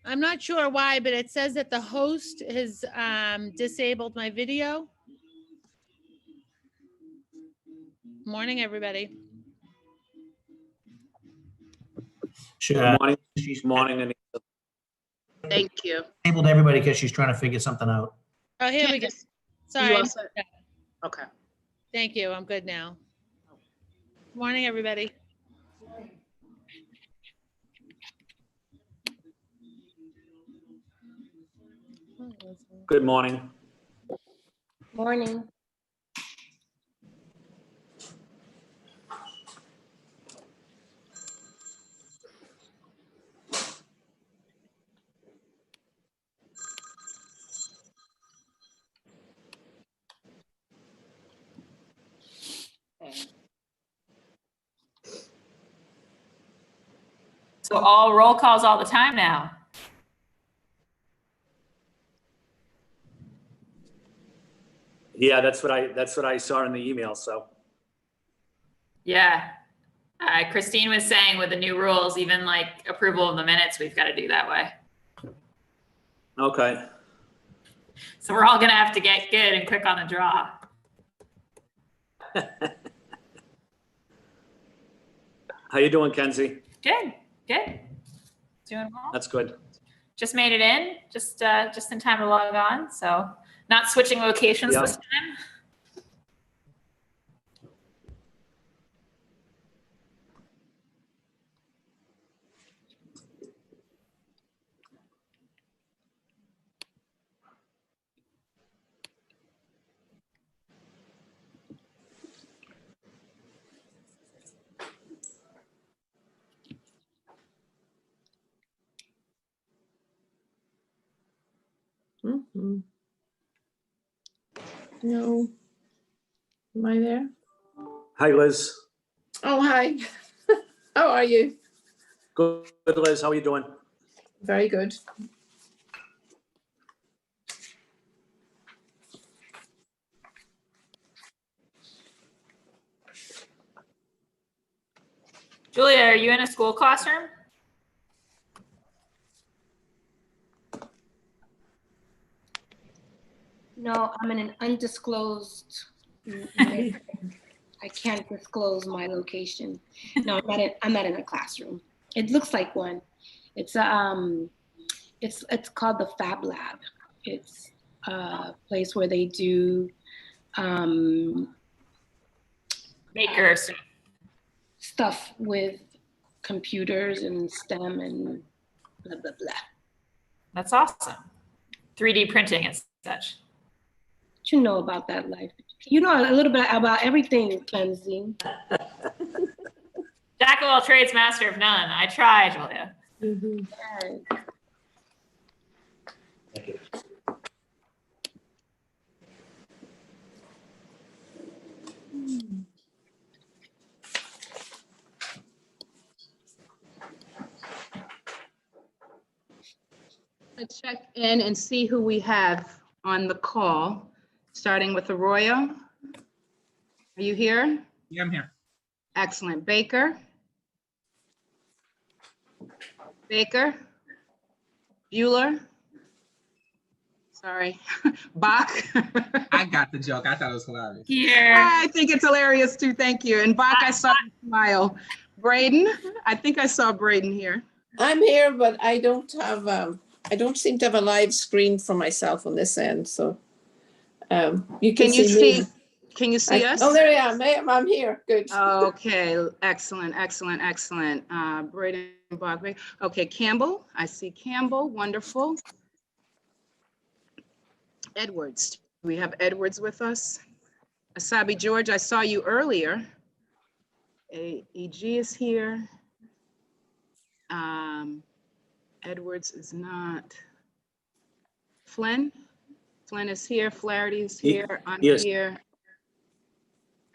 I'm not sure why, but it says that the host has disabled my video. Morning, everybody. Sure. Morning. She's Morning, Anita. Thank you. enabled everybody because she's trying to figure something out. Oh, here we go. Candace, Sorry. you all set? Okay. Thank you. I'm good now. Morning, everybody. Good morning. Morning. So all roll calls all the time now. Yeah, that's what I saw in the email. So Yeah. Christine was saying with the new rules, even like approval of the minutes, we've got to do that way. okay. So we're all going to have to get good and quick on the draw. How you doing, Kenzie? Good, good. Doing well. That's good. Just made it in, just in time to log on. So not switching locations Yeah. this time. No. Am I there? Hi, Liz. Oh, hi. How are you? Good, Liz. How are you doing? Very good. Julia, are you in a school classroom? No, I'm in an undisclosed. I can't disclose my location. No, I'm not in a classroom. It looks like one. It's called the Fab Lab. It's a place where they do Maker. stuff with computers and STEM and blah blah blah. That's awesome. 3D printing and such. What you know about that life? You know a little bit about everything, Kenzie. Jack of all trades, master of none. I try, Julia. Yes. Thank you. Let's check in and see who we have on the call, starting with Arroyo. Are you here? Yeah, I'm here. Excellent. Baker? Baker? Bueller? Sorry. Bach? I got the joke. I thought it was hilarious. Here. I think it's hilarious too. Thank you. And Bach, I saw you smile. Braden? I think I saw Braden here. I'm here, but I don't seem to have a live screen for myself on this end. So you can see me. Can you see us? Oh, there I am. I'm here. Good. Okay, excellent, excellent, excellent. Braden, Bach. Okay, Campbell. I see Campbell. Wonderful. Edwards. We have Edwards with us. Asabi George, I saw you earlier. AEG is here. Edwards is not. Flynn is here. Flaherty is here. I'm Yes. here.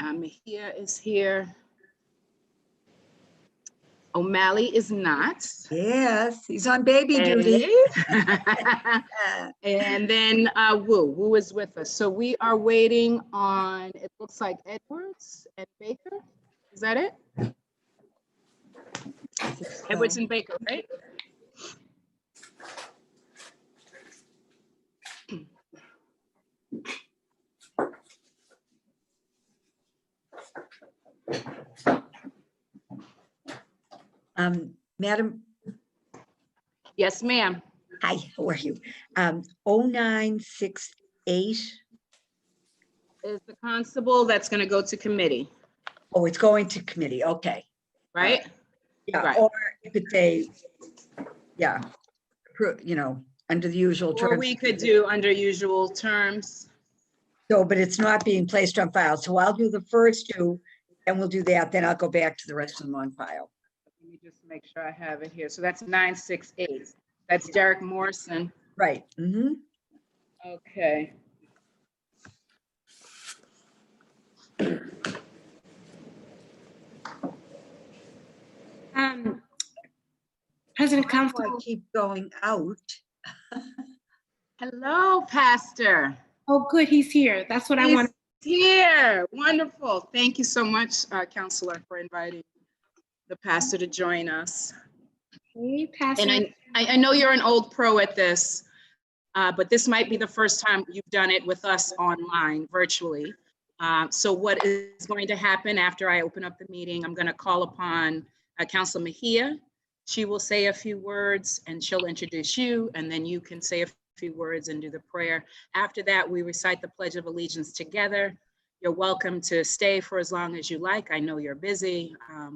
Mejia is here. O'Malley is not. Yes, he's on baby duty. And then Wu is with us. So we are waiting on, it looks like Edwards and Baker. Is that it? Edwards and Baker, right? Madam, Yes, ma'am. hi, how are you? 0968. Is the constable that's going to go to committee, Oh, it's going to committee. Okay. right? Yeah, Right. or you could say, yeah, under the usual Or terms. we could do under usual terms. So, but it's not being placed on file. So I'll do the first two and we'll do that. Then I'll go back to the rest of them on file. Let me just make sure I have it here. So that's 968. That's Derek Morrison. Right. Mm-hmm. Okay. President I Constable. keep going out. Hello, Pastor. Oh, good, he's here. That's what I want. He's here. Wonderful. Thank you so much, Counselor, for inviting the pastor to join us. Hey, Pastor. And I know you're an old pro at this, but this might be the first time you've done it with us online, virtually. So what is going to happen after I open up the meeting, I'm going to call upon Counselor Mejia. She will say a few words and she'll introduce you, and then you can say a few words and do the prayer. After that, we recite the Pledge of Allegiance together. You're welcome to stay for as long as you like. I know you're busy,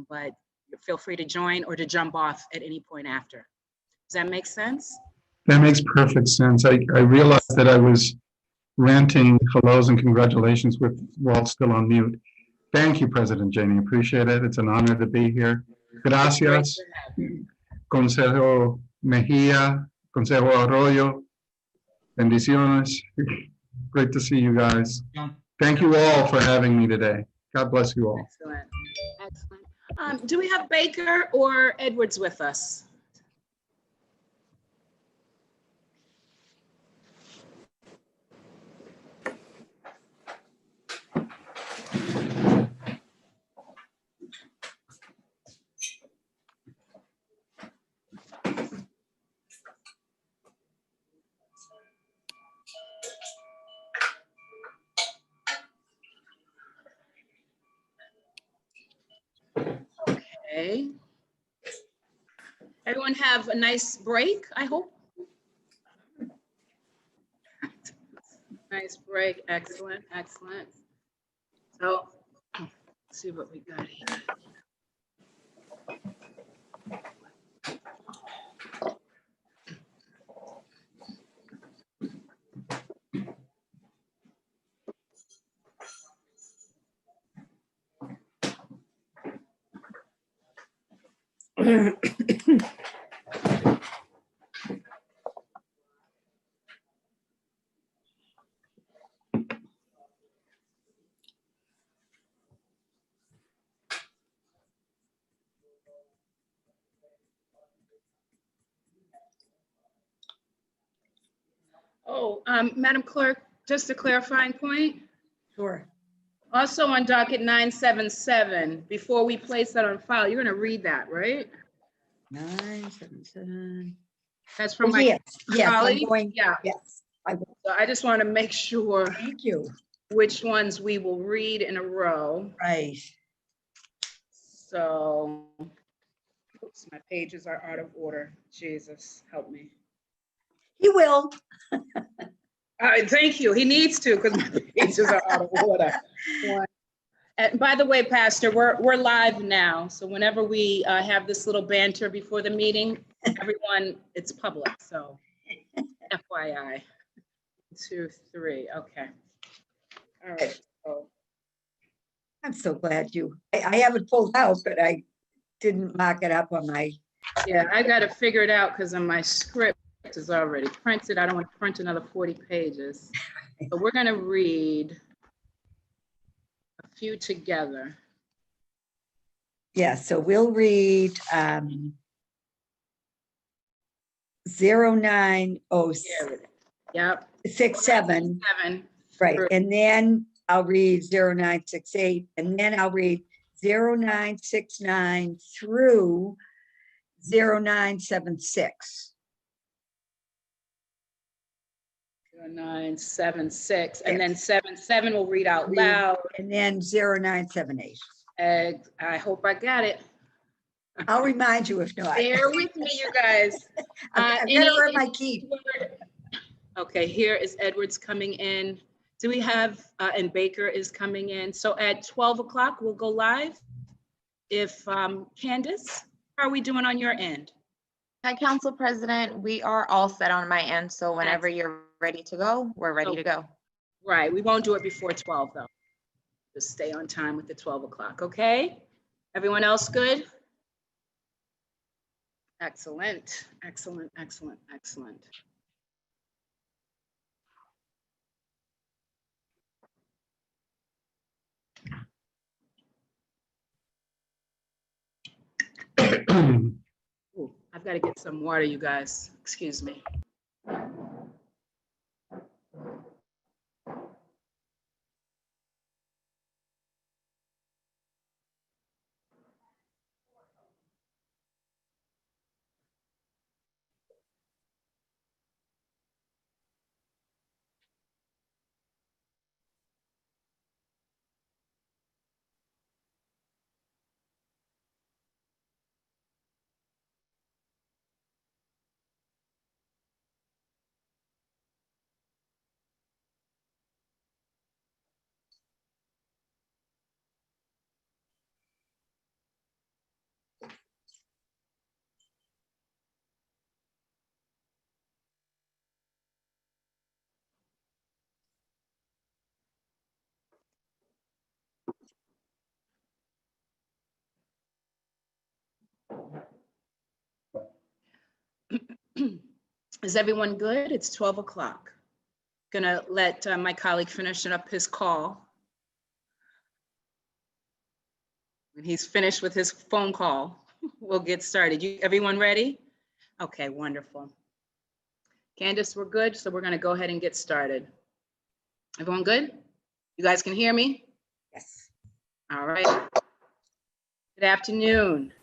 but feel free to join or to jump off at any point after. Does that make sense? That makes perfect sense. I realized that I was ranting hellos and congratulations with Walt still on mute. Thank you, President Janey. Appreciate it. It's an honor to be here. Gracias, Consejo Mejia, Consejo Arroyo. Bendiciones. Great to see you guys. Thank you all for having me today. God bless you all. Excellent. Excellent. Do we have Baker or Edwards with us? Okay. Everyone have a nice break, I hope. Nice break. Excellent, excellent. So let's see what we got here. Oh, Madam Clerk, just a clarifying point. Sure. Also on docket 977, before we place that on file, you're going to read that, right? 977. That's from my Yes, I'm colleague. going. Yeah. Yes, I will. So I just want to make sure Thank you. which ones we will read in a row. Right. So, oops, my pages are out of order. Jesus, help me. He will. Thank you. He needs to, because my pages are out of order. And by the way, Pastor, we're live now. So whenever we have this little banter before the meeting, everyone, it's public. So FYI. 2, 3. Okay. All right. So I'm so glad I have it pulled out, but I didn't mock it up on my. yeah, I got to figure it out because on my script is already printed. I don't want to print another 40 pages. So we're going to read a few together. Yeah, so we'll read 0906 Yep. 7. 7. Right, and then I'll read 0968, and then I'll read 0969 through 0976. 0976, and then 77 will read out loud. And then 0978. I hope I got it. I'll remind you if not. Bear with me, you guys. I've Any- never earned my keep. Okay, here is Edwards coming in. Do we have, and Baker is coming in. So at 12 o'clock, we'll go live. If Candace, how are we doing on your end? Hi, Council President. We are all set on my end, so whenever you're ready to go, we're ready to go. Right, we won't do it before 12 though. Just stay on time with the 12 o'clock, okay? Everyone else good? Excellent, excellent, excellent, excellent. Ooh, I've got to get some water, you guys. Excuse me. Is everyone good? It's 12 o'clock. Gonna let my colleague finish up his call. When he's finished with his phone call, we'll get started. Everyone ready? Okay, wonderful. Candace, we're good, so we're gonna go ahead and get started. Everyone good? You guys can hear me? Yes. All right. Good afternoon.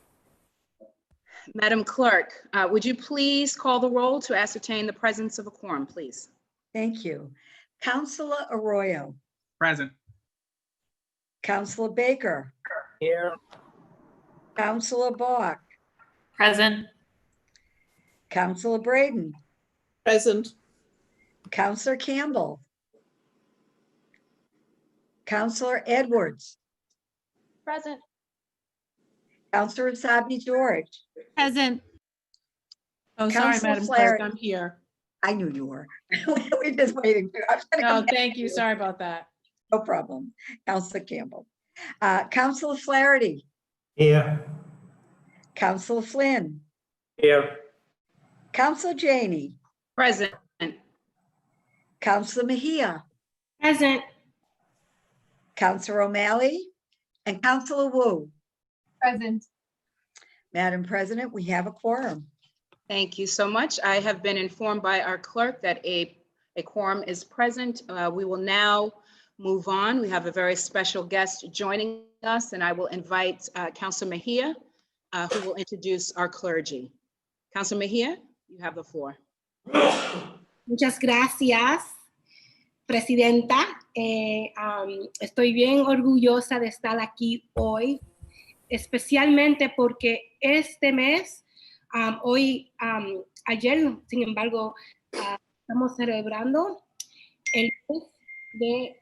Madam Clerk, would you please call the roll to ascertain the presence of a quorum, please? Thank you. Councilor Arroyo, Present. Councilor Baker, Here. Councilor Bach, Present. Councilor Braden, Present. Councilor Campbell, Councilor Edwards, Present. Councilor Sabi George. Present. Oh, sorry, Councilor Madam Clerk, Flaherty. I'm here. I knew you were. We're just waiting. I was gonna No, come back thank to you. Sorry about that. No problem. Councilor Campbell. Councilor Flaherty, Here. Councilor Flynn, Here. Councilor Janey, Present. Councilor Mejia, Present. Councilor O'Malley, and Councilor Wu. Present. Madam President, we have a quorum. Thank you so much. I have been informed by our clerk that a quorum is present. We will now move on. We have a very special guest joining us, and I will invite Councilor Mejia, who will introduce our clergy. Councilor Mejia, you have the floor. Muchas gracias, Presidenta. Estoy bien orgullosa de estar aquí hoy, especialmente porque este mes, ayer, sin embargo, estamos celebrando el mes de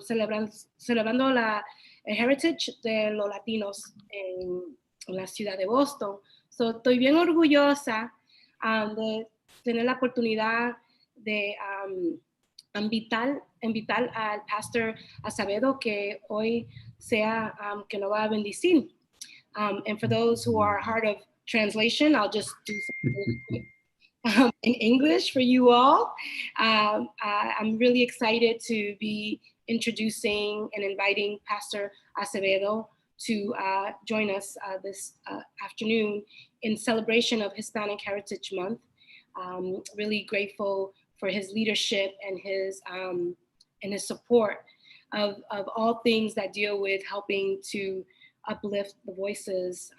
celebrando el heritage de los latinos en la ciudad de Boston. So, estoy bien orgullosa de tener la oportunidad de invitar al pastor Acevedo que hoy sea que nos va a bendecir. And for those who are hard of translation, I'll just do something in English for you all. I'm really excited to be introducing and inviting Pastor Acevedo to join us this afternoon in celebration of Hispanic Heritage Month. Really grateful for his leadership and his support of all things that deal with helping to uplift the voices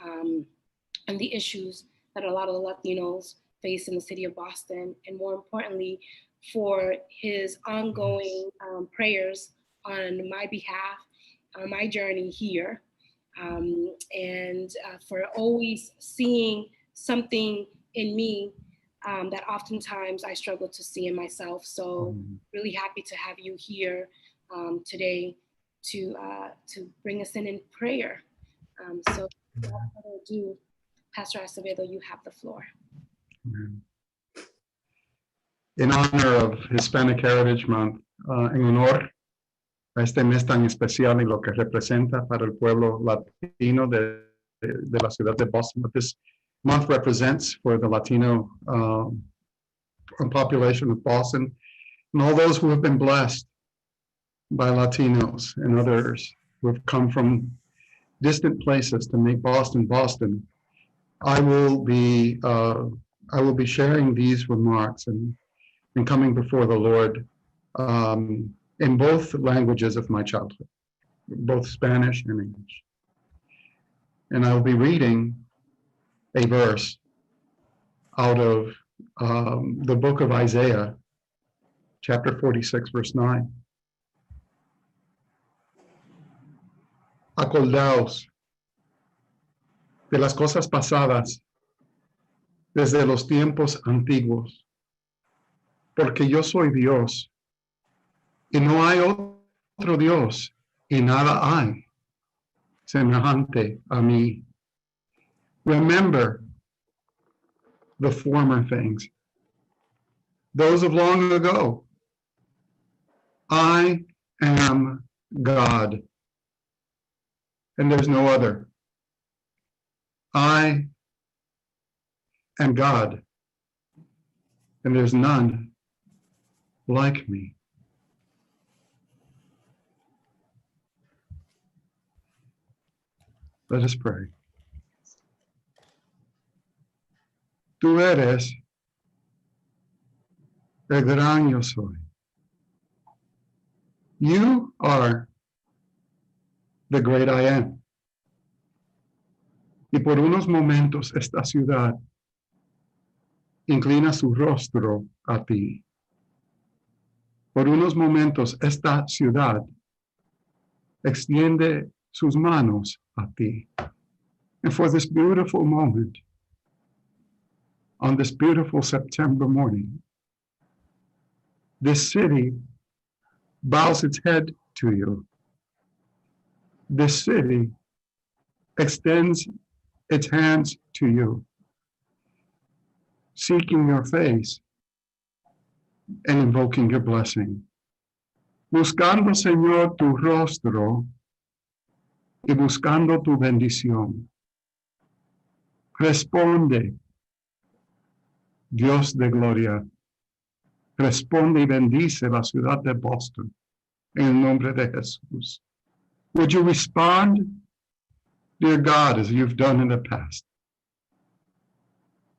and the issues that a lot of the Latinos face in the city of Boston, and more importantly, for his ongoing prayers on my behalf, on my journey here, and for always seeing something in me that oftentimes I struggle to see in myself. So really happy to have you here today to bring us in prayer. So without further ado, Pastor Acevedo, you have the floor. Amen. In honor of Hispanic Heritage Month, en honor a este mes tan especial y lo que representa para el pueblo latino de la ciudad de Boston, what this month represents for the Latino population of Boston, and all those who have been blessed by Latinos and others who have come from distant places to make Boston, Boston. I will be sharing these remarks and coming before the Lord in both languages of my childhood, both Spanish and English. And I'll be reading a verse out of the book of Isaiah, chapter 46, verse 9. Acordaos de las cosas pasadas desde los tiempos antiguos, porque yo soy Dios y no hay otro Dios y nada hay semejante a mí. Remember the former things, those of long ago. I am God, and there's no other. I am God, and there's none like me. Let us pray. Tú eres el gran yo soy. You are the great I am. Y por unos momentos esta ciudad inclina su rostro a ti. Por unos momentos esta ciudad extiende sus manos a ti. And for this beautiful moment, on this beautiful September morning, this city bows its head to you. This city extends its hands to you, seeking your face and invoking your blessing. Buscando, Señor, tu rostro y buscando tu bendición. Responde, Dios de gloria. Responde y bendice la ciudad de Boston en el nombre de Jesús. Would you respond, dear God, as you've done in the past?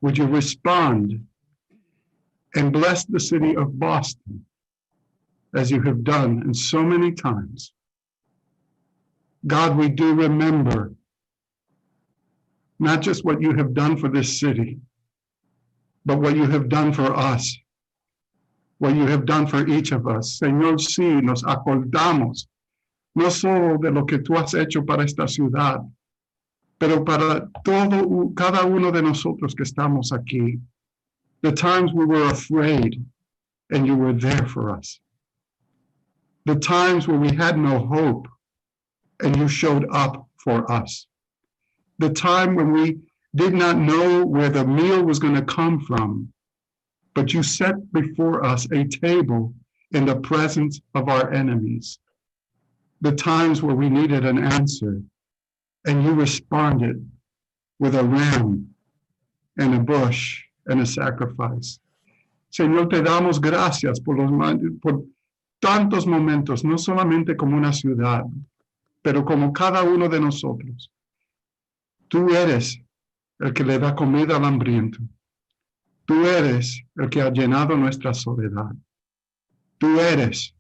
Would you respond and bless the city of Boston as you have done in so many times? God, we do remember not just what you have done for this city, but what you have done for us, what you have done for each of us. Señor, sí, nos acordamos no solo de lo que tú has hecho para esta ciudad, pero para cada uno de nosotros que estamos aquí. The times we were afraid and you were there for us. The times where we had no hope and you showed up for us. The time when we did not know where the meal was going to come from, but you set before us a table in the presence of our enemies. The times where we needed an answer, and you responded with a ram and a bush and a sacrifice. Señor, te damos gracias por tantos momentos, no solamente como una ciudad, pero como cada uno de nosotros. Tú eres el que le da comida al hambriento. Tú eres el que ha llenado nuestra soledad. Tú eres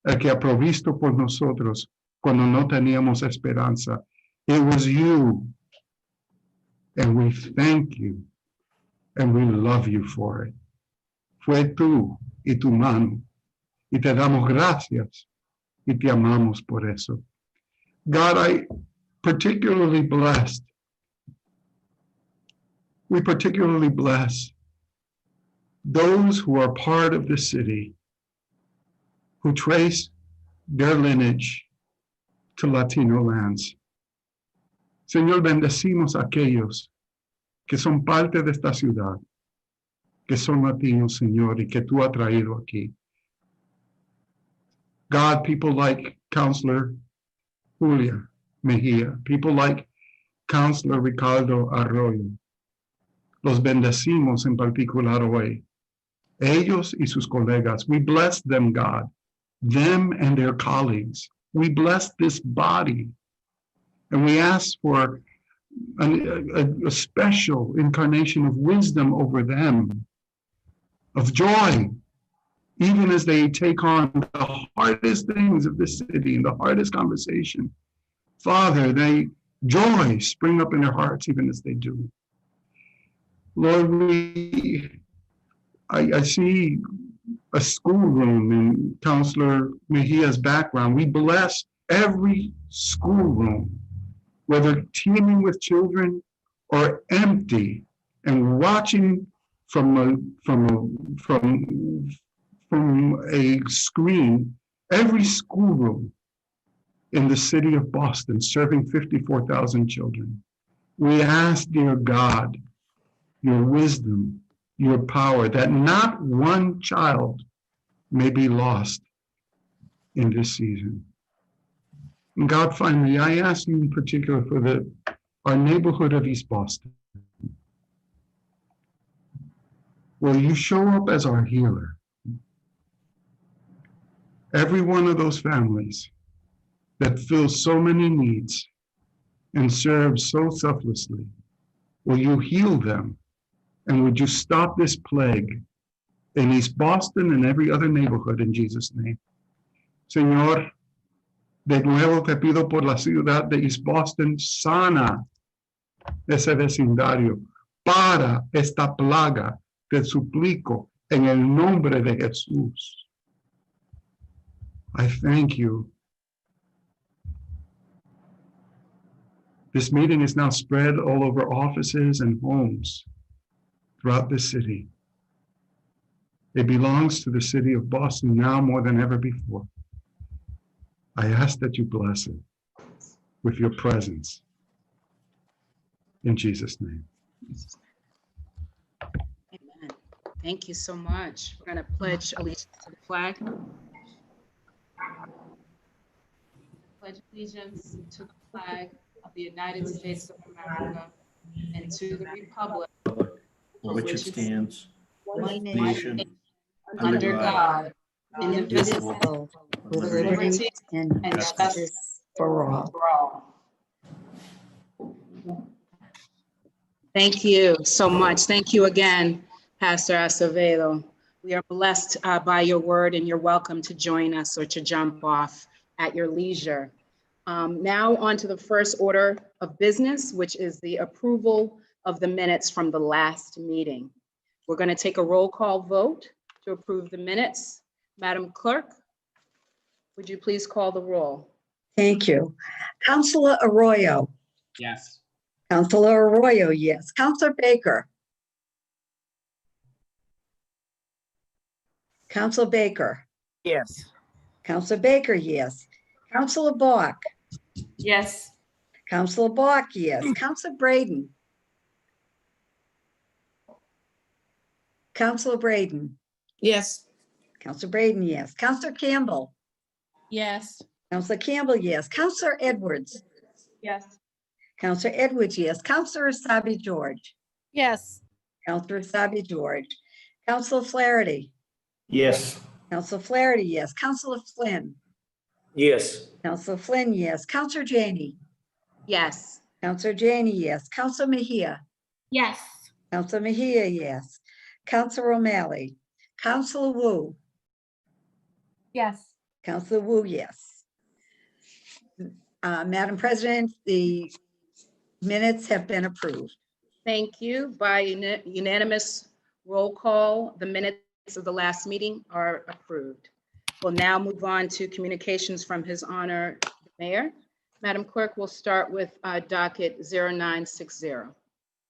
el que ha provisto por nosotros cuando no teníamos esperanza. It was you, and we thank you, and we love you for it. Fue tú y tu mano, y te damos gracias, y te amamos por eso. God, particularly blessed. We particularly bless those who are part of the city, who trace their lineage to Latino lands. Señor, bendecimos a aquellos que son parte de esta ciudad, que son latinos, Señor, y que tú has traído aquí. God, people like Counselor Julia Mejia, people like Counselor Ricardo Arroyo, los bendecimos en particular hoy. Ellos y sus colegas, we bless them, God, them and their colleagues. We bless this body, and we ask for a special incarnation of wisdom over them, of joy, even as they take on the hardest things of this city and the hardest conversation. Father, joy spring up in their hearts even as they do. Lord, I see a schoolroom in Counselor Mejia's background. We bless every schoolroom, whether teeming with children or empty, and watching from a screen, every schoolroom in the city of Boston, serving 54,000 children. We ask, dear God, your wisdom, your power, that not one child may be lost in this season. And God, finally, I ask you in particular for our neighborhood of East Boston. Will you show up as our healer? Every one of those families that fills so many needs and serves so selflessly, will you heal them? And would you stop this plague in East Boston and every other neighborhood in Jesus' name? Señor, de nuevo te pido por la ciudad de East Boston, sana ese vecindario. Para esta plaga, te suplico en el nombre de Jesús. I thank you. This meeting is now spread all over offices and homes throughout the city. It belongs to the city of Boston now more than ever before. I ask that you bless it with your presence. In Jesus' name. Amen. Thank you so much. We're going to pledge allegiance to the flag. Pledge allegiance to the flag of the United States of America and to the republic For which it stands, One nation, nation, under God, indivisible, with liberty and justice for all. Thank you so much. Thank you again, Pastor Acevedo. We are blessed by your word, and you're welcome to join us or to jump off at your leisure. Now on to the first order of business, which is the approval of the minutes from the last meeting. We're going to take a roll call vote to approve the minutes. Madam Clerk, would you please call the roll? Thank you. Counselor Arroyo. Yes. Counselor Arroyo, yes. Counselor Baker. Counselor Baker. Yes. Counselor Baker, yes. Counselor Bach. Yes. Counselor Bach, yes. Counselor Braden. Counselor Braden. Yes. Counselor Braden, yes. Counselor Campbell. Yes. Counselor Campbell, yes. Counselor Edwards. Yes. Counselor Edwards, yes. Counselor Asabi George. Yes. Counselor Asabi George. Counselor Flaherty. yes. Counselor Flaherty, yes. Counselor Flynn. Yes. Counselor Flynn, yes. Counselor Janey. Yes. Counselor Janey, yes. Counselor Mejia. Yes. Counselor Mejia, yes. Counselor O'Malley. Counselor Wu. Yes. Counselor Wu, yes. Madam President, the minutes have been approved. Thank you. By unanimous roll call, the minutes of the last meeting are approved. We'll now move on to communications from His Honor the Mayor. Madam Clerk, we'll start with docket 0960.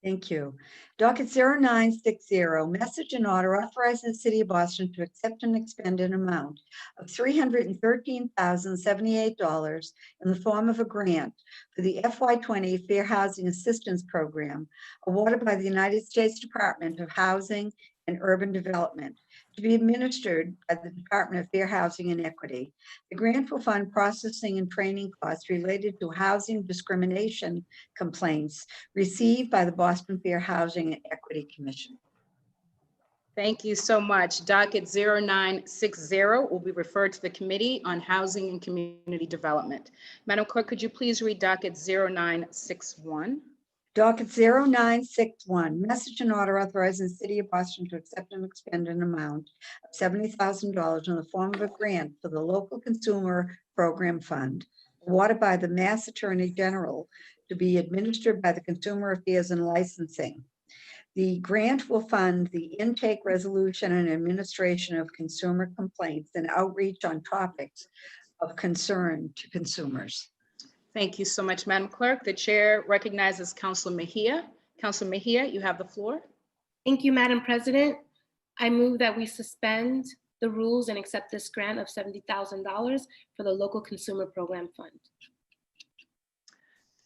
Thank you. Docket 0960, message and order authorizing the city of Boston to accept and expend an amount of $313,078 in the form of a grant for the FY20 Fair Housing Assistance Program awarded by the United States Department of Housing and Urban Development to be administered by the Department of Fair Housing and Equity. The grant will fund processing and training costs related to housing discrimination complaints received by the Boston Fair Housing and Equity Commission. Thank you so much. Docket 0960 will be referred to the Committee on Housing and Community Development. Madam Clerk, could you please read docket 0961? Docket 0961, message and order authorizing the city of Boston to accept and expend an amount of $70,000 in the form of a grant for the local consumer program fund awarded by the Mass Attorney General to be administered by the Consumer Affairs and Licensing. The grant will fund the intake, resolution, and administration of consumer complaints and outreach on topics of concern to consumers. Thank you so much, Madam Clerk. The chair recognizes Councilor Mejia. Councilor Mejia, you have the floor. Thank you, Madam President. I move that we suspend the rules and accept this grant of $70,000 for the local consumer program fund.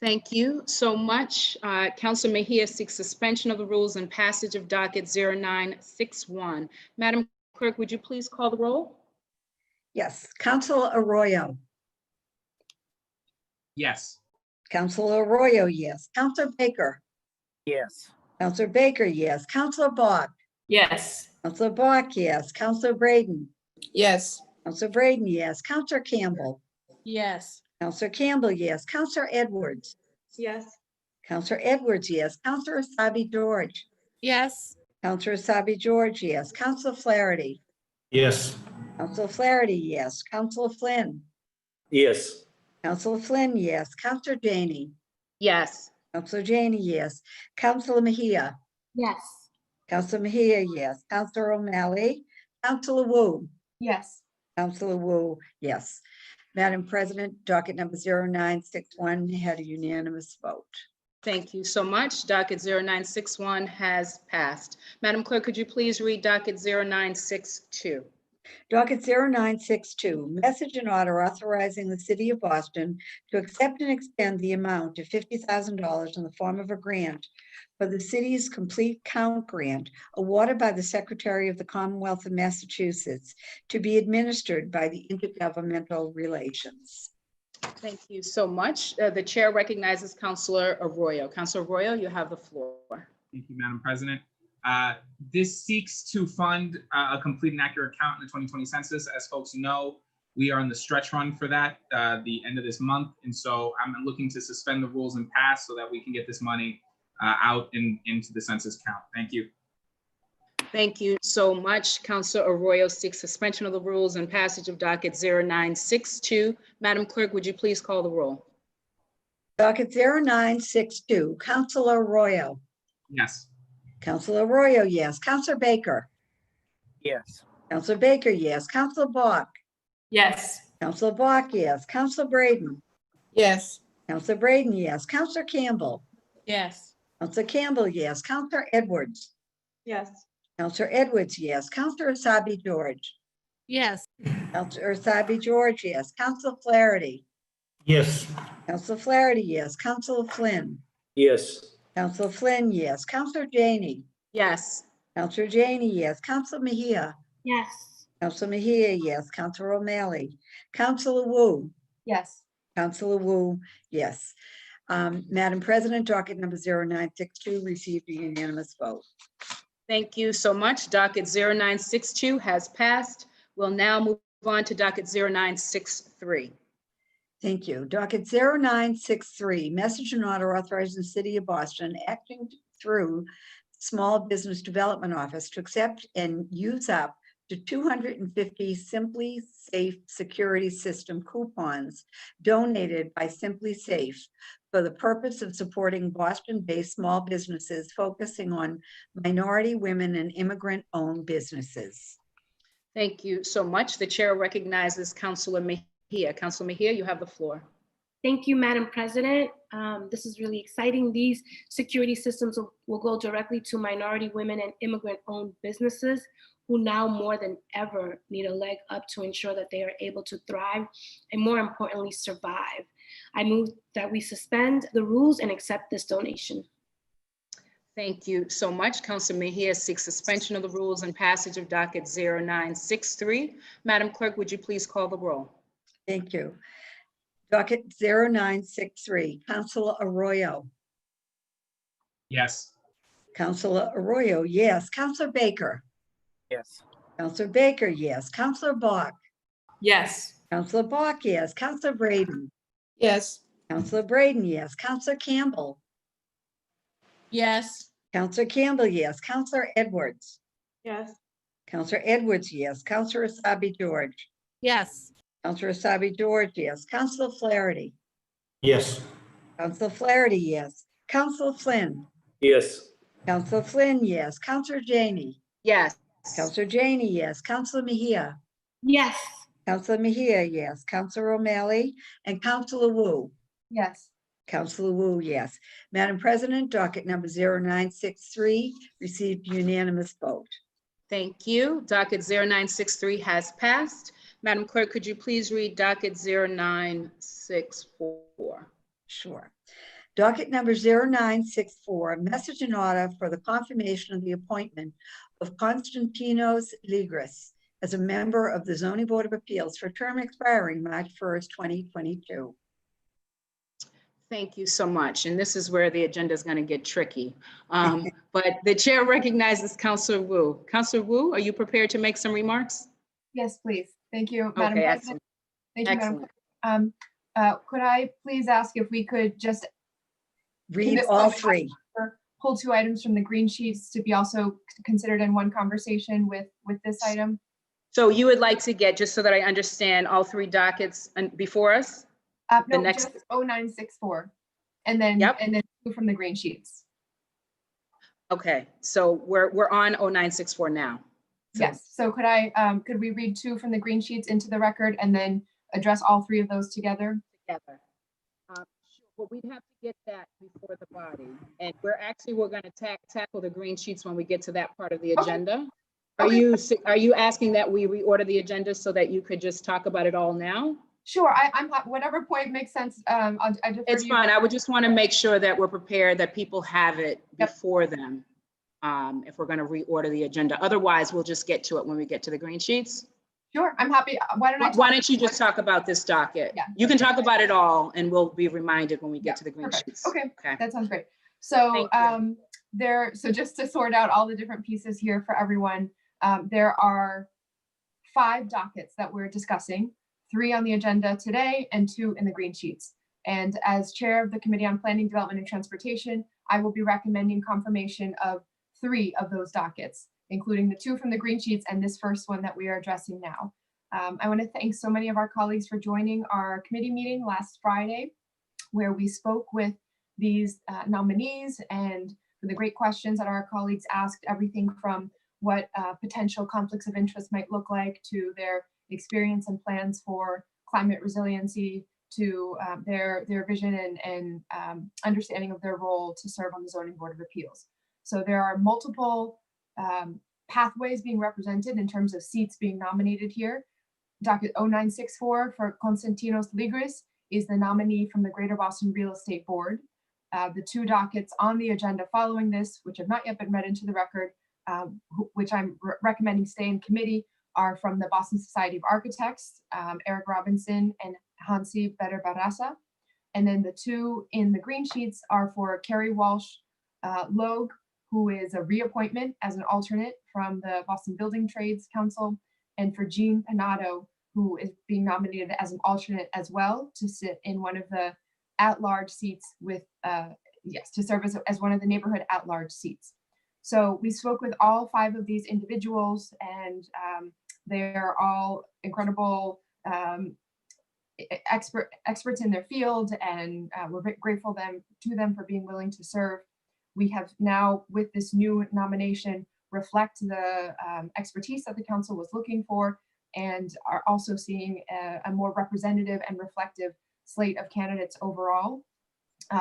Thank you so much. Councilor Mejia seeks suspension of the rules and passage of docket 0961. Madam Clerk, would you please call the roll? Yes, Councilor Arroyo. Yes. Councilor Arroyo, yes. Councilor Baker. Yes. Councilor Baker, yes. Councilor Bach. Yes. Councilor Bach, yes. Councilor Braden. Yes. Councilor Braden, yes. Councilor Campbell. Yes. Councilor Campbell, yes. Councilor Edwards. Yes. Councilor Edwards, yes. Councilor Asabi George. Yes. Councilor Asabi George, yes. Councilor Flaherty. Yes. Councilor Flaherty, yes. Councilor Flynn. Yes. Councilor Flynn, yes. Councilor Janey. Yes. Councilor Janey, yes. Councilor Mejia. Yes. Councilor Mejia, yes. Councilor O'Malley. Councilor Wu. Yes. Councilor Wu, yes. Madam President, docket number 0961 had a unanimous vote. Thank you so much. Docket 0961 has passed. Madam Clerk, could you please read docket 0962? Docket 0962, message and order authorizing the city of Boston to accept and expend the amount of $50,000 in the form of a grant for the city's complete count grant awarded by the Secretary of the Commonwealth of Massachusetts to be administered by the Intergovernmental Relations. Thank you so much. The chair recognizes Councilor Arroyo. Councilor Arroyo, you have the floor. Thank you, Madam President. This seeks to fund a complete and accurate count in the 2020 census. As folks know, we are in the stretch run for that, the end of this month. And so I'm looking to suspend the rules and pass so that we can get this money out into the census count. Thank you. Thank you so much. Councilor Arroyo seeks suspension of the rules and passage of docket 0962. Madam Clerk, would you please call the roll? Docket 0962, Councilor Arroyo. Yes. Councilor Arroyo, yes. Councilor Baker. Yes. Councilor Baker, yes. Councilor Bach. Yes. Councilor Bach, yes. Councilor Braden. Yes. Councilor Braden, yes. Councilor Campbell. Yes. Councilor Campbell, yes. Councilor Edwards. Yes. Councilor Edwards, yes. Councilor Asabi George. Yes. Councilor Asabi George, yes. Councilor Flaherty. Yes. Councilor Flaherty, yes. Councilor Flynn. Yes. Councilor Flynn, yes. Councilor Janey. Yes. Councilor Janey, yes. Councilor Mejia. Yes. Councilor Mejia, yes. Councilor O'Malley. Councilor Wu. Yes. Councilor Wu, yes. Madam President, docket number 0962 received a unanimous vote. Thank you so much. Docket 0962 has passed. We'll now move on to docket 0963. Thank you. Docket 0963, message and order authorizing the city of Boston acting through Small Business Development Office to accept and use up to 250 Simply Safe Security System coupons donated by Simply Safe for the purpose of supporting Boston-based small businesses focusing on minority, women, and immigrant-owned businesses. Thank you so much. The chair recognizes Councilor Mejia. Councilor Mejia, you have the floor. Thank you, Madam President. This is really exciting. These security systems will go directly to minority women and immigrant-owned businesses who now more than ever need a leg up to ensure that they are able to thrive and, more importantly, survive. I move that we suspend the rules and accept this donation. Thank you so much. Councilor Mejia seeks suspension of the rules and passage of docket 0963. Madam Clerk, would you please call the roll? Thank you. Docket 0963, Councilor Arroyo. Yes. Councilor Arroyo, yes. Councilor Baker. Yes. Councilor Baker, yes. Councilor Bach. Yes. Councilor Bach, yes. Councilor Braden. Yes. Councilor Braden, yes. Councilor Campbell. Yes. Councilor Campbell, yes. Councilor Edwards. Yes. Councilor Edwards, yes. Councilor Asabi George. Yes. Councilor Asabi George, yes. Councilor Flaherty. Yes. Councilor Flaherty, yes. Councilor Flynn. Yes. Councilor Flynn, yes. Councilor Janey. Yes. Councilor Janey, yes. Councilor Mejia. Yes. Councilor Mejia, yes. Councilor O'Malley and Councilor Wu. Yes. Councilor Wu, yes. Madam President, docket number 0963 received unanimous vote. Thank you. Docket 0963 has passed. Madam Clerk, could you please read docket 0964? Sure. Docket number 0964, message and order for the confirmation of the appointment of Konstantinos Ligris as a member of the Zoning Board of Appeals for term expiring March 1st, 2022. Thank you so much. And this is where the agenda is going to get tricky. But the chair recognizes Councilor Wu. Councilor Wu, are you prepared to make some remarks? Yes, please. Thank you, Madam Okay, President. excellent. Thank you, Excellent. Madam Clerk. Could I please ask if we could just Read this all one, three. pull two items from the green sheets to be also considered in one conversation with this item? So you would like to get, just so that I understand, all three dockets before us? No, next- just 0964. And then, Yep. and then two from the green sheets. Okay, so we're on 0964 now. So- Yes. So could we read two from the green sheets into the record and then address all three of those together? Together. Sure, but we'd have to get that before the body. And we're going to tackle the green sheets when we get to that part of the Okay. agenda. Okay. Are you asking that we reorder the agenda so that you could just talk about it all now? Sure. I'm whatever point makes sense. I defer It's to you. fine. I would just want to make sure that we're prepared, that people have it Yep. before them. If we're going to reorder the agenda. Otherwise, we'll just get to it when we get to the green sheets. Sure. I'm happy. Why Don't you just talk about this docket? Yeah. You can talk about it all and we'll be reminded when we get to the green Perfect. sheets. Okay. Okay. That sounds great. So Thank you. so just to sort out all the different pieces here for everyone, there are 5 dockets that we're discussing, 3 on the agenda today and 2 in the green sheets. And as chair of the Committee on Planning, Development, and Transportation, I will be recommending confirmation of 3 of those dockets, including the 2 from the green sheets and this first one that we are addressing now. I want to thank so many of our colleagues for joining our committee meeting last Friday, where we spoke with these nominees and for the great questions that our colleagues asked, everything from what potential conflicts of interest might look like to their experience and plans for climate resiliency to their vision and understanding of their role to serve on the Zoning Board of Appeals. So there are multiple pathways being represented in terms of seats being nominated here. Docket 0964 for Konstantinos Ligris is the nominee from the Greater Boston Real Estate Board. The 2 dockets on the agenda following this, which have not yet been read into the record, which I'm recommending stay in committee, are from the Boston Society of Architects, Eric Robinson and Hansi Beder-Barasa. And then the 2 in the green sheets are for Carrie Walsh Logue, who is a reappointment as an alternate from the Boston Building Trades Council, and for Jean Panado, who is being nominated as an alternate as well to sit in one of the at-large seats with, to serve as one of the neighborhood at-large seats. So we spoke with all 5 of these individuals, and they're all incredible experts in their field, and we're grateful to them for being willing to serve. We have now, with this new nomination, reflect the expertise that the council was looking for, and are also seeing a more representative and reflective slate of candidates overall.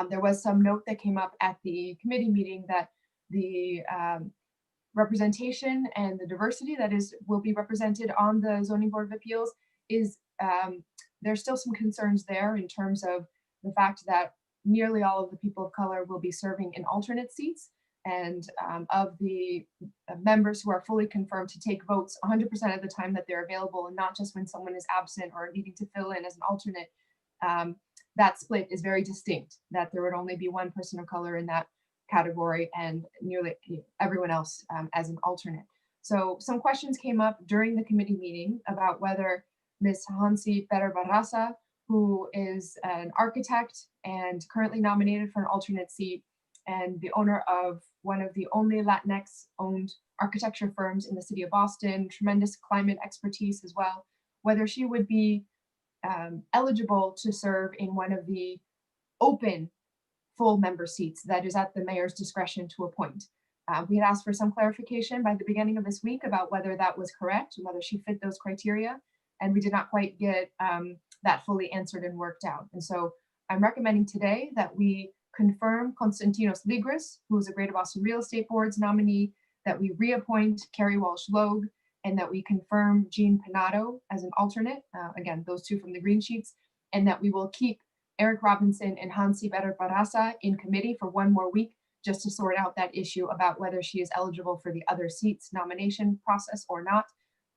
There was some note that came up at the committee meeting that the representation and the diversity that will be represented on the Zoning Board of Appeals is, there's still some concerns there in terms of the fact that nearly all of the people of color will be serving in alternate seats. And of the members who are fully confirmed to take votes 100% of the time that they're available, and not just when someone is absent or needing to fill in as an alternate, that split is very distinct, that there would only be one person of color in that category and nearly everyone else as an alternate. So some questions came up during the committee meeting about whether Ms. Hansi Barraza, who is an architect and currently nominated for an alternate seat and the owner of one of the only Latinx owned architecture firms in the city of Boston, tremendous climate expertise as well, whether she would be eligible to serve in one of the open full member seats that is at the mayor's discretion to appoint. We had asked for some clarification by the beginning of this week about whether that was correct, whether she fit those criteria, and we did not quite get that fully answered and worked out. And so I'm recommending today that we confirm Konstantinos Ligris, who is a Greater Boston Real Estate Board's nominee, that we reappoint Carrie Walsh-Logue, and that we confirm Jean Pinato as an alternate, again, those two from the green sheets, and that we will keep Eric Robinson and Hansi Barraza in committee for one more week, just to sort out that issue about whether she is eligible for the other seats nomination process or not,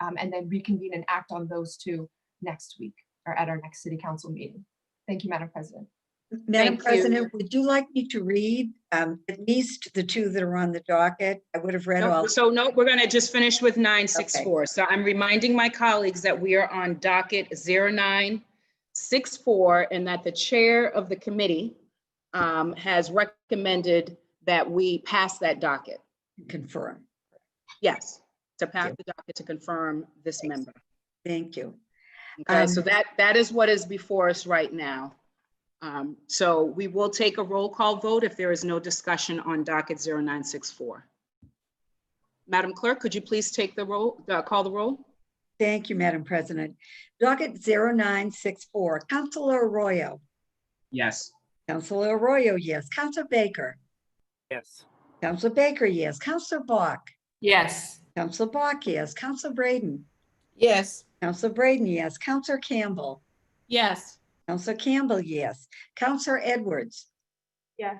and then reconvene and act on those two next week or at our next city council meeting. Thank you, Madam President. Madam President, would you like me to read at least the two that are on the docket? I would have read all. So no, we're going to just finish with 964. Okay. So I'm reminding my colleagues that we are on docket 0964 and that the chair of the committee has recommended that we pass that docket. Confirm. Yes, to pass the docket to confirm this member. Thank you. Okay, so that is what is before us right now. So we will take a roll call vote if there is no discussion on docket 0964. Madam Clerk, could you please take the roll, call the roll? Thank you, Madam President. Docket 0964, Councilor Arroyo. Yes. Councilor Arroyo, yes. Councilor Baker. Yes. Councilor Baker, yes. Councilor Bach. Yes. Councilor Bach, yes. Councilor Braden. Yes. Councilor Braden, yes. Councilor Campbell. Yes. Councilor Campbell, yes. Councilor Edwards. Yeah.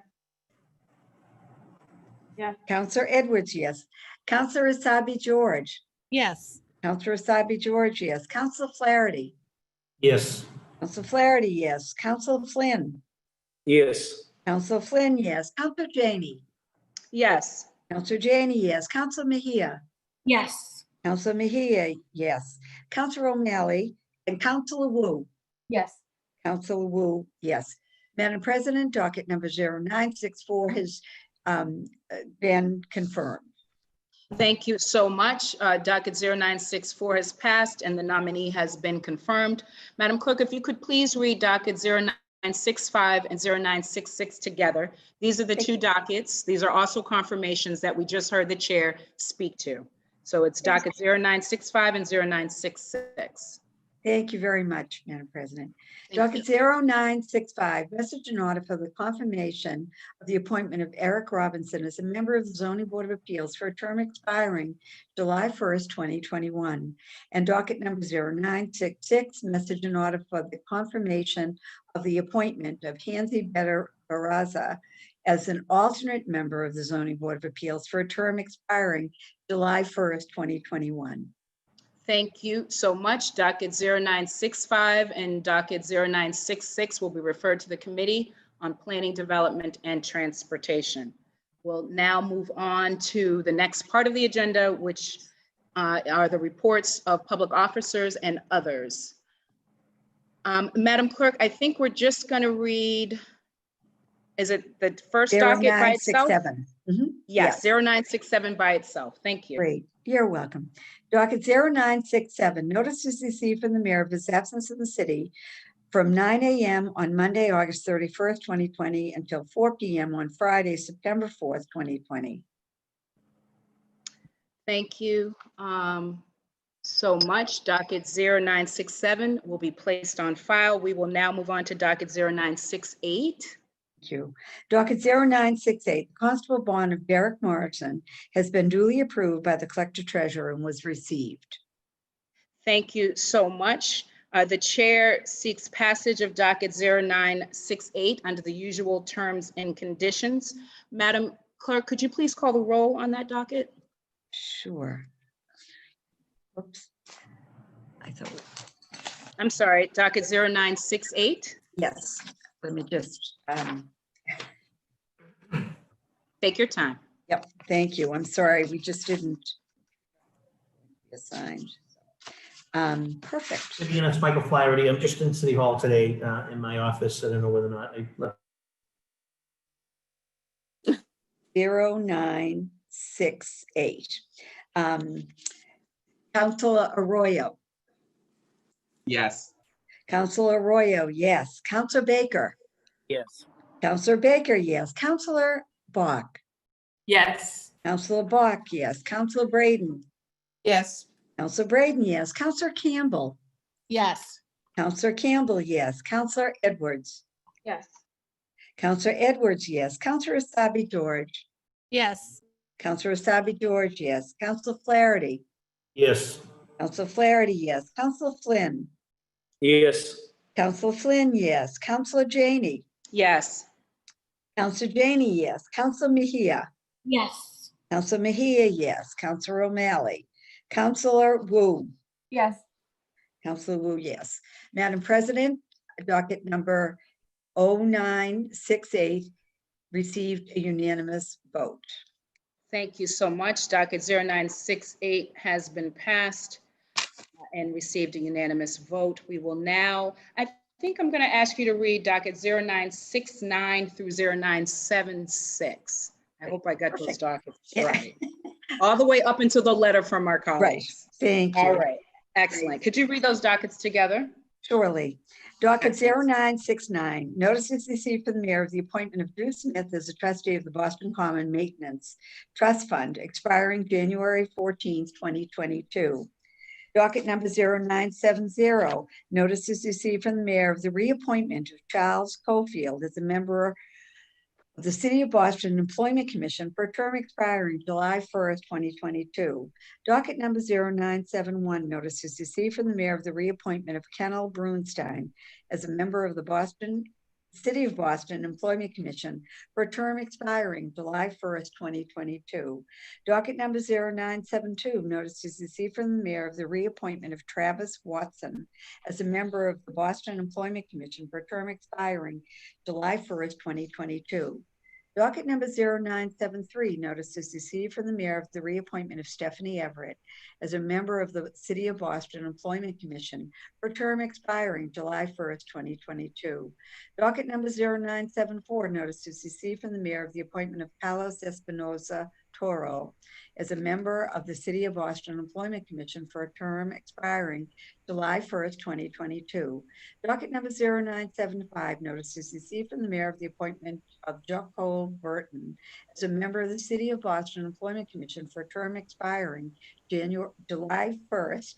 Yeah. Councilor Edwards, yes. Councilor Asabi George. Yes. Councilor Asabi George, yes. Councilor Flaherty. Yes. Councilor Flaherty, yes. Councilor Flynn. Yes. Councilor Flynn, yes. Councilor Janey. Yes. Councilor Janey, yes. Councilor Mejia. Yes. Councilor Mejia, yes. Councilor O'Malley and Councilor Wu. Yes. Councilor Wu, yes. Madam President, docket number 0964 has been confirmed. Thank you so much. Docket 0964 has passed and the nominee has been confirmed. Madam Clerk, if you could please read docket 0965 and 0966 together. These are the two dockets. These are also confirmations that we just heard the chair speak to. So it's docket 0965 and 0966. Thank you very much, Madam President. Thank Docket 0965, message and order for the confirmation of the appointment of Eric Robinson as a member of the Zoning Board of Appeals for a term expiring July 1st, 2021. And docket number 0966, message and order for the confirmation of the appointment of Hansi Barraza as an alternate member of the Zoning Board of Appeals for a term expiring July 1st, 2021. Thank you so much. Docket 0965 and docket 0966 will be referred to the Committee on Planning, Development, and Transportation. We'll now move on to the next part of the agenda, which are the reports of public officers and others. Madam Clerk, I think we're just going to read, is it the first docket by itself? 0967. Yes, 0967 by itself. Thank you. Great. You're welcome. Docket 0967, notice is received from the mayor of his absence in the city from 9 a.m. on Monday, August 31st, 2020 until 4 p.m. on Friday, September 4th, 2020. Thank you. so much. Docket 0967 will be placed on file. We will now move on to docket 0968. Thank you. Docket 0968, the constable bond of Derek Morrison has been duly approved by the collector treasurer and was received. Thank you so much. The chair seeks passage of docket 0968 under the usual terms and conditions. Madam Clerk, could you please call the roll on that docket? Sure. Oops. I thought, I'm sorry, docket 0968. yes, let me just, Take your time. yep, thank you. I'm sorry, we just didn't assigned. Perfect. Again, it's Michael Flaherty. I'm just in City Hall today in my office. I don't know whether or not I left. 0968. Councilor Arroyo. Yes. Councilor Arroyo, yes. Councilor Baker. Yes. Councilor Baker, yes. Councilor Bach. Yes. Councilor Bach, yes. Councilor Braden. Yes. Councilor Braden, yes. Councilor Campbell. Yes. Councilor Campbell, yes. Councilor Edwards. Yes. Councilor Edwards, yes. Councilor Asabi George. Yes. Councilor Asabi George, yes. Councilor Flaherty. Yes. Councilor Flaherty, yes. Councilor Flynn. Yes. Councilor Flynn, yes. Councilor Janey. Yes. Councilor Janey, yes. Councilor Mejia. Yes. Councilor Mejia, yes. Councilor O'Malley. Councilor Wu. Yes. Councilor Wu, yes. Madam President, docket number 0968 received a unanimous vote. Thank you so much. Docket 0968 has been passed and received a unanimous vote. We will now, I think I'm going to ask you to read docket 0969 through 0976. I hope I got those Perfect. dockets right. All the way up until the letter from our colleagues. Right. Thank you. All right. Excellent. Could you read those dockets together? Surely. Docket Excellent. 0969, notice is received from the mayor of the appointment of Drew Smith as a trustee of the Boston Common Maintenance Trust Fund expiring January 14th, 2022. Docket number 0970, notice is received from the mayor of the reappointment of Charles Cofield as a member of the City of Boston Employment Commission for a term expiring July 1st, 2022. Docket number 0971, notice is received from the mayor of the reappointment of Kennel Brunstein as a member of the City of Boston Employment Commission for a term expiring July 1st, 2022. Docket number 0972, notice is received from the mayor of the reappointment of Travis Watson as a member of the Boston Employment Commission for a term expiring July 1st, 2022. Docket number 0973, notice is received from the mayor of the reappointment of Stephanie Everett as a member of the City of Boston Employment Commission for term expiring July 1st, 2022. Docket number 0974, notice is received from the mayor of the appointment of Carlos Espinoza Toro as a member of the City of Boston Employment Commission for a term expiring July 1st, 2022. Docket number 0975, notice is received from the mayor of the appointment of Jocko Burton as a member of the City of Boston Employment Commission for a term expiring July 1st,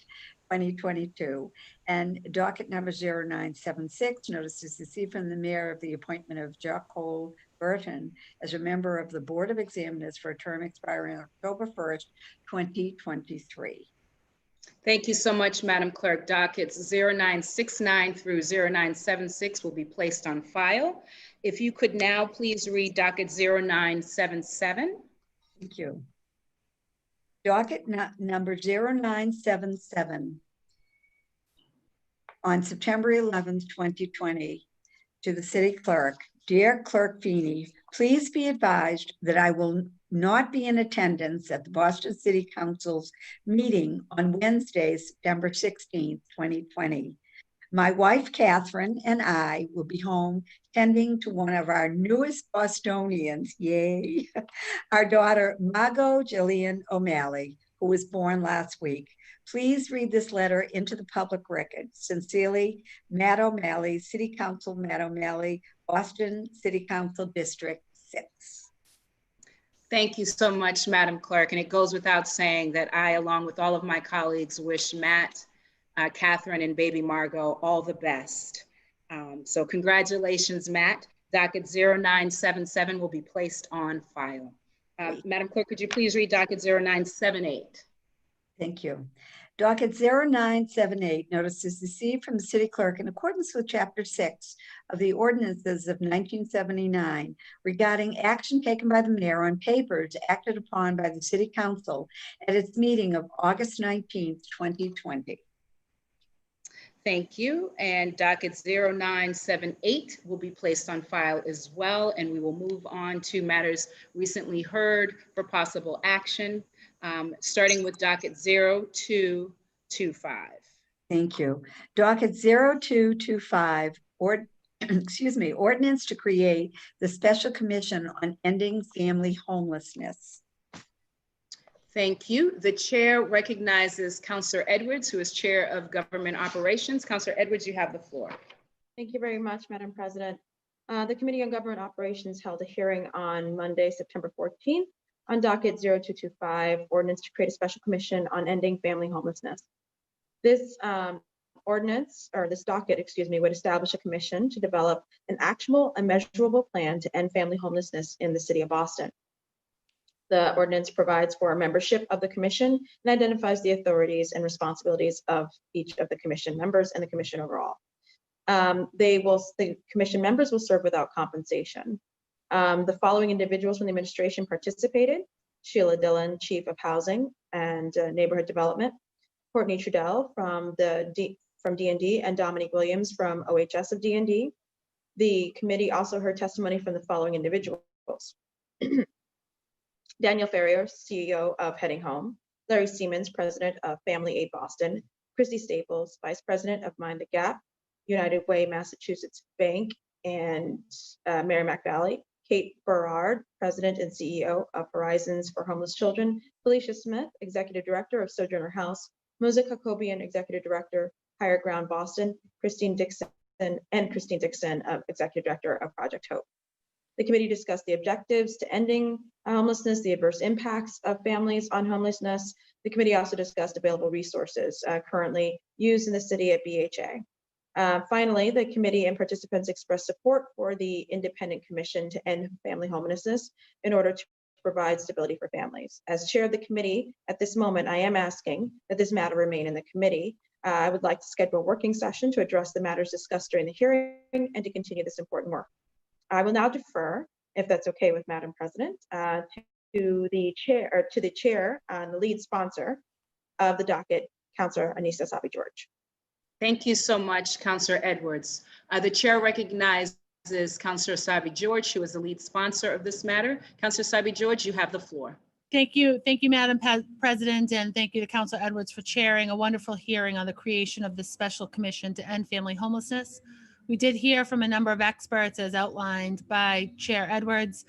2022. And docket number 0976, notice is received from the mayor of the appointment of Jocko Burton as a member of the Board of Examiners for a term expiring October 1st, 2023. Thank you so much, Madam Clerk. Dockets 0969 through 0976 will be placed on file. If you could now please read docket 0977. Thank you. Docket number 0977 on September 11th, 2020 to the city clerk. Dear Clerk Feeney, please be advised that I will not be in attendance at the Boston City Council's meeting on Wednesday, September 16th, 2020. My wife, Catherine, and I will be home tending to one of our newest Bostonians, yay, our daughter, Margot Jillian O'Malley, who was born last week. Please read this letter into the public record. Sincerely, Matt O'Malley, City Council, Matt O'Malley, Boston City Council District 6. Thank you so much, Madam Clerk. And it goes without saying that I, along with all of my colleagues, wish Matt, Catherine, and baby Margot all the best. So congratulations, Matt. Docket 0977 will be placed on file. Madam Clerk, could you please read docket 0978? Thank you. Docket 0978, notices received from the city clerk in accordance with Chapter 6 of the ordinances of 1979 regarding action taken by the mayor on papers acted upon by the city council at its meeting of August 19th, 2020. Thank you. And docket 0978 will be placed on file as well. And we will move on to matters recently heard for possible action, starting with docket 0225. Thank you. Docket 0225, ordinance to create the Special Commission on Ending Family Homelessness. Thank you. The chair recognizes Councilor Edwards, who is Chair of Government Operations. Councilor Edwards, you have the floor. Thank you very much, Madam President. The Committee on Government Operations held a hearing on Monday, September 14th on docket 0225, ordinance to create a special commission on ending family homelessness. This ordinance, or this docket, excuse me, would establish a commission to develop an actionable and measurable plan to end family homelessness in the city of Boston. The ordinance provides for a membership of the commission and identifies the authorities and responsibilities of each of the commission members and the commission overall. The commission members will serve without compensation. The following individuals from the administration participated: Sheila Dillon, Chief of Housing and Neighborhood Development; Courtney Trudell from D&D, and Dominique Williams from OHS of D&D. The committee also heard testimony from the following individuals: Daniel Ferrier, CEO of Heading Home; Larry Siemens, President of Family Aid Boston; Christy Staples, Vice President of Mind the Gap, United Way, Massachusetts Bank, and Merrimack Valley; Kate Berard, President and CEO of Horizons for Homeless Children; Felicia Smith, Executive Director of Sojourner House; Mosaic Jacobian, Executive Director, Higher Ground Boston; Christine Dixon, Executive Director of Project Hope. The committee discussed the objectives to ending homelessness, the adverse impacts of families on homelessness. The committee also discussed available resources currently used in the city at BHA. Finally, the committee and participants expressed support for the independent commission to end family homelessness in order to provide stability for families. As chair of the committee, at this moment, I am asking that this matter remain in the committee. I would like to schedule a working session to address the matters discussed during the hearing and to continue this important work. I will now defer, if that's okay with Madam President, to the chair and the lead sponsor of the docket, Councilor Anissa Sabi-George. Thank you so much, Councilor Edwards. The chair recognizes Councilor Sabi-George, who is the lead sponsor of this matter. Councilor Sabi-George, you have the floor. Thank you, Madam President, and thank you to Councilor Edwards for chairing a wonderful hearing on the creation of this special commission to end family homelessness. We did hear from a number of experts, as outlined by Chair Edwards,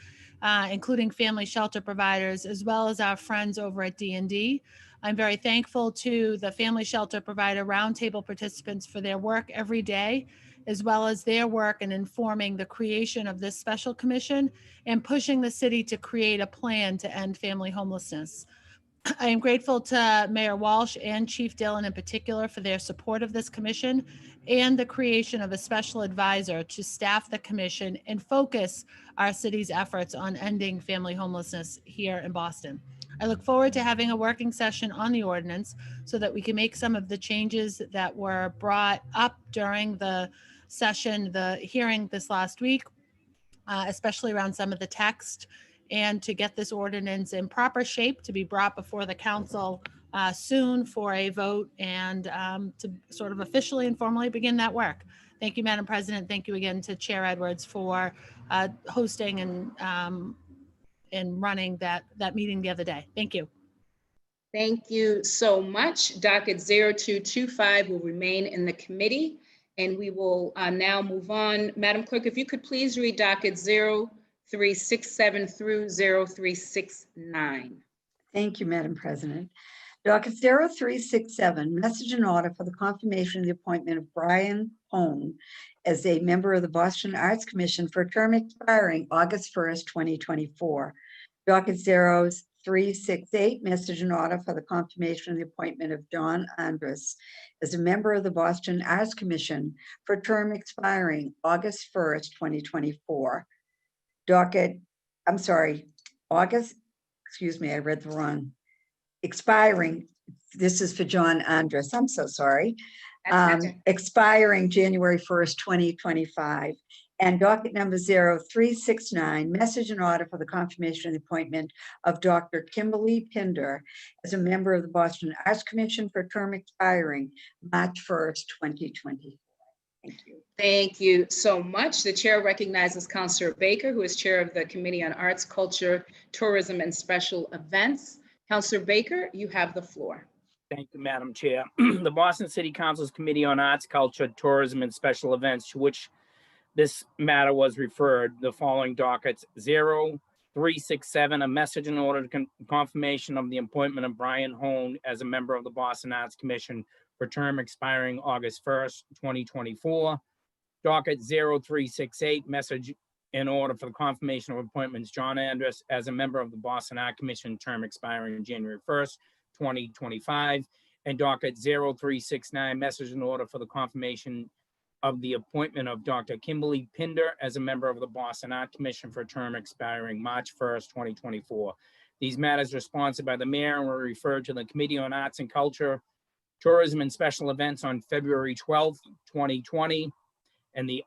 including family shelter providers, as well as our friends over at D&D. I'm very thankful to the family shelter provider roundtable participants for their work every day, as well as their work in informing the creation of this special commission and pushing the city to create a plan to end family homelessness. I am grateful to Mayor Walsh and Chief Dillon in particular for their support of this commission and the creation of a special advisor to staff the commission and focus our city's efforts on ending family homelessness here in Boston. I look forward to having a working session on the ordinance so that we can make some of the changes that were brought up during the session, the hearing this last week, especially around some of the text, and to get this ordinance in proper shape to be brought before the council soon for a vote and to sort of officially and formally begin that work. Thank you, Madam President. Thank you again to Chair Edwards for hosting and running that meeting the other day. Thank you. Thank you so much. Docket 0225 will remain in the committee, and we will now move on. Madam Clerk, if you could please read docket 0367 through 0369. Thank you, Madam President. Docket 0367, message and order for the confirmation of the appointment of Brian Hone as a member of the Boston Arts Commission for a term expiring August 1st, 2024. Docket 0368, message and order for the confirmation of the appointment of John Andrus as a member of the Boston Arts Commission for a term expiring August 1st, 2024. Excuse me, I read the wrong. Expiring, this is for John Andrus, I'm so sorry. That's okay. Expiring January 1st, 2025. And docket number 0369, message and order for the confirmation of the appointment of Dr. Kimberly Pinder as a member of the Boston Arts Commission for a term expiring March 1st, 2024. Thank you. Thank you so much. The chair recognizes Councilor Baker, who is chair of the Committee on Arts, Culture, Tourism, and Special Events. Councilor Baker, you have the floor. Thank you, Madam Chair. The Boston City Council's Committee on Arts, Culture, Tourism, and Special Events, to which this matter was referred, the following dockets: 0367, a message in order to confirmation of the appointment of Brian Hone as a member of the Boston Arts Commission for term expiring August 1st, 2024. Docket 0368, message in order for the confirmation of appointments John Andrus as a member of the Boston Art Commission, term expiring January 1st, 2025. And docket 0369, message in order for the confirmation of the appointment of Dr. Kimberly Pinder as a member of the Boston Art Commission for a term expiring March 1st, 2024. These matters are sponsored by the mayor and were referred to the Committee on Arts and Culture, Tourism, and Special Events on February 12th, 2020. And the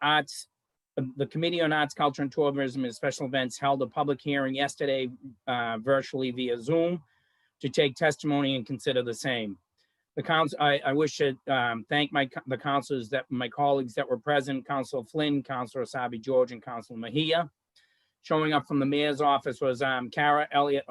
Committee on Arts, Culture, and Tourism and Special Events held a public hearing yesterday virtually via Zoom to take testimony and consider the same. The council, I wish to thank the councilors my colleagues that were present, Councilor Flynn, Councilor Asabi George, and Councilor Mejia. Showing up from the mayor's office was Cara Elliott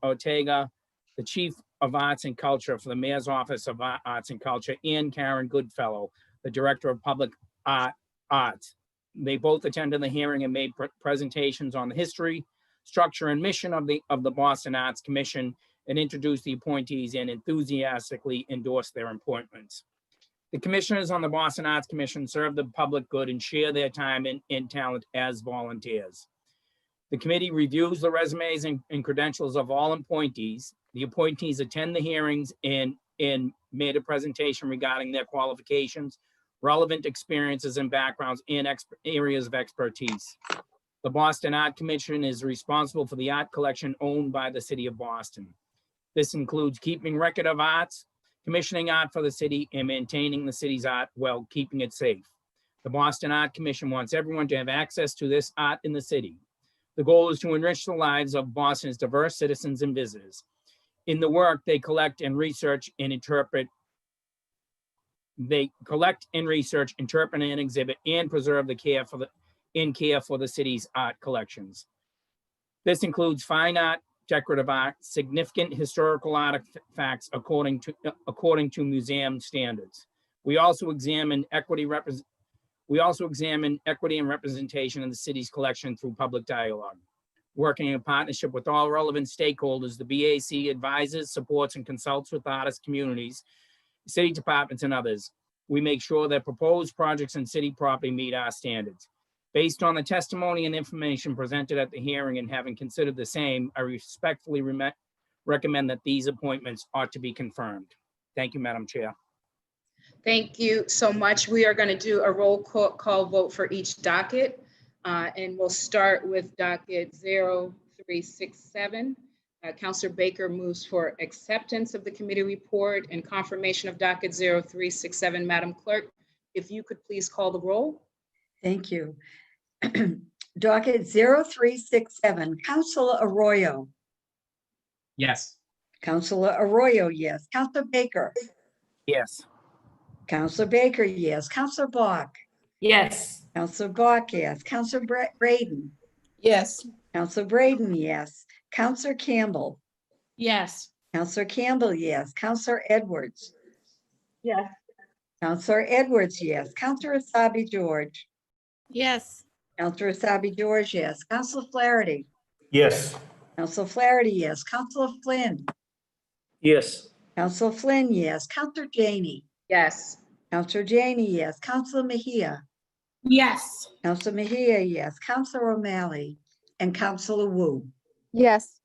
Ortega, the Chief of Arts and Culture for the Mayor's Office of Arts and Culture, and Karen Goodfellow, the Director of Public Arts. They both attended the hearing and made presentations on the history, structure, and mission of the Boston Arts Commission, and introduced the appointees and enthusiastically endorsed their appointments. The commissioners on the Boston Arts Commission serve the public good and share their time and talent as volunteers. The committee reviews the resumes and credentials of all appointees. The appointees attend the hearings and made a presentation regarding their qualifications, relevant experiences and backgrounds, and areas of expertise. The Boston Art Commission is responsible for the art collection owned by the City of Boston. This includes keeping record of arts, commissioning art for the city, and maintaining the city's art while keeping it safe. The Boston Art Commission wants everyone to have access to this art in the city. The goal is to enrich the lives of Boston's diverse citizens and visitors. In the work, they collect and research and interpret. They collect and research, interpret and exhibit, and preserve care for the city's art collections. This includes fine art, decorative art, significant historical artifacts according to museum standards. We also examine equity and representation in the city's collection through public dialogue. Working in partnership with all relevant stakeholders, the BAC advises, supports, and consults with artists, communities, city departments, and others. We make sure that proposed projects and city property meet our standards. Based on the testimony and information presented at the hearing and having considered the same, I respectfully recommend that these appointments ought to be confirmed. Thank you, Madam Chair. Thank you so much. We are going to do a roll call vote for each docket, and we'll start with docket 0367. Councilor Baker moves for acceptance of the committee report and confirmation of docket 0367. Madam Clerk, if you could please call the roll. Thank you. Docket 0367, Councilor Arroyo. Yes. Councilor Arroyo, yes. Councilor Baker. Yes. Councilor Baker, yes. Councilor Bach. Yes. Councilor Bach, yes. Councilor Braden. Yes. Councilor Braden, yes. Councilor Campbell. Yes. Councilor Campbell, yes. Councilor Edwards. Yes. Councilor Edwards, yes. Councilor Asabi George. Yes. Councilor Asabi George, yes. Councilor Flaherty. Yes. Councilor Flaherty, yes. Councilor Flynn. Yes. Councilor Flynn, yes. Councilor Janey. Yes. Councilor Janey, yes. Councilor Mejia. Yes. Councilor Mejia, yes. Councilor O'Malley and Councilor Wu. Yes.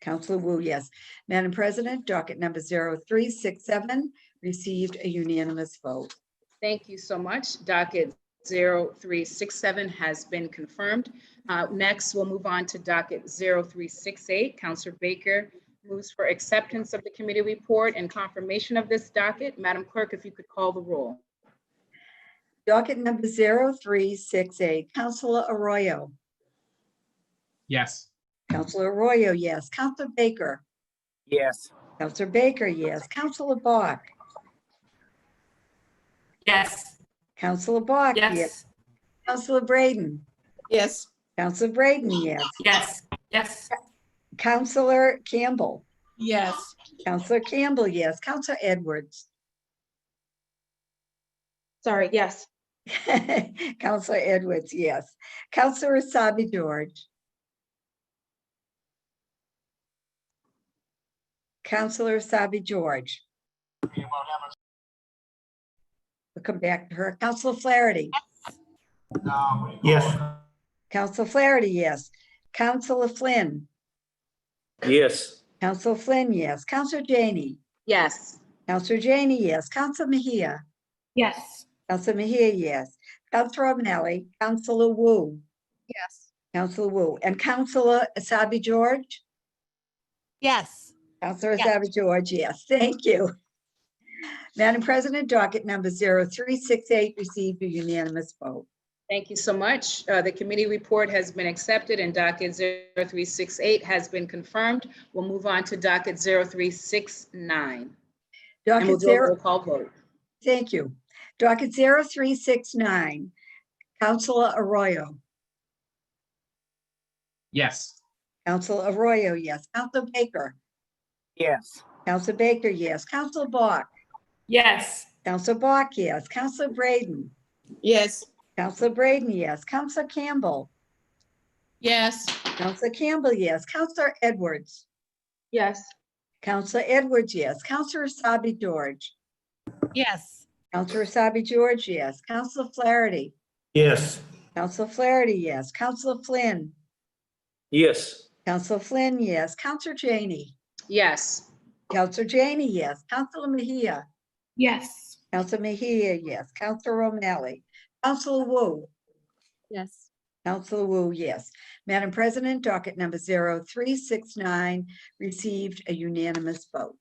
Counselor Wu, yes. Madam President, docket number 0367 received a unanimous vote. Thank you so much. Docket 0367 has been confirmed. Next, we'll move on to docket 0368. Counselor Baker moves for acceptance of the committee report and confirmation of this docket. Madam Clerk, if you could call the roll. Docket number 0368, Counselor Arroyo. Yes. Counselor Arroyo, yes. Counselor Baker. Yes. Counselor Baker, yes. Counselor Bach. Yes. Counselor Bach, yes. Yes. Counselor Braden. Yes. Counselor Braden, yes. Yes. Yes. Counselor Campbell. Yes. Counselor Campbell, yes. Counselor Edwards. Sorry, yes. Counselor Edwards, yes. Counselor Asabi George. Counselor Asabi George. We'll come back to her. Counselor Flaherty. Yes. Counselor Flaherty, yes. Counselor Flynn. Yes. Counselor Flynn, yes. Counselor Janey. Yes. Counselor Janey, yes. Counselor Mejia. Yes. Counselor Mejia, yes. Counselor O'Malley. Counselor Wu. Yes. Counselor Wu. And Counselor Asabi George. Yes. Counselor Yes. Asabi George, yes. Thank you. Madam President, docket number 0368 received a unanimous vote. Thank you so much. The committee report has been accepted and docket 0368 has been confirmed. We'll move on to docket 0369. And we'll Docket do a roll call vote. Thank you. Docket 0369, Counselor Arroyo. Yes. Counselor Arroyo, yes. Counselor Baker. Yes. Counselor Baker, yes. Counselor Bach. Yes. Counselor Bach, yes. Counselor Braden. Yes. Counselor Braden, yes. Counselor Campbell. Yes. Counselor Campbell, yes. Counselor Edwards. Yes. Counselor Edwards, yes. Counselor Asabi George. Yes. Counselor Asabi George, yes. Counselor Flaherty. Yes. Counselor Flaherty, yes. Counselor Flynn. Yes. Counselor Flynn, yes. Counselor Janey. Yes. Counselor Janey, yes. Counselor Mejia. Yes. Counselor Mejia, yes. Counselor O'Malley. Counselor Wu. Yes. Counselor Wu, yes. Madam President, docket number 0369 received a unanimous vote.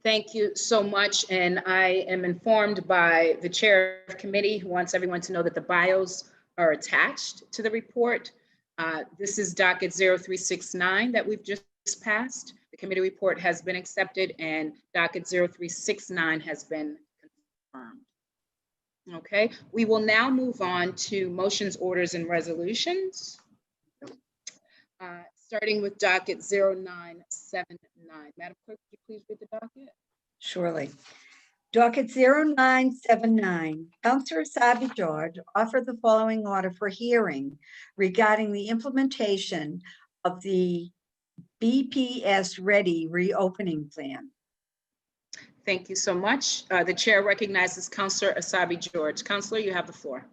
Thank you so much. And I am informed by the chair of committee who wants everyone to know that the bios are attached to the report. This is docket 0369 that we've just passed. The committee report has been accepted and docket 0369 has been confirmed. Okay, we will now move on to motions, orders, and resolutions. Starting with docket 0979. Madam Clerk, could you please read the docket? Surely. Docket 0979, Counselor Asabi George offered the following order for hearing regarding the implementation of the BPS Ready reopening plan. Thank you so much. The chair recognizes Counselor Asabi George. Counselor, you have the floor.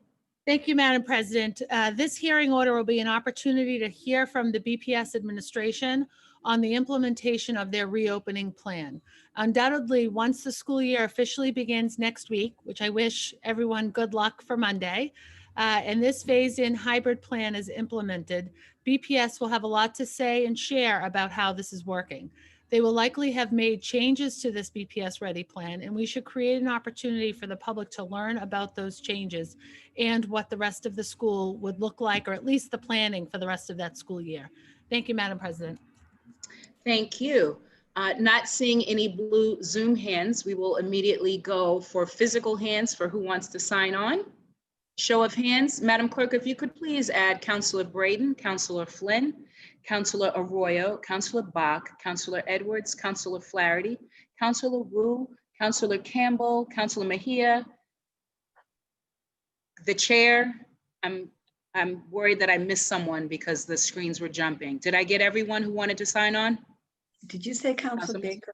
Thank you, Madam President. This hearing order will be an opportunity to hear from the BPS administration on the implementation of their reopening plan. Undoubtedly, once the school year officially begins next week, which I wish everyone good luck for Monday, and this phased-in hybrid plan is implemented, BPS will have a lot to say and share about how this is working. They will likely have made changes to this BPS Ready plan, and we should create an opportunity for the public to learn about those changes and what the rest of the school would look like, or at least the planning for the rest of that school year. Thank you, Madam President. Thank you. Not seeing any blue Zoom hands, we will immediately go for physical hands for who wants to sign on. Show of hands. Madam Clerk, if you could please add Counselor Braden, Counselor Flynn, Counselor Arroyo, Counselor Bach, Counselor Edwards, Counselor Flaherty, Counselor Wu, Counselor Campbell, Counselor Mejia. The chair, I'm worried that I missed someone because the screens were jumping. Did I get everyone who wanted to sign on? Did you say Counselor Baker?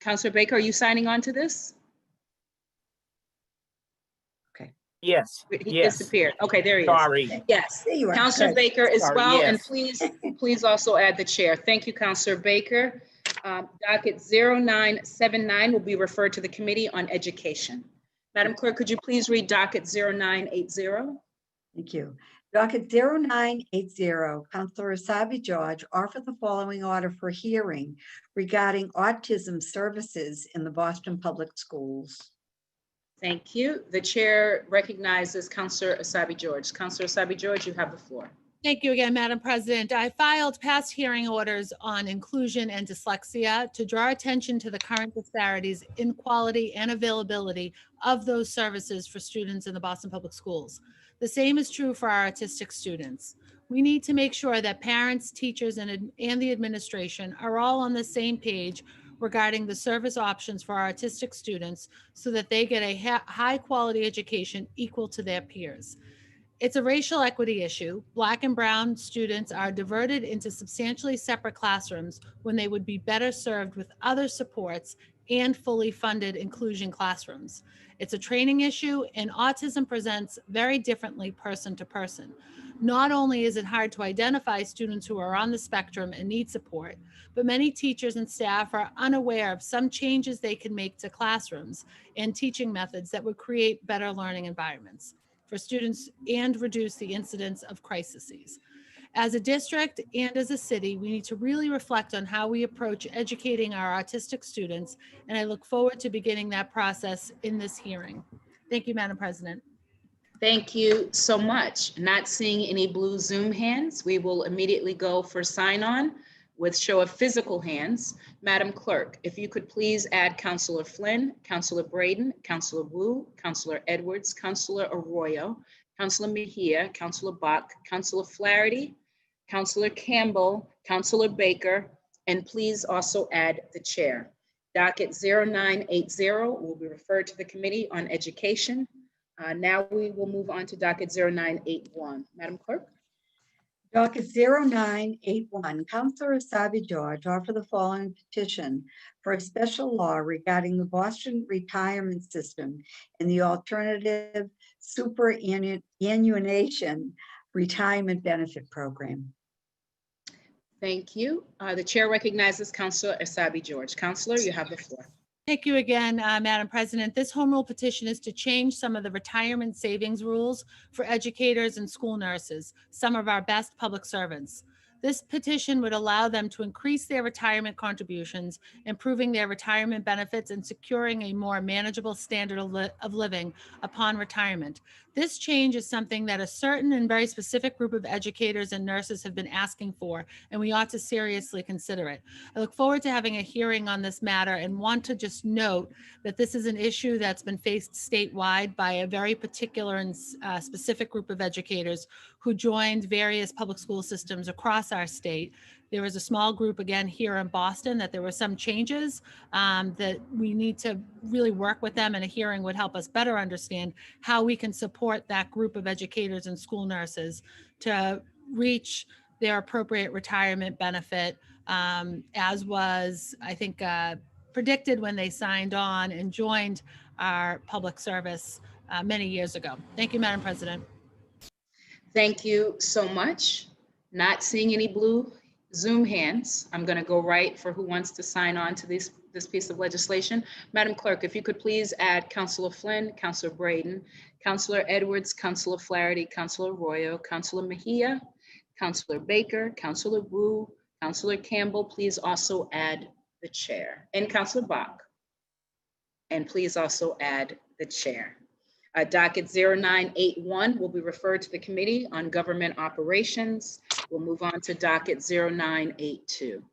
Counselor Baker, are you signing on to this? Yes, He yes. disappeared. Okay, there he is. Sorry. Yes. There you are. Counselor Good. Baker as Sorry, well, and yes. please also add the chair. Thank you, Counselor Baker. Docket 0979 will be referred to the Committee on Education. Madam Clerk, could you please read docket 0980? Thank you. Docket 0980, Councilor Asabi George offer the following order for hearing regarding autism services in the Boston Public Schools. Thank you. The chair recognizes Counselor Asabi George. Counselor Asabi George, you have the floor. Thank you again, Madam President. I filed past hearing orders on inclusion and dyslexia to draw attention to the current disparities in quality and availability of those services for students in the Boston Public Schools. The same is true for our autistic students. We need to make sure that parents, teachers, and the administration are all on the same page regarding the service options for our autistic students so that they get a high quality education equal to their peers. It's a racial equity issue. Black and brown students are diverted into substantially separate classrooms when they would be better served with other supports and fully funded inclusion classrooms. It's a training issue, and autism presents very differently person to person. Not only is it hard to identify students who are on the spectrum and need support, but many teachers and staff are unaware of some changes they can make to classrooms and teaching methods that would create better learning environments for students and reduce the incidence of crises. As a district and as a city, we need to really reflect on how we approach educating our autistic students, and I look forward to beginning that process in this hearing. Thank you, Madam President. Thank you so much. Not seeing any blue Zoom hands, we will immediately go for sign-on with show of physical hands. Madam Clerk, if you could please add Counselor Flynn, Counselor Braden, Counselor Wu, Counselor Edwards, Counselor Arroyo, Counselor Mejia, Counselor Bach, Counselor Flaherty, Counselor Campbell, Counselor Baker, and please also add the chair. Docket 0980 will be referred to the Committee on Education. Now we will move on to docket 0981. Madam Clerk. Docket 0981, Councilor Asabi George offer the following petition for a special law regarding the Boston retirement system and the alternative superannuation retirement benefit program. Thank you. The chair recognizes Councilor Asabi George. Counselor, you have the floor. Thank you again, Madam President. This home rule petition is to change some of the retirement savings rules for educators and school nurses, some of our best public servants. This petition would allow them to increase their retirement contributions, improving their retirement benefits, and securing a more manageable standard of living upon retirement. This change is something that a certain and very specific group of educators and nurses have been asking for, and we ought to seriously consider it. I look forward to having a hearing on this matter and want to just note that this is an issue that's been faced statewide by a very particular and specific group of educators who joined various public school systems across our state. There was a small group again here in Boston that there were some changes that we need to really work with them, and a hearing would help us better understand how we can support that group of educators and school nurses to reach their appropriate retirement benefit as was, I think, predicted when they signed on and joined our public service many years ago. Thank you, Madam President. Thank you so much. Not seeing any blue Zoom hands, I'm going to go right for who wants to sign on to this piece of legislation. Madam Clerk, if you could please add Counselor Flynn, Counselor Braden, Counselor Edwards, Counselor Flaherty, Counselor Arroyo, Counselor Mejia, Counselor Baker, Counselor Wu, Counselor Campbell, please also add the chair, and Counselor Bach. And please also add the chair. Docket 0981 will be referred to the Committee on Government Operations. We'll move on to docket 0982.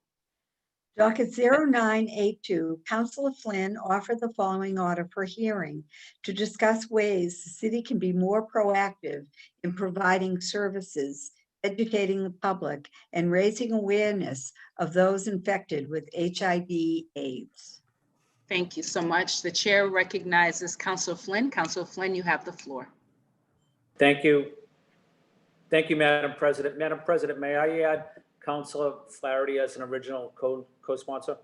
Docket 0982, Councilor Flynn offered the following order for hearing to discuss ways the city can be more proactive in providing services, educating the public, and raising awareness of those infected with HIV/AIDS. Thank you so much. The chair recognizes Counselor Flynn. Counselor Flynn, you have the floor. Thank you. Thank you, Madam President. Madam President, may I add Counselor Flaherty as an original co-sponsor?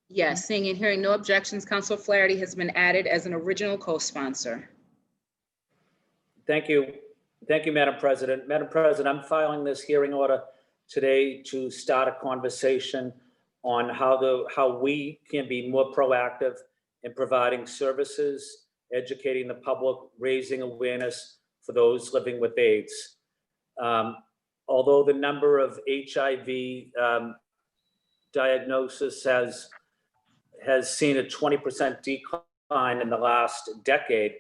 Yes, seeing and hearing no objections, Counselor Flaherty has been added as an original co-sponsor. Thank you. Thank you, Madam President. Madam President, I'm filing this hearing order today to start a conversation on how we can be more proactive in providing services, educating the public, raising awareness for those living with AIDS. Although the number of HIV diagnosis has seen a 20% decline in the last decade,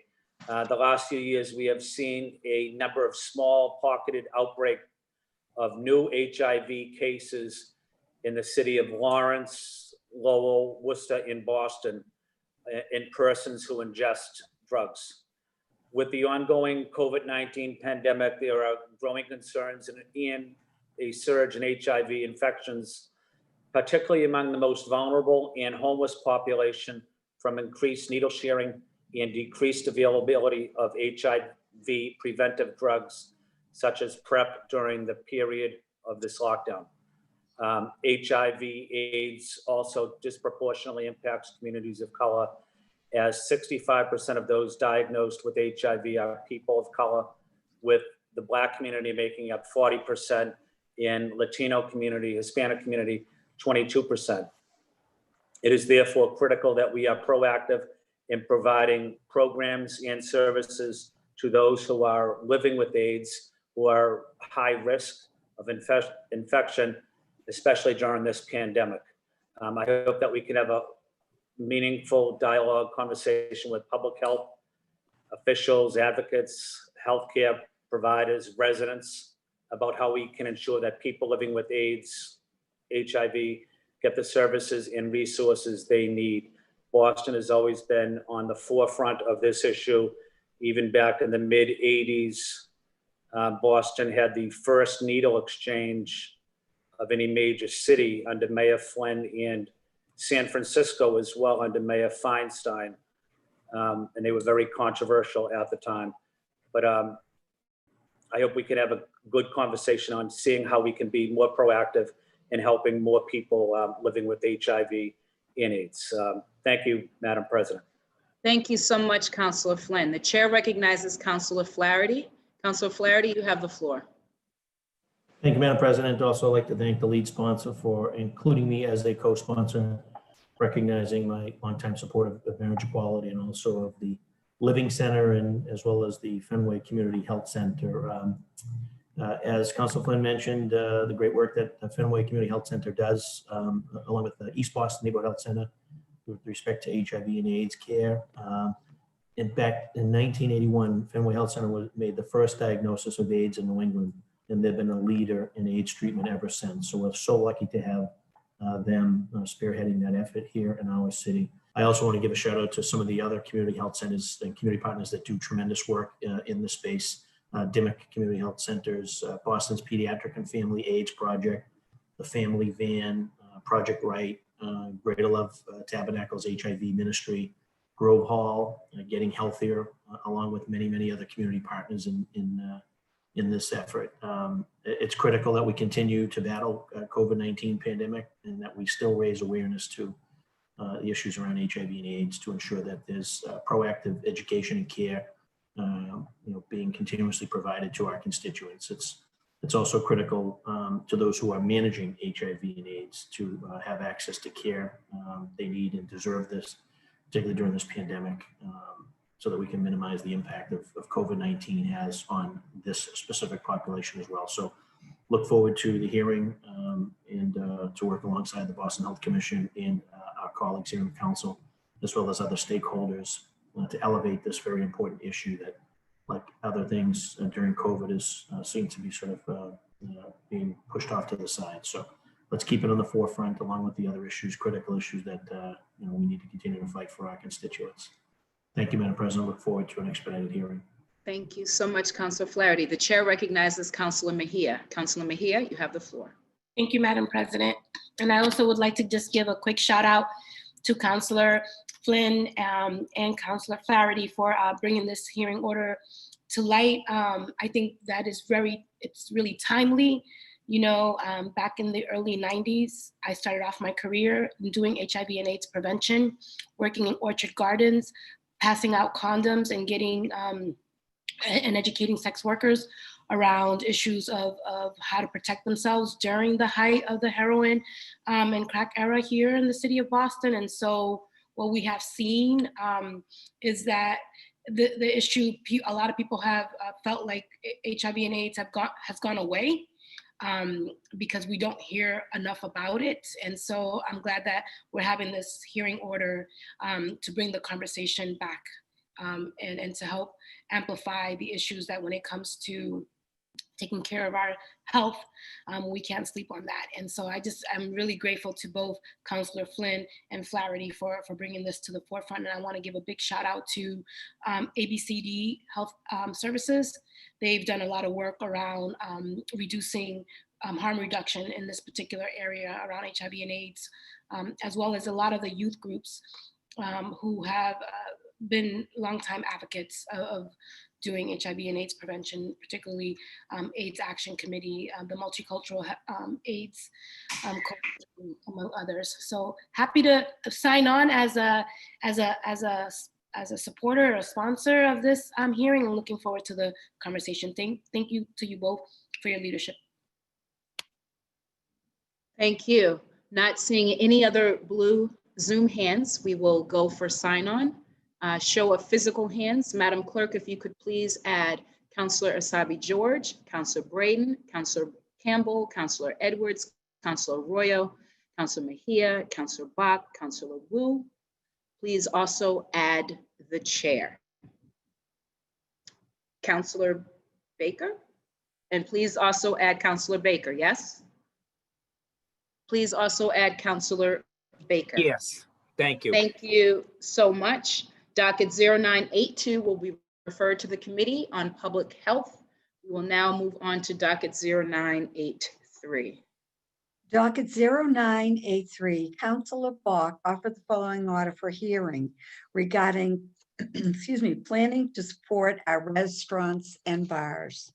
the last few years we have seen a number of small pocketed outbreak of new HIV cases in the city of Lawrence, Lowell, Worcester, and Boston in persons who ingest drugs. With the ongoing COVID-19 pandemic, there are growing concerns and a surge in HIV infections, particularly among the most vulnerable and homeless population from increased needle sharing and decreased availability of HIV preventive drugs, such as PrEP during the period of this lockdown. HIV AIDS also disproportionately impacts communities of color, as 65% of those diagnosed with HIV are people of color, with the Black community making up 40%, in Latino community, Hispanic community, 22%. It is therefore critical that we are proactive in providing programs and services to those who are living with AIDS, who are high risk of infection, especially during this pandemic. I hope that we can have a meaningful dialogue, conversation with public health officials, advocates, healthcare providers, residents, about how we can ensure that people living with AIDS, HIV, get the services and resources they need. Boston has always been on the forefront of this issue. Even back in the mid-'80s, Boston had the first needle exchange of any major city under Mayor Flynn, and San Francisco as well under Mayor Feinstein. And they were very controversial at the time. But I hope we can have a good conversation on seeing how we can be more proactive in helping more people living with HIV and AIDS. Thank you, Madam President. Thank you so much, Councilor Flynn. The chair recognizes Councilor Flaherty. Councilor Flaherty, you have the floor. Thank you, Madam President. Also, I'd like to thank the lead sponsor for including me as a co-sponsor, recognizing my longtime support of marriage equality and also of the Living Center and as well as the Fenway Community Health Center. As Councilor Flynn mentioned, the great work that the Fenway Community Health Center does, along with the East Boston Neighborhood Health Center, with respect to HIV and AIDS care. In fact, in 1981, Fenway Health Center was made the first diagnosis of AIDS in New England, and they've been a leader in AIDS treatment ever since. So we're so lucky to have them spearheading that effort here in our city. I also want to give a shout out to some of the other community health centers and community partners that do tremendous work in this space. Dimmock Community Health Centers, Boston's Pediatric and Family AIDS Project, the Family Van, Project Right, Greater Love Tabernacles HIV Ministry, Grove Hall, Getting Healthier, along with many, many other community partners in this effort. It's critical that we continue to battle COVID-19 pandemic and that we still raise awareness to the issues around HIV and AIDS to ensure that there's proactive education and care being continuously provided to our constituents. It's also critical to those who are managing HIV and AIDS to have access to care they need and deserve this, particularly during this pandemic, so that we can minimize the impact of COVID-19 has on this specific population as well. So look forward to the hearing and to work alongside the Boston Health Commission and our colleagues here in the council, as well as other stakeholders to elevate this very important issue that, like other things during COVID, is seems to be sort of being pushed off to the side. So let's keep it on the forefront along with the other issues, critical issues that we need to continue to fight for our constituents. Thank you, Madam President. Look forward to an expedited hearing. Thank you so much, Councilor Flaherty. The chair recognizes Councilor Mejia. Councilor Mejia, you have the floor. Thank you, Madam President. And I also would like to just give a quick shout out to Councilor Flynn and Councilor Flaherty for bringing this hearing order to light. I think that is it's really timely. Back in the early 90s, I started off my career doing HIV and AIDS prevention, working in Orchard Gardens, passing out condoms and getting and educating sex workers around issues of how to protect themselves during the height of the heroin and crack era here in the city of Boston. And so what we have seen is that the issue, a lot of people have felt like HIV and AIDS has gone away because we don't hear enough about it. And so I'm glad that we're having this hearing order to bring the conversation back and to help amplify the issues that when it comes to taking care of our health, we can't sleep on that. And so I'm really grateful to both Councillor Flynn and Flaherty for bringing this to the forefront. And I want to give a big shout out to ABCD Health Services. They've done a lot of work around reducing harm reduction in this particular area around HIV and AIDS, as well as a lot of the youth groups who have been longtime advocates of doing HIV and AIDS prevention, particularly AIDS Action Committee, the Multicultural AIDS among others. So happy to sign on as a supporter or a sponsor of this hearing, and looking forward to the conversation. Thank you to you both for your leadership. Thank you. Not seeing any other blue Zoom hands, we will go for sign on. Show of physical hands. Madam Clerk, if you could please add Councillor Asabi George, Councillor Braden, Councillor Campbell, Councillor Edwards, Councillor Arroyo, Councillor Mejia, Councillor Bach, Councillor Wu. Please also add the chair, Councillor Baker, and please also add Councillor Baker, yes? Please also add Councillor Baker. Yes, thank you. Thank you so much. Docket 0982 will be referred to the Committee on Public Health. We will now move on to docket 0983. Docket 0983, Councilor Bach offered the following order for hearing regarding, excuse me, planning to support our restaurants and bars.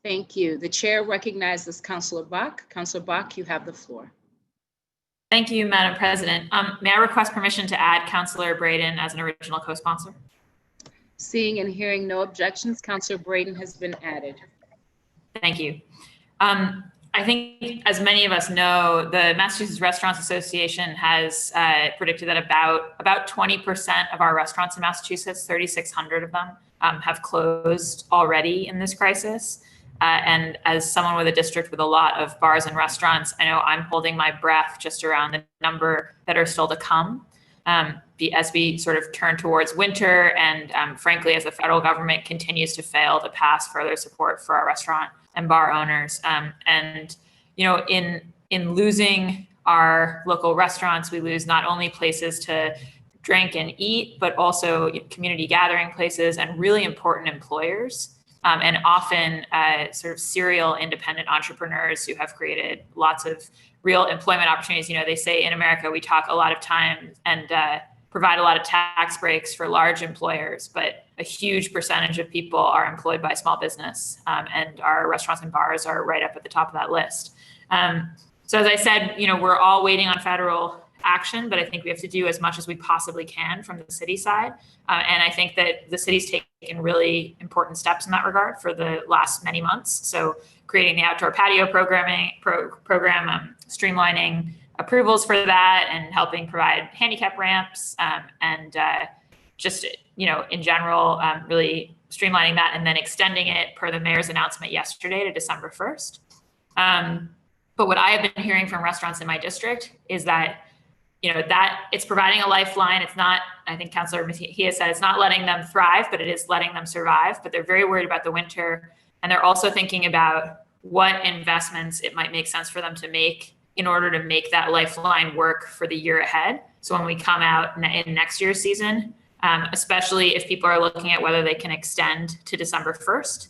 Thank you. The chair recognizes Councilor Bach. Councilor Bach, you have the floor. Thank you, Madam President. May I request permission to add Councillor Braden as an original co-sponsor? Seeing and hearing no objections, Councillor Braden has been added. Thank you. I think, as many of us know, the Massachusetts Restaurants Association has predicted that about 20% of our restaurants in Massachusetts, 3,600 of them, have closed already in this crisis. And as someone with a district with a lot of bars and restaurants, I know I'm holding my breath just around the number that are still to come as we sort of turn towards winter, and frankly, as the federal government continues to fail to pass further support for our restaurant and bar owners. And you know, in losing our local restaurants, we lose not only places to drink and eat, but also community gathering places and really important employers. And often sort of serial independent entrepreneurs who have created lots of real employment opportunities. You know, they say in America, we talk a lot of time and provide a lot of tax breaks for large employers, but a huge percentage of people are employed by small business. And our restaurants and bars are right up at the top of that list. So as I said, you know, we're all waiting on federal action, but I think we have to do as much as we possibly can from the city side. And I think that the city's taken really important steps in that regard for the last many months. So creating the outdoor patio program, streamlining approvals for that, and helping provide handicap ramps, and just, you know, in general, really streamlining that and then extending it per the mayor's announcement yesterday to December 1st. But what I have been hearing from restaurants in my district is that, you know, that it's providing a lifeline. It's not, I think Councilor Mejia said, it's not letting them thrive, but it is letting them survive. But they're very worried about the winter. And they're also thinking about what investments it might make sense for them to make in order to make that lifeline work for the year ahead. So when we come out in next year's season, especially if people are looking at whether they can extend to December 1st,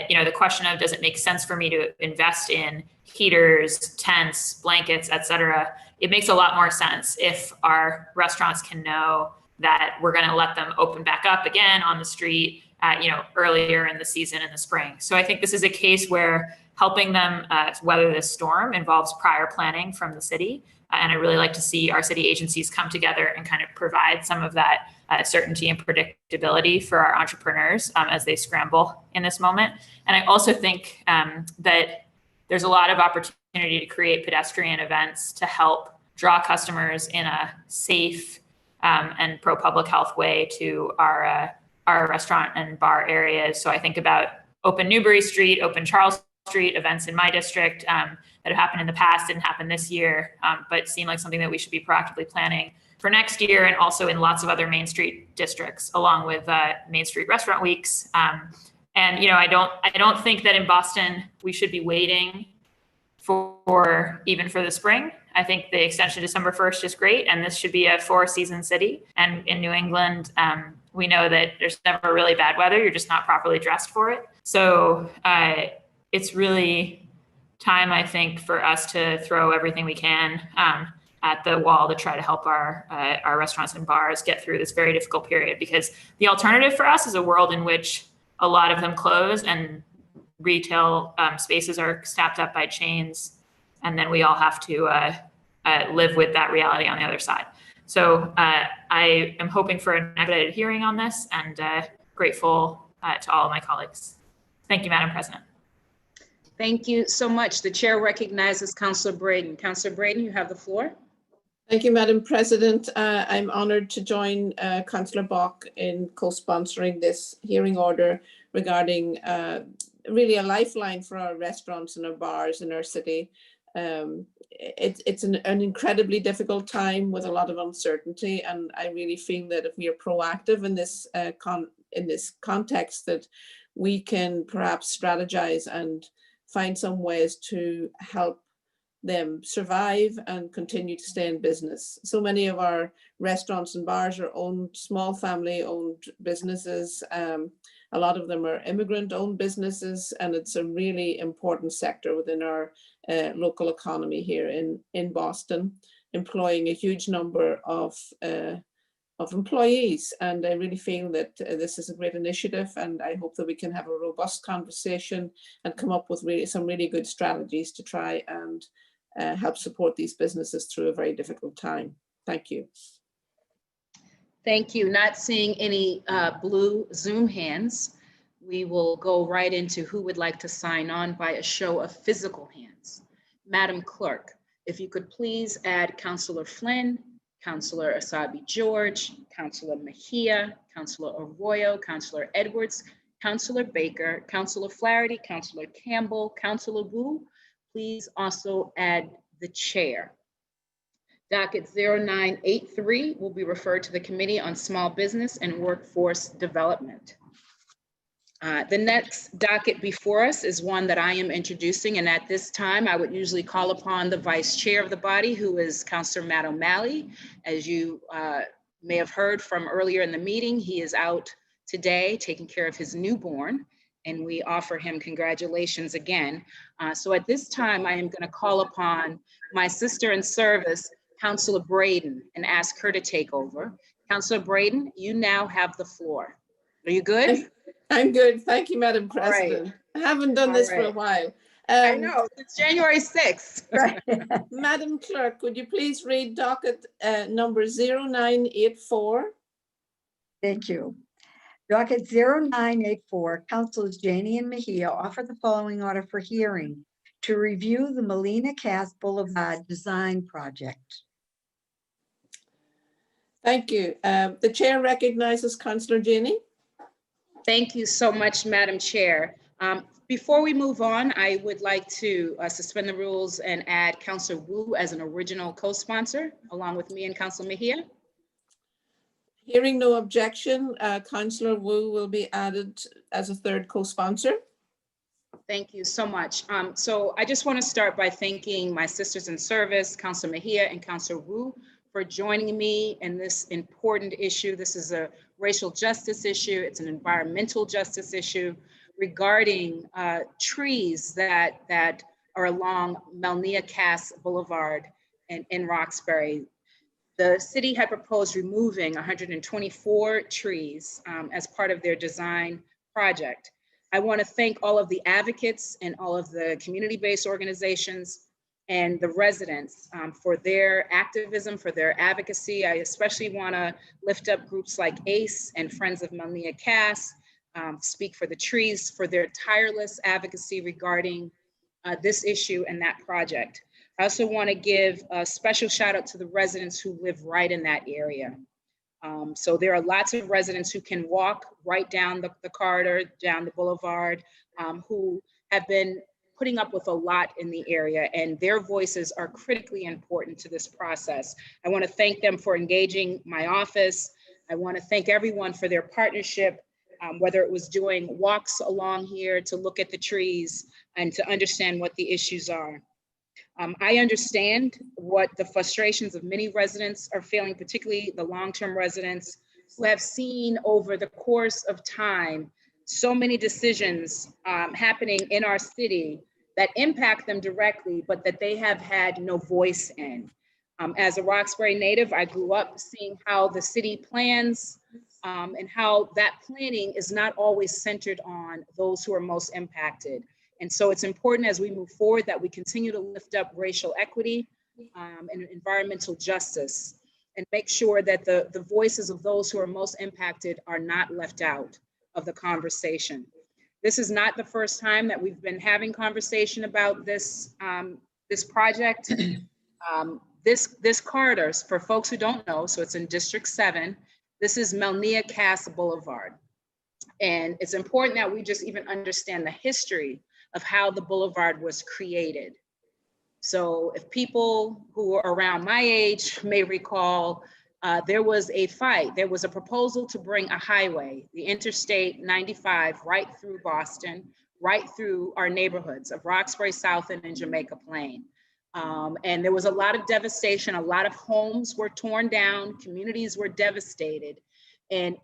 you know, the question of, does it make sense for me to invest in heaters, tents, blankets, et cetera? It makes a lot more sense if our restaurants can know that we're going to let them open back up again on the street, you know, earlier in the season in the spring. So I think this is a case where helping them weather this storm involves prior planning from the city. And I really like to see our city agencies come together and kind of provide some of that certainty and predictability for our entrepreneurs as they scramble in this moment. And I also think that there's a lot of opportunity to create pedestrian events to help draw customers in a safe and pro-public health way to our restaurant and bar areas. So I think about Open Newbury Street, Open Charles Street, events in my district that have happened in the past, didn't happen this year, but seem like something that we should be proactively planning for next year, and also in lots of other Main Street districts, along with Main Street Restaurant Weeks. And I don't think that in Boston we should be waiting for the spring. I think the extension to December 1st is great, and this should be a 4-season city. And in New England, we know that there's never really bad weather. You're just not properly dressed for it. So it's really time, I think, for us to throw everything we can at the wall to try to help our restaurants and bars get through this very difficult period. Because the alternative for us is a world in which a lot of them close and retail spaces are snapped up by chains, and then we all have to live with that reality on the other side. So I am hoping for an expedited hearing on this, and grateful to all of my colleagues. Thank you, Madam President. Thank you so much. The chair recognizes Councilor Braden. Councilor Braden, you have the floor. Thank you, Madam President. I'm honored to join Councillor Bach in co-sponsoring this hearing order regarding really a lifeline for our restaurants and our bars in our city. It's an incredibly difficult time with a lot of uncertainty, and I really feel that if we are proactive in this context, that we can perhaps strategize and find some ways to help them survive and continue to stay in business. So many of our restaurants and bars are small family-owned businesses. A lot of them are immigrant-owned businesses, and it's a really important sector within our local economy here in Boston, employing a huge number of employees. And I really feel that this is a great initiative, and I hope that we can have a robust conversation and come up with some really good strategies to try and help support these businesses through a very difficult time. Thank you. Thank you. Not seeing any blue Zoom hands, we will go right into who would like to sign on by a show of physical hands. Madam Clerk, if you could please add Councilor Flynn, Councilor Asabi George, Councilor Mejia, Councilor Arroyo, Councilor Edwards, Councilor Baker, Councilor Flaherty, Councilor Campbell, Councilor Wu. Please also add the chair. Docket 0983 will be referred to the Committee on Small Business and Workforce Development. The next docket before us is one that I am introducing, and at this time I would usually call upon the Vice Chair of the body, who is Councilor Matt O'Malley. As you may have heard from earlier in the meeting, he is out today taking care of his newborn, and we offer him congratulations again. So at this time, I am going to call upon my sister in service, Councilor Braden, and ask her to take over. Councilor Braden, you now have the floor. Are you good? I'm good. Thank you, Madam President. Right. I haven't done this for a while. I know, it's January 6th. Right. Madam Clerk, would you please read docket number 0984? Thank you. Docket 0984, Councilors Janey and Mejia offer the following order for hearing to review the Molina Cass Boulevard design project. Thank you. The chair recognizes Councilor Janey. Thank you so much, Madam Chair. Before we move on, I would like to suspend the rules and add Councilor Wu as an original co-sponsor, along with me and Councilor Mejia. Hearing no objection, Councilor Wu will be added as a third co-sponsor. Thank you so much. So I just want to start by thanking my sisters in service, Councilor Mejia and Councilor Wu, for joining me in this important issue. This is a racial justice issue. It's an environmental justice issue regarding trees that are along Melnia Cass Boulevard in Roxbury. The city had proposed removing 124 trees as part of their design project. I want to thank all of the advocates and all of the community-based organizations and the residents for their activism, for their advocacy. I especially want to lift up groups like ACE and Friends of Melnia Cass, Speak for the Trees, for their tireless advocacy regarding this issue and that project. I also want to give a special shout out to the residents who live right in that area. So there are lots of residents who can walk right down the corridor, down the boulevard, who have been putting up with a lot in the area, and their voices are critically important to this process. I want to thank them for engaging my office. I want to thank everyone for their partnership, whether it was doing walks along here to look at the trees and to understand what the issues are. I understand what the frustrations of many residents are feeling, particularly the long-term residents who have seen over the course of time so many decisions happening in our city that impact them directly, but that they have had no voice in. As a Roxbury native, I grew up seeing how the city plans and how that planning is not always centered on those who are most impacted. And so it's important as we move forward that we continue to lift up racial equity and environmental justice, and make sure that the voices of those who are most impacted are not left out of the conversation. This is not the first time that we've been having conversation about this, this project. This corridor, for folks who don't know, so it's in District 7, this is Melnia Cass Boulevard. And it's important that we just even understand the history of how the boulevard was created. So if people who are around my age may recall, there was a fight. There was a proposal to bring a highway, the Interstate 95, right through Boston, right through our neighborhoods of Roxbury South End and Jamaica Plain. And there was a lot of devastation. A lot of homes were torn down, communities were devastated. And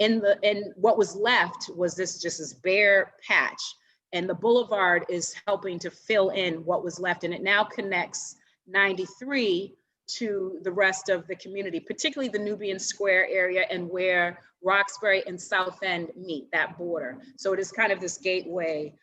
what was left was this bare patch. And the boulevard is helping to fill in what was left. And it now connects 93 to the rest of the community, particularly the Nubian Square area and where Roxbury and South End meet, that border. So it is kind of this gateway.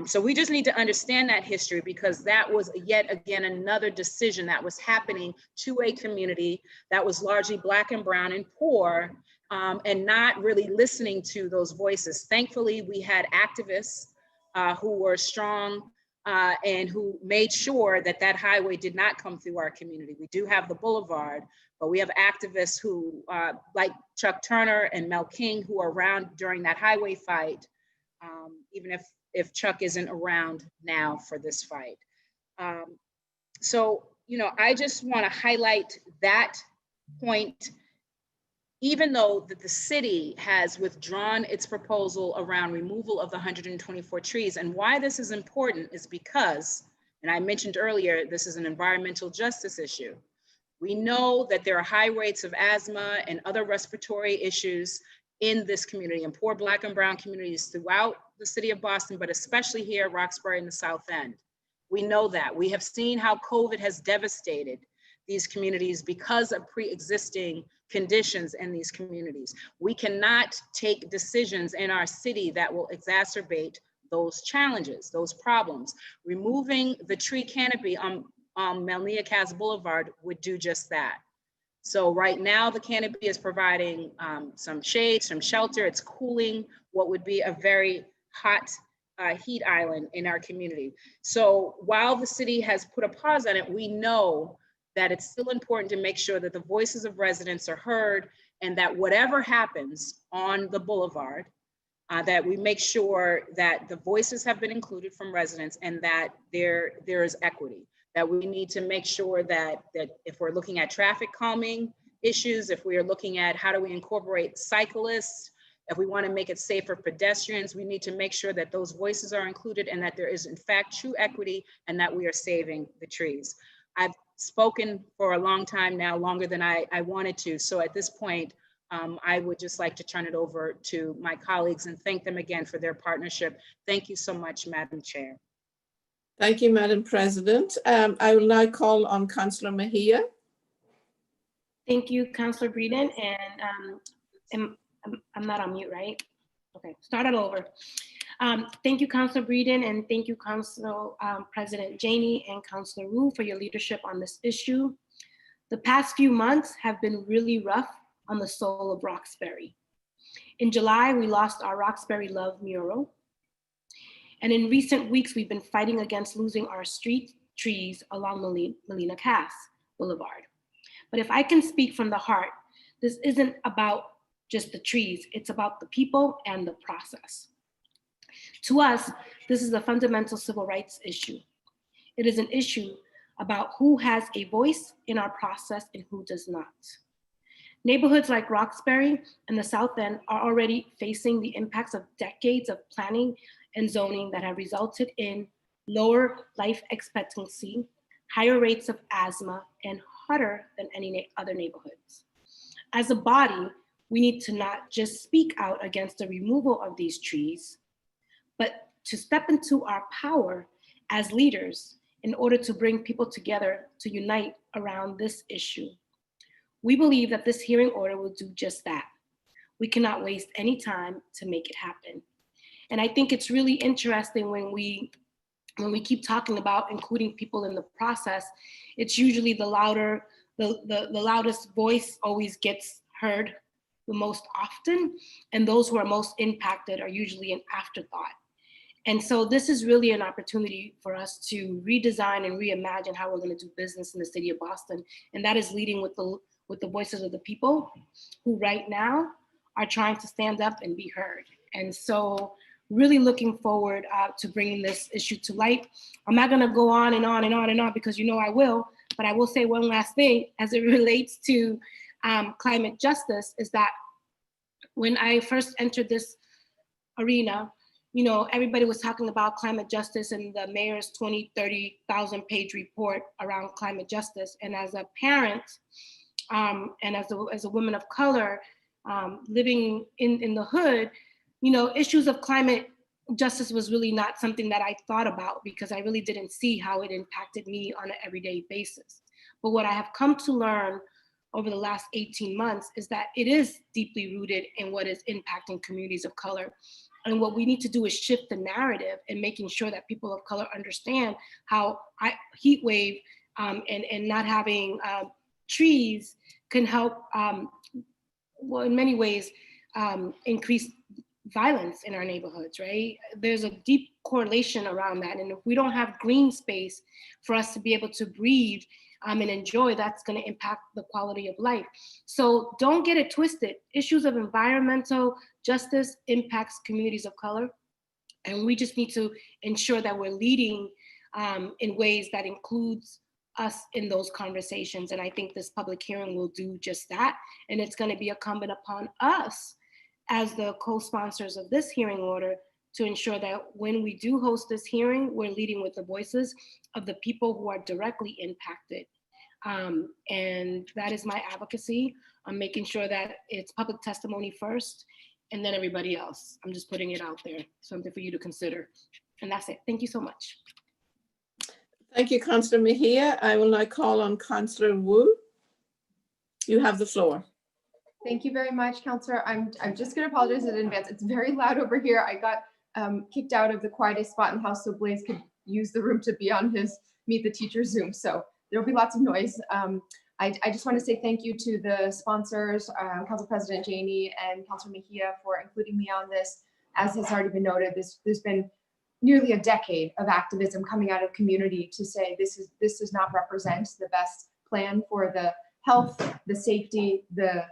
So we just need to understand that history, because that was yet again another decision that was happening to a community that was largely Black and brown and poor, and not really listening to those voices. Thankfully, we had activists who were strong and who made sure that that highway did not come through our community. We do have the boulevard, but we have activists who, like Chuck Turner and Mel King, who are around during that highway fight, even if Chuck isn't around now for this fight. So, I just want to highlight that point. Even though that the city has withdrawn its proposal around removal of the 124 trees. And why this is important is because, and I mentioned earlier, this is an environmental justice issue. We know that there are high rates of asthma and other respiratory issues in this community, in poor Black and brown communities throughout the city of Boston, but especially here at Roxbury in the South End. We know that. We have seen how COVID has devastated these communities because of pre-existing conditions in these communities. We cannot take decisions in our city that will exacerbate those challenges, those problems. Removing the tree canopy on Melnia Cass Boulevard would do just that. So right now the canopy is providing some shade, some shelter. It's cooling what would be a very hot heat island in our community. So while the city has put a pause on it, we know that it's still important to make sure that the voices of residents are heard, and that whatever happens on the boulevard, that we make sure that the voices have been included from residents, and that there is equity. That we need to make sure that if we're looking at traffic calming issues, if we are looking at how do we incorporate cyclists, if we want to make it safe for pedestrians, we need to make sure that those voices are included, and that there is in fact true equity, and that we are saving the trees. I've spoken for a long time now, longer than I wanted to. So at this point, I would just like to turn it over to my colleagues and thank them again for their partnership. Thank you so much, Madam Chair. Thank you, Madam President. I will now call on Councillor Mejia. Thank you, Councillor Breeden. And I'm not on mute, right? Okay, start it over. Thank you, Councilor Breeden, and thank you, Council President Janey and Councilor Wu for your leadership on this issue. The past few months have been really rough on the soul of Roxbury. In July, we lost our Roxbury Love mural. And in recent weeks, we've been fighting against losing our street trees along Melina Cass Boulevard. But if I can speak from the heart, this isn't about just the trees, it's about the people and the process. To us, this is a fundamental civil rights issue. It is an issue about who has a voice in our process and who does not. Neighborhoods like Roxbury and the South End are already facing the impacts of decades of planning and zoning that have resulted in lower life expectancy, higher rates of asthma, and hotter than any other neighborhoods. As a body, we need to not just speak out against the removal of these trees, but to step into our power as leaders in order to bring people together to unite around this issue. We believe that this hearing order will do just that. We cannot waste any time to make it happen. And I think it's really interesting when we keep talking about including people in the process, it's usually the loudest voice always gets heard the most often, and those who are most impacted are usually an afterthought. And so this is really an opportunity for us to redesign and reimagine how we're going to do business in the city of Boston. And that is leading with the voices of the people who right now are trying to stand up and be heard. And so really looking forward to bringing this issue to light. I'm not going to go on and on and on and on because you know I will, but I will say one last thing as it relates to climate justice is that when I first entered this arena, you know, everybody was talking about climate justice and the mayor's 30,000 page report around climate justice. And as a parent and as a woman of color living in the hood, you know, issues of climate justice was really not something that I thought about because I really didn't see how it impacted me on an everyday basis. But what I have come to learn over the last 18 months is that it is deeply rooted in what is impacting communities of color. And what we need to do is shift the narrative and making sure that people of color understand how heat wave and not having trees can help, well, in many ways, increase violence in our neighborhoods, right? There's a deep correlation around that. And if we don't have green space for us to be able to breathe and enjoy, that's going to impact the quality of life. So don't get it twisted. Issues of environmental justice impacts communities of color. And we just need to ensure that we're leading in ways that includes us in those conversations. And I think this public hearing will do just that. And it's going to be incumbent upon us as the co-sponsors of this hearing order to ensure that when we do host this hearing, we're leading with the voices of the people who are directly impacted. And that is my advocacy. I'm making sure that it's public testimony first and then everybody else. I'm just putting it out there, something for you to consider. And that's it. Thank you so much. Thank you, Councillor Mejia. I will now call on Councillor Wu. You have the floor. Thank you very much, Councillor. I'm just going to apologize in advance. It's very loud over here. I got kicked out of the quietest spot in the house so Blaze could use the room to be on his Meet the Teacher Zoom. So there'll be lots of noise. I just want to say thank you to the sponsors, Council President Janey and Councillor Mejia for including me on this. As has already been noted, there's been nearly a decade of activism coming out of community to say this does not represent the best plan for the health, the safety, the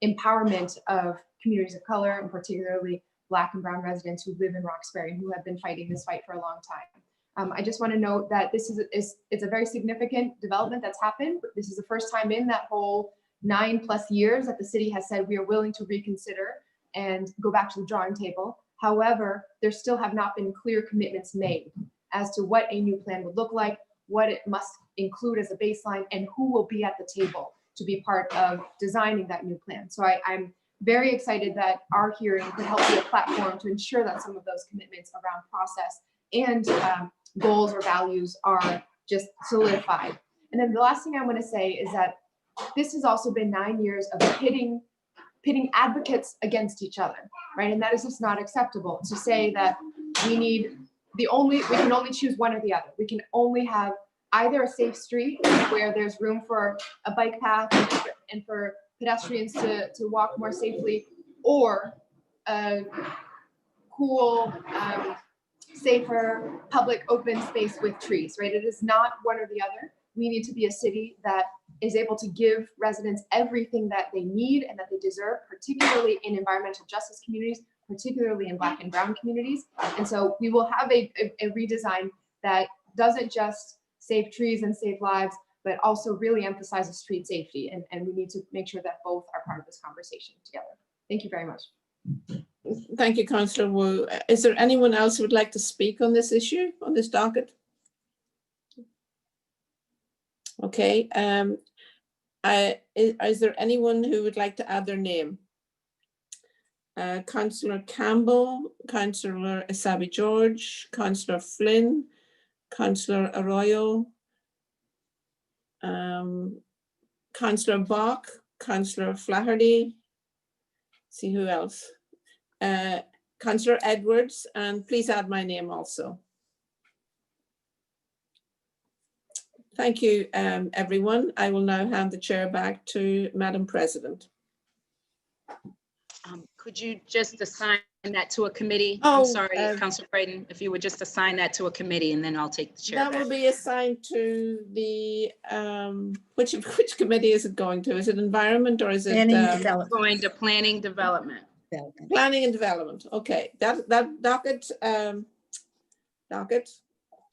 empowerment of communities of color, and particularly Black and Brown residents who live in Roxbury, who have been fighting this fight for a long time. I just want to note that it's a very significant development that's happened. This is the first time in that whole 9+ years that the city has said we are willing to reconsider and go back to the drawing table. However, there still have not been clear commitments made as to what a new plan would look like, what it must include as a baseline, and who will be at the table to be part of designing that new plan. So I'm very excited that our hearing could help be a platform to ensure that some of those commitments around process and goals or values are just solidified. And then the last thing I want to say is that this has also been 9 years of pitting advocates against each other, right? And that is just not acceptable to say that we can only choose one or the other. We can only have either a safe street where there's room for a bike path and for pedestrians to walk more safely, or a cool, safer public open space with trees, right? It is not one or the other. We need to be a city that is able to give residents everything that they need and that they deserve, particularly in environmental justice communities, particularly in Black and Brown communities. And so we will have a redesign that doesn't just save trees and save lives, but also really emphasizes street safety. And we need to make sure that both are part of this conversation together. Thank you very much. Thank you, Councillor Wu. Is there anyone else who would like to speak on this issue, on this docket? Okay. Is there anyone who would like to add their name? Councillor Campbell, Councillor Isabi George, Councillor Flynn, Councillor Arroyo, Councillor Bach, Councillor Flaherty. See who else? Councillor Edwards, and please add my name also. Thank you, everyone. I will now hand the chair back to Madam President. Could you just assign that to a committee? Oh, I'm sorry, Councilor Braden, if you would just assign that to a committee and then I'll take the chair That back. will be assigned to the, which committee is it going to? Is it environment or is it? Going to planning development. Planning and development. Okay, that docket, docket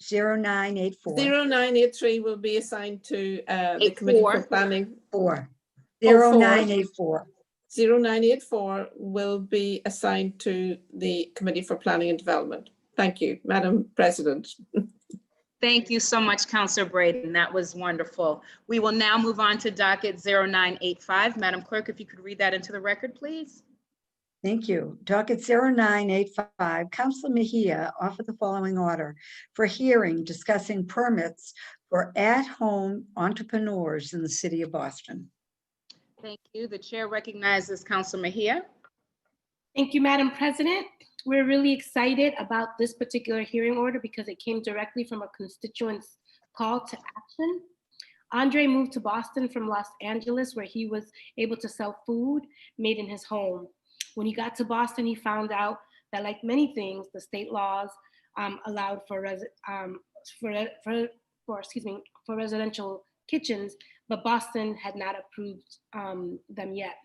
0984. 0983 will be assigned to the committee for planning. 0984. 0984 will be assigned to the Committee for Planning and Development. Thank you, Madam President. Thank you so much, Councilor Braden. That was wonderful. We will now move on to docket 0985. Madam Clerk, if you could read that into the record, please. Thank you. Docket 0985, Councilor Mejia offered the following order for hearing discussing permits for at-home entrepreneurs in the city of Boston. Thank you. The chair recognizes Councilor Mejia. Thank you, Madam President. We're really excited about this particular hearing order because it came directly from a constituent's call to action. Andre moved to Boston from Los Angeles, where he was able to sell food made in his home. When he got to Boston, he found out that, like many things, the state laws allowed for residential kitchens, but Boston had not approved them yet.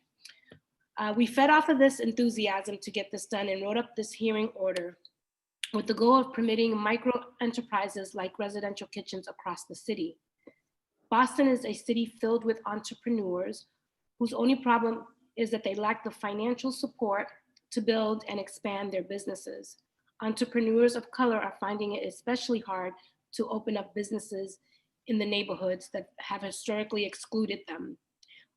We fed off of this enthusiasm to get this done and wrote up this hearing order with the goal of permitting micro enterprises like residential kitchens across the city. Boston is a city filled with entrepreneurs whose only problem is that they lack the financial support to build and expand their businesses. Entrepreneurs of color are finding it especially hard to open up businesses in the neighborhoods that have historically excluded them.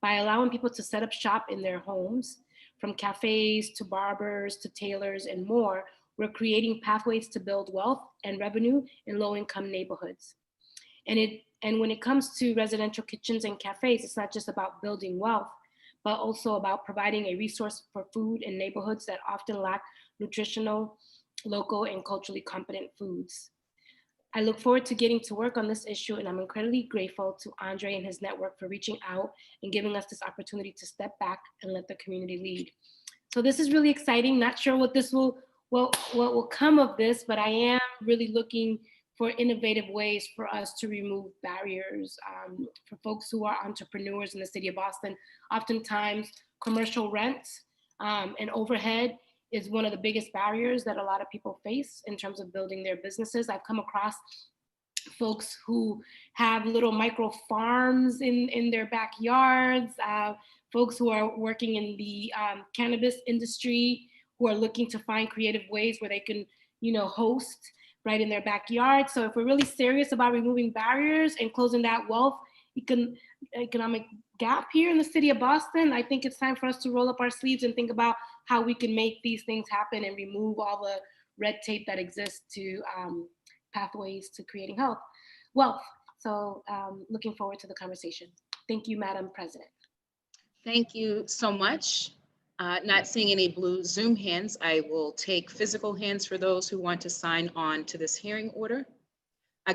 By allowing people to set up shop in their homes, from cafes to barbers to tailors and more, we're creating pathways to build wealth and revenue in low-income neighborhoods. And when it comes to residential kitchens and cafes, it's not just about building wealth, but also about providing a resource for food in neighborhoods that often lack nutritional, local, and culturally competent foods. I look forward to getting to work on this issue, and I'm incredibly grateful to Andre and his network for reaching out and giving us this opportunity to step back and let the community lead. So this is really exciting. Not sure what will come of this, but I am really looking for innovative ways for us to remove barriers for folks who are entrepreneurs in the city of Boston. Oftentimes, commercial rent and overhead is one of the biggest barriers that a lot of people face in terms of building their businesses. I've come across folks who have little micro farms in their backyards, folks who are working in the cannabis industry, who are looking to find creative ways where they can, host right in their backyard. So if we're really serious about removing barriers and closing that wealth economic gap here in the city of Boston, I think it's time for us to roll up our sleeves and think about how we can make these things happen and remove all the red tape that exists to pathways to creating wealth. So looking forward to the conversation. Thank you, Madam President. Thank you so much. Not seeing any blue Zoom hands, I will take physical hands for those who want to sign on to this hearing order.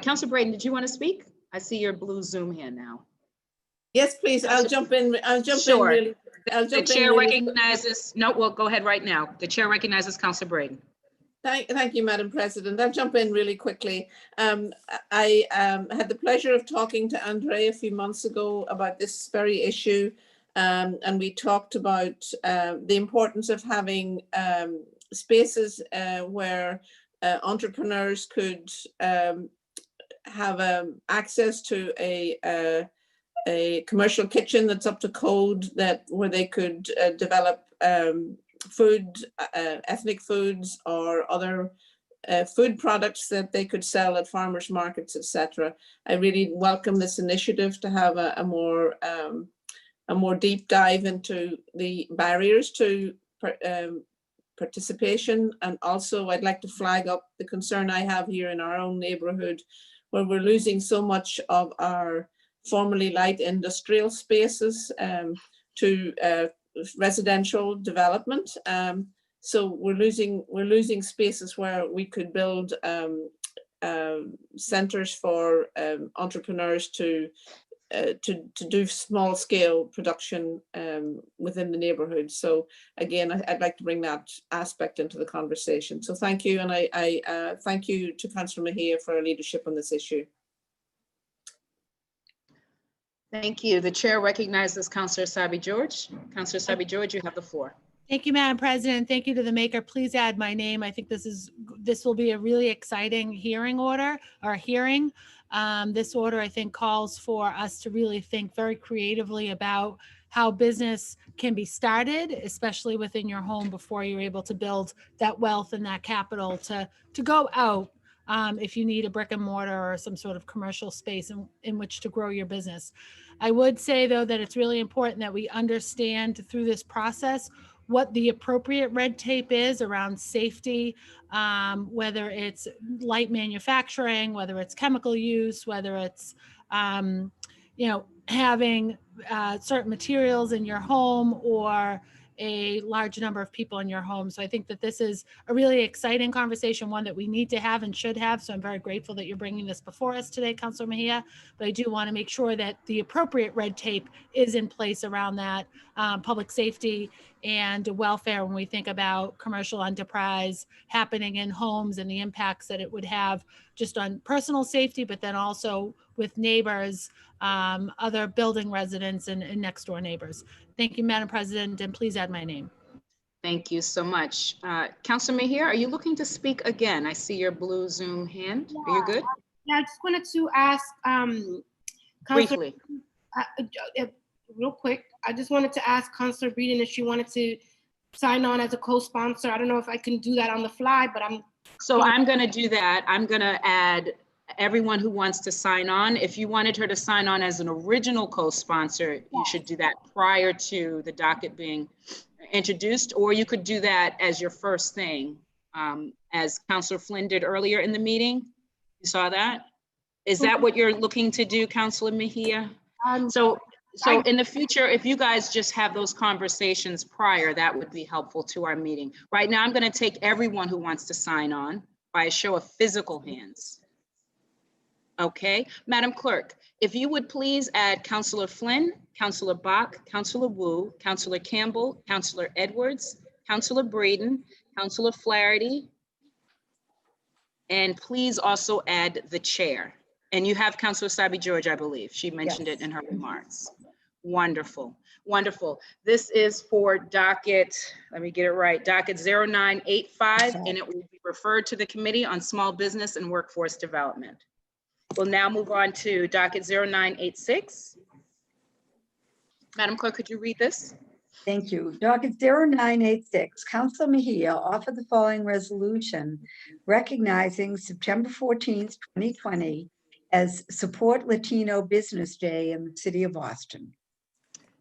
Councilor Braden, did you want to speak? I see your blue Zoom hand now. Yes, please. I'll jump in. I'll jump in Sure. really. I'll The jump in chair really. recognizes, no, well, go ahead right now. The chair recognizes Councilor Braden. Thank you, Madam President. I'll jump in really quickly. I had the pleasure of talking to Andre a few months ago about this very issue. And we talked about the importance of having spaces where entrepreneurs could have access to a commercial kitchen that's up to code, where they could develop food, ethnic foods, or other food products that they could sell at farmers markets, etc. I really welcome this initiative to have a more deep dive into the barriers to participation. And also I'd like to flag up the concern I have here in our own neighborhood, where we're losing so much of our formerly light industrial spaces to residential development. So we're losing spaces where we could build centers for entrepreneurs to do small scale production within the neighborhood. So again, I'd like to bring that aspect into the conversation. So thank you. And I thank you to Councillor Mejia for her leadership on this issue. Thank you. The chair recognizes Councillor Sabi George. Councillor Sabi George, you have the floor. Thank you, Madam President. Thank you to the maker. Please add my name. I think this will be a really exciting hearing. This order, I think, calls for us to really think very creatively about how business can be started, especially within your home, before you're able to build that wealth and that capital to go out if you need a brick and mortar or some sort of commercial space in which to grow your business. I would say, though, that it's really important that we understand through this process what the appropriate red tape is around safety, whether it's light manufacturing, whether it's chemical use, whether it's, having certain materials in your home or a large number of people in your home. So I think that this is a really exciting conversation, one that we need to have and should have. So I'm very grateful that you're bringing this before us today, Councilor Mejia. But I do want to make sure that the appropriate red tape is in place around that public safety and welfare when we think about commercial enterprise happening in homes and the impacts that it would have just on personal safety, but then also with neighbors, other building residents and next door neighbors. Thank you, Madam President, and please add my name. Thank you so much. Councilor Mejia, are you looking to speak again? I see your blue Zoom hand. Are you good? Yeah, I just wanted to ask, Briefly. Real quick, I just wanted to ask Councilor Breeden if she wanted to sign on as a co-sponsor. I don't know if I can do that on the fly, but I'm going to do that. I'm going to add everyone who wants to sign on. If you wanted her to sign on as an original co-sponsor, you should do that prior to the docket being introduced, or you could do that as your first thing, as Councilor Flynn did earlier in the meeting. You saw that? Is that what you're looking to do, Councilor Mejia? So in the future, if you guys just have those conversations prior, that would be helpful to our meeting. Right now, I'm going to take everyone who wants to sign on by a show of physical hands. Okay, Madam Clerk, if you would please add Councilor Flynn, Councilor Bach, Councilor Wu, Councilor Campbell, Councilor Edwards, Councilor Breeden, Councilor Flaherty, and please also add the chair. And you have Councilor Sabi George, I believe. She mentioned it in her remarks. Wonderful, wonderful. This is for docket, let me get it right, docket 0985, and it will be referred to the Committee on Small Business and Workforce Development. We'll now move on to docket 0986. Madam Clerk, could you read this? Thank you. Docket 0986, Councilor Mejia offered the following resolution recognizing September 14th, 2020 as Support Latino Business Day in the City of Boston.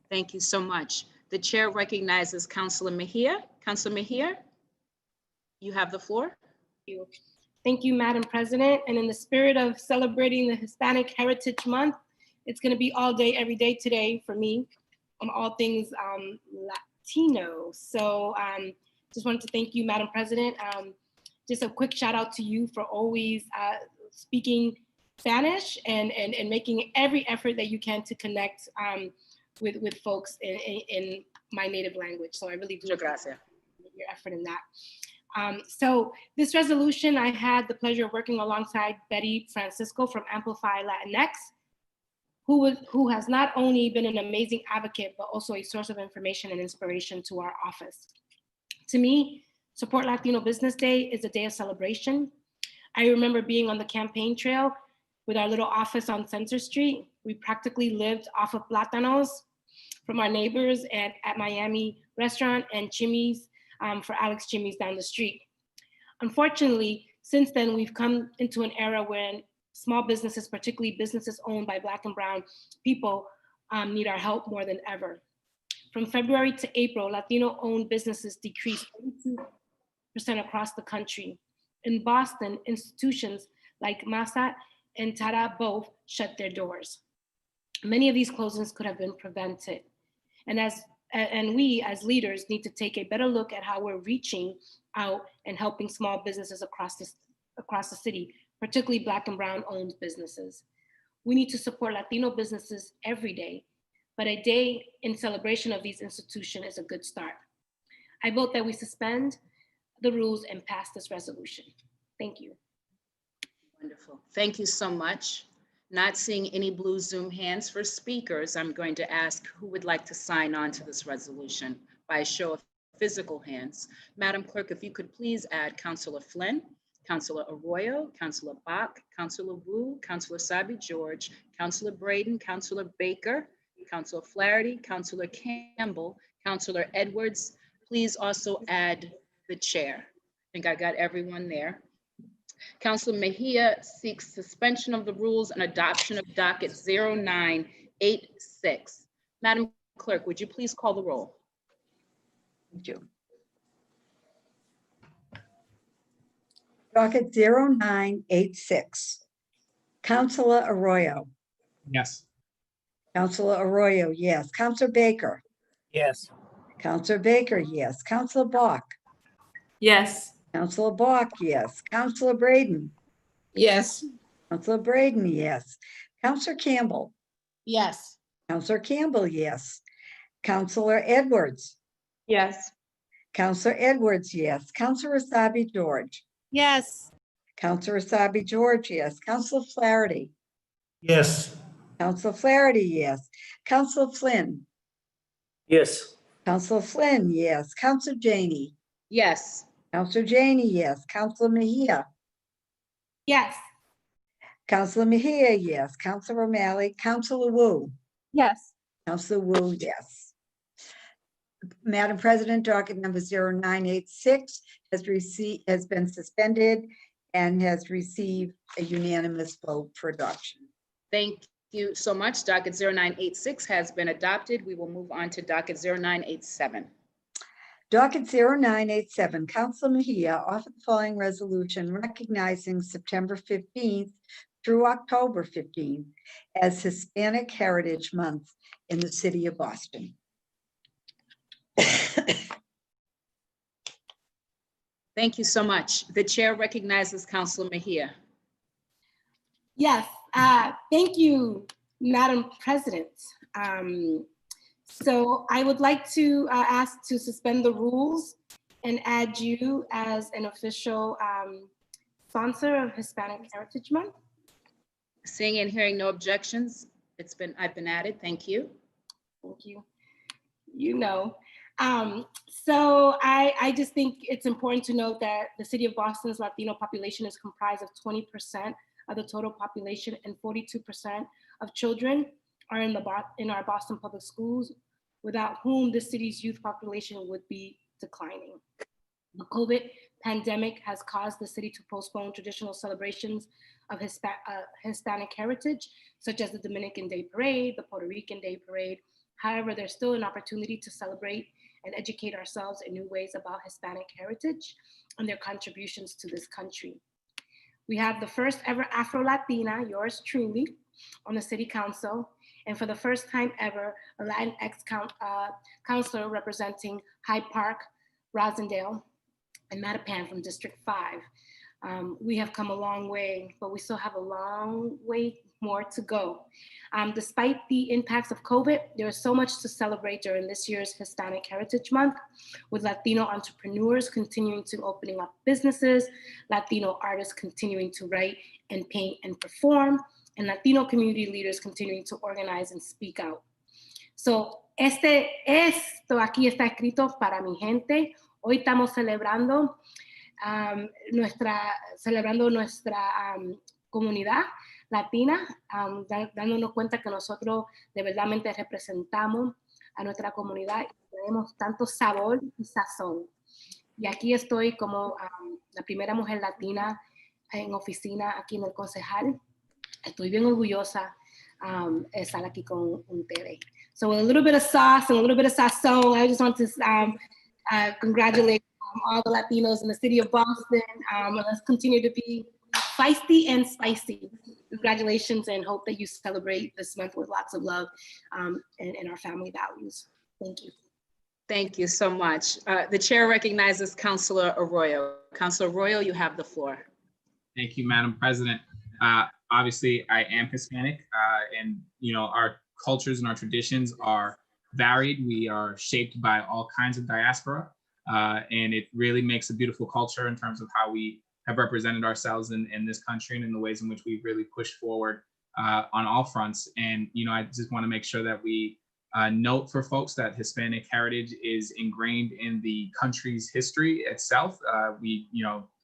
Thank you so much. The chair recognizes Councilor Mejia. Councilor Mejia, you have the floor. Thank you, Madam President. And in the spirit of celebrating the Hispanic Heritage Month, it's going to be all day, every day today for me on all things Latino. So just wanted to thank you, Madam President. Just a quick shout out to you for always speaking Spanish and making every effort that you can to connect with folks in my native language. So I really do appreciate your effort in that. So this resolution, I had the pleasure of working alongside Betty Francisco from Amplify Latinx, who has not only been an amazing advocate, but also a source of information and inspiration to our office. To me, Support Latino Business Day is a day of celebration. I remember being on the campaign trail with our little office on Center Street. We practically lived off of plátanos from our neighbors at Miami Restaurant and Chimmy's for Alex Chimmy's down the street. Unfortunately, since then, we've come into an era when small businesses, particularly businesses owned by Black and Brown people, need our help more than ever. From February to April, Latino-owned businesses decreased 32% across the country. In Boston, institutions like Masat and Tara both shut their doors. Many of these closings could have been prevented. And we as leaders need to take a better look at how we're reaching out and helping small businesses across the city, particularly Black and Brown owned businesses. We need to support Latino businesses every day, but a day in celebration of these institutions is a good start. I vote that we suspend the rules and pass this resolution. Thank you. Wonderful. Thank you so much. Not seeing any blue Zoom hands for speakers, I'm going to ask who would like to sign on to this resolution by a show of physical hands. Madam Clerk, if you could please add Councilor Flynn, Councilor Arroyo, Councilor Bach, Councilor Wu, Councilor Sabi George, Councilor Braden, Councilor Baker, Councilor Flaherty, Councilor Campbell, Councilor Edwards. Please also add the chair. I think I got everyone there. Councilor Mejia seeks suspension of the rules and adoption of docket 0986. Madam Clerk, would you please call the roll? Thank you. Docket 0986. Councilor Arroyo. Yes. Councilor Arroyo, yes. Councilor Baker. Yes. Councilor Baker, yes. Councilor Bach. Yes. Councilor Bach, yes. Councilor Braden. Yes. Councilor Braden, yes. Councilor Campbell. Yes. Councilor Campbell, yes. Councilor Edwards. Yes. Councilor Edwards, yes. Councilor Asabi George. Yes. Councilor Asabi George, yes. Councilor Flaherty. Yes. Councilor Flaherty, yes. Councilor Flynn. Yes. Councilor Flynn, yes. Councilor Janey. Yes. Councilor Janey, yes. Councilor Mejia. Yes. Councilor Mejia, yes. Councilor O'Malley. Councilor Wu. Yes. Councilor Wu, yes. Madam President, docket number 0986 has been suspended and has received a unanimous vote for adoption. Thank you so much. Docket 0986 has been adopted. We will move on to docket 0987. Docket 0987, Councilor Mejia offered the following resolution recognizing September 15th through October 15th as Hispanic Heritage Month in the city of Boston. Thank you so much. The chair recognizes Councilor Mejia. Yes. Thank you, Madam President. So I would like to ask to suspend the rules and add you as an official sponsor of Hispanic Heritage Month. Seeing and hearing no objections, I've been added. Thank you. Thank you. You know. So I just think it's important to note that the city of Boston's Latino population is comprised of 20% of the total population, and 42% of children are in our Boston public schools, without whom the city's youth population would be declining. The COVID pandemic has caused the city to postpone traditional celebrations of Hispanic heritage, such as the Dominican Day Parade, the Puerto Rican Day Parade. However, there's still an opportunity to celebrate and educate ourselves in new ways about Hispanic heritage and their contributions to this country. We have the first ever Afro-Latina, yours truly, on the city council, and for the first time ever, a Latinx counselor representing Hyde Park, Rosendale, and Mattapan from District 5. We have come a long way, but we still have a long way more to go. Despite the impacts of COVID, there is so much to celebrate during this year's Hispanic Heritage Month, with Latino entrepreneurs continuing to opening up businesses, Latino artists continuing to write and paint and perform, and Latino community leaders continuing to organize and speak out. So, esto aquí está escrito para mi gente. Hoy estamos celebrando nuestra comunidad latina, dándonos cuenta que nosotros de verdadmente representamos a nuestra comunidad y tenemos tanto sabor y sazón. Y aquí estoy como la primera mujer latina en oficina aquí en el concejal. Estoy bien orgullosa de estar aquí con ustedes. So with a little bit of sauce and a little bit of sazón, I just want to congratulate all the Latinos in the city of Boston. Let's continue to be feisty and spicy. Congratulations, and hope that you celebrate this month with lots of love and our family values. Thank you. Thank you so much. The chair recognizes Councilor Arroyo. Councilor Arroyo, you have the floor. Thank you, Madam President. Obviously, I am Hispanic, and our cultures and our traditions are varied. We are shaped by all kinds of diaspora, and it really makes a beautiful culture in terms of how we have represented ourselves in this country and in the ways in which we've really pushed forward on all fronts. And I just want to make sure that we note for folks that Hispanic heritage is ingrained in the country's history itself.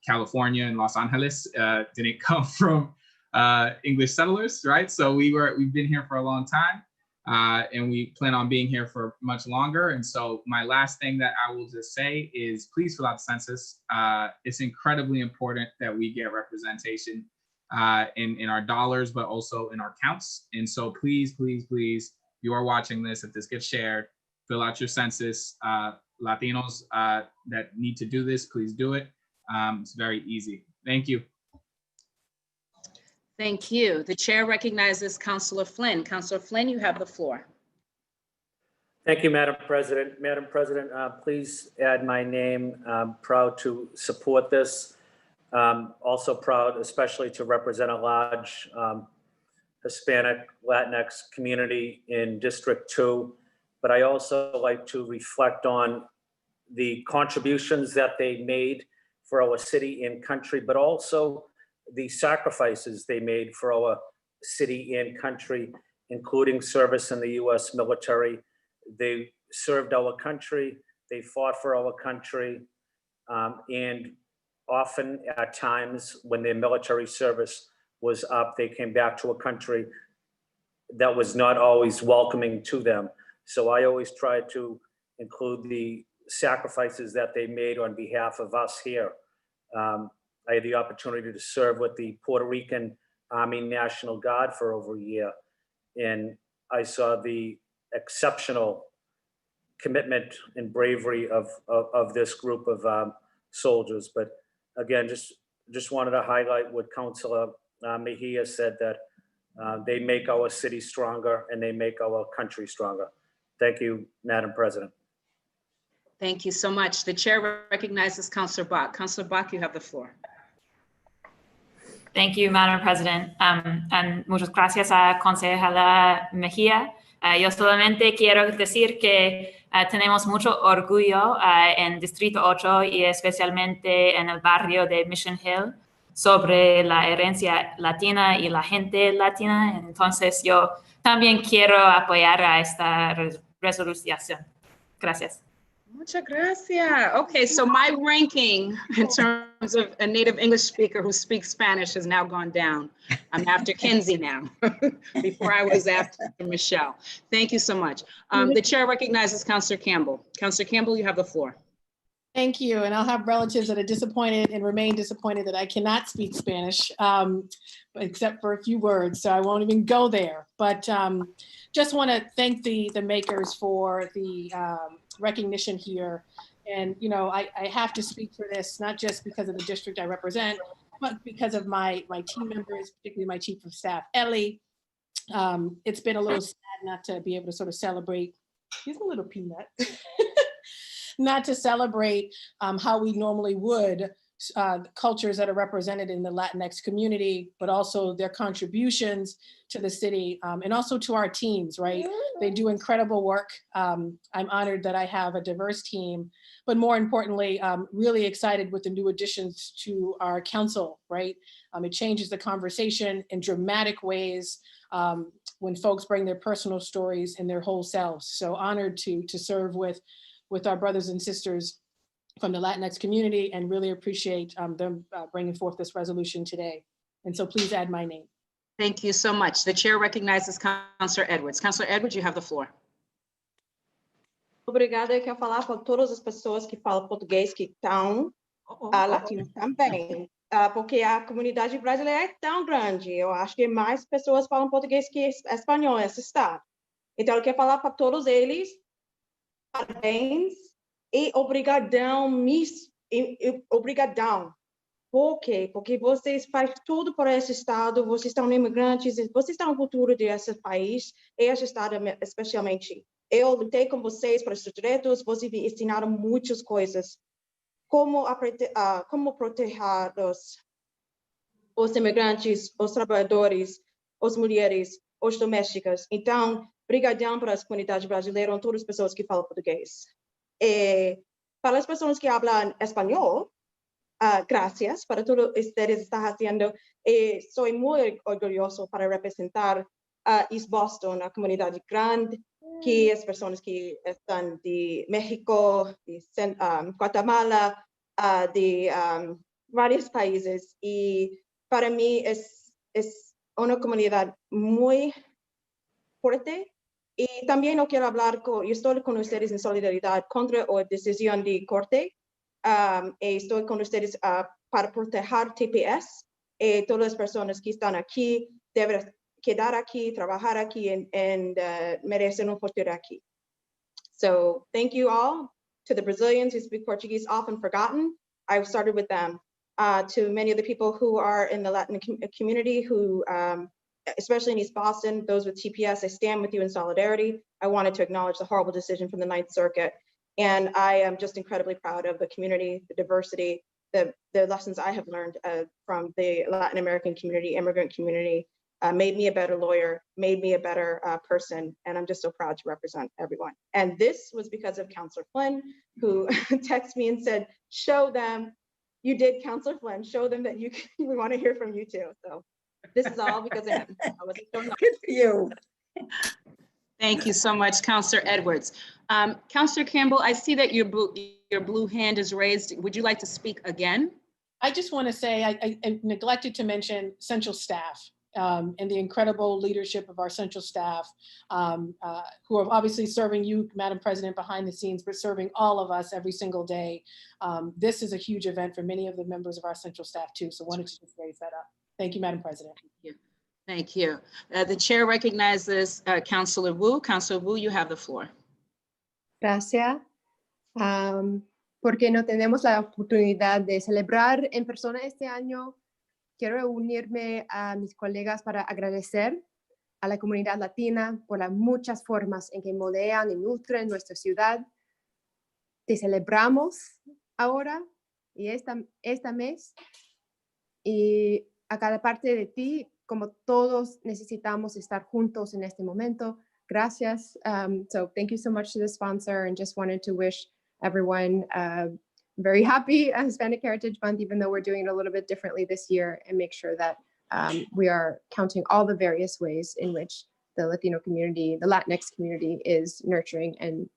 California and Los Angeles didn't come from English settlers, right? So we've been here for a long time, and we plan on being here for much longer. And so my last thing that I will just say is please fill out the census. It's incredibly important that we get representation in our dollars, but also in our counts. And so please, please, please, you are watching this, if this gets shared, fill out your census. Latinos that need to do this, please do it. It's very easy. Thank you. Thank you. The chair recognizes Councilor Flynn. Councilor Flynn, you have the floor. Thank you, Madam President. Madam President, please add my name. I'm proud to support this. Also proud, especially to represent a large Hispanic Latinx community in District 2. But I also like to reflect on the contributions that they made for our city and country, but also the sacrifices they made for our city and country, including service in the U.S. military. They served our country, they fought for our country, and often at times when their military service was up, they came back to a country that was not always welcoming to them. So I always try to include the sacrifices that they made on behalf of us here. I had the opportunity to serve with the Puerto Rican Army National Guard for over a year, and I saw the exceptional commitment and bravery of this group of soldiers. But again, just wanted to highlight what Councilor Mejia said, that they make our city stronger and they make our country stronger. Thank you, Madam President. Thank you so much. The chair recognizes Councilor Bach. Councilor Bach, you have the floor. Thank you, Madam President. And muchas gracias a concejala Mejía. Yo solamente quiero decir que tenemos mucho orgullo en Distrito 8 y especialmente en el barrio de Mission Hill sobre la herencia latina y la gente latina. Entonces yo también quiero apoyar a esta resolución. Gracias. Muchas gracias. Okay, so my ranking in terms of a native English speaker who speaks Spanish has now gone down. I'm after Kenzie now. Before I was after Michelle. Thank you so much. The chair recognizes Councilor Campbell. Councilor Campbell, you have the floor. Thank you. And I'll have relatives that are disappointed and remain disappointed that I cannot speak Spanish, except for a few words. So I won't even go there. But just want to thank the makers for the recognition here. And, I have to speak for this, not just because of the district I represent, but because of my team members, particularly my chief of staff, Ellie, It's been a little sad not to be able to sort of celebrate, he's a little peanut, not to celebrate how we normally would cultures that are represented in the Latinx community, but also their contributions to the city and also to our teams, right? They do incredible work. I'm honored that I have a diverse team, but more importantly, really excited with the new additions to our council, right? It changes the conversation in dramatic ways when folks bring their personal stories and their whole selves. So honored to serve with our brothers and sisters from the Latinx community and really appreciate them bringing forth this resolution today. And so please add my name. Thank you so much. The chair recognizes Councilor Edwards. Councilor Edwards, you have the floor. Obrigada, eu quero falar para todas as pessoas que falam português que estão latinos também, porque a comunidade brasileira é tão grande. Eu acho que mais pessoas falam português que espanhol nesse estado. Então, eu quero falar para todos eles, parabéns e obrigadão, obrigadão. Por quê? Porque vocês fazem tudo por esse estado, vocês estão imigrantes, vocês estão no futuro desse país, e esse estado especialmente. Eu lutei com vocês para os direitos, vocês me ensinaram muitas coisas. Como proteger os imigrantes, os trabalhadores, as mulheres, os domésticos. Então, brigadão para a comunidade brasileira, todas as pessoas que falam português. E para as pessoas que falam espanhol, gracias para todo ustedes están haciendo. Soy muy orgulloso para representar East Boston, una comunidad grande, que es personas que están de México, de Guatemala, de varios países. Y para mí es una comunidad muy fuerte. Y también no quiero hablar yo estoy con ustedes en solidaridad contra la decisión de corte. Estoy con ustedes para proteger TPS. Todas las personas que están aquí deben quedar aquí, trabajar aquí, and merecen un futuro aquí. So thank you all. To the Brazilians who speak Portuguese, often forgotten, I started with them. To many of the people who are in the Latin community who, especially in East Boston, those with TPS, I stand with you in solidarity. I wanted to acknowledge the horrible decision from the Ninth Circuit. And I am just incredibly proud of the community, the diversity, the lessons I have learned from the Latin American community, immigrant community, made me a better lawyer, made me a better person. And I'm just so proud to represent everyone. And this was because of Councilor Flynn, who texted me and said, show them, you did, Councilor Flynn, show them that we want to hear from you too. So this is all because of him. Good for you. Thank you so much, Councilor Edwards. Councilor Campbell, I see that your blue hand is raised. Would you like to speak again? I just want to say I neglected to mention central staff and the incredible leadership of our central staff who are obviously serving you, Madam President, behind the scenes, but serving all of us every single day. This is a huge event for many of the members of our central staff too. So wanted to just raise that up. Thank you, Madam President. Thank you. Thank you. The chair recognizes Councilor Wu. Councilor Wu, you have the floor. Gracias. Porque no tenemos la oportunidad de celebrar en persona este año, quiero unirme a mis colegas para agradecer a la comunidad latina por las muchas formas en que modean y nutren nuestra ciudad. Te celebramos ahora y esta mes, y a cada parte de ti, como todos necesitamos estar juntos en este momento. Gracias. So thank you so much to the sponsor, and just wanted to wish everyone very happy Hispanic Heritage Month, even though we're doing it a little bit differently this year, and make sure that we are counting all the various ways in which the Latino community, the Latinx community is nurturing and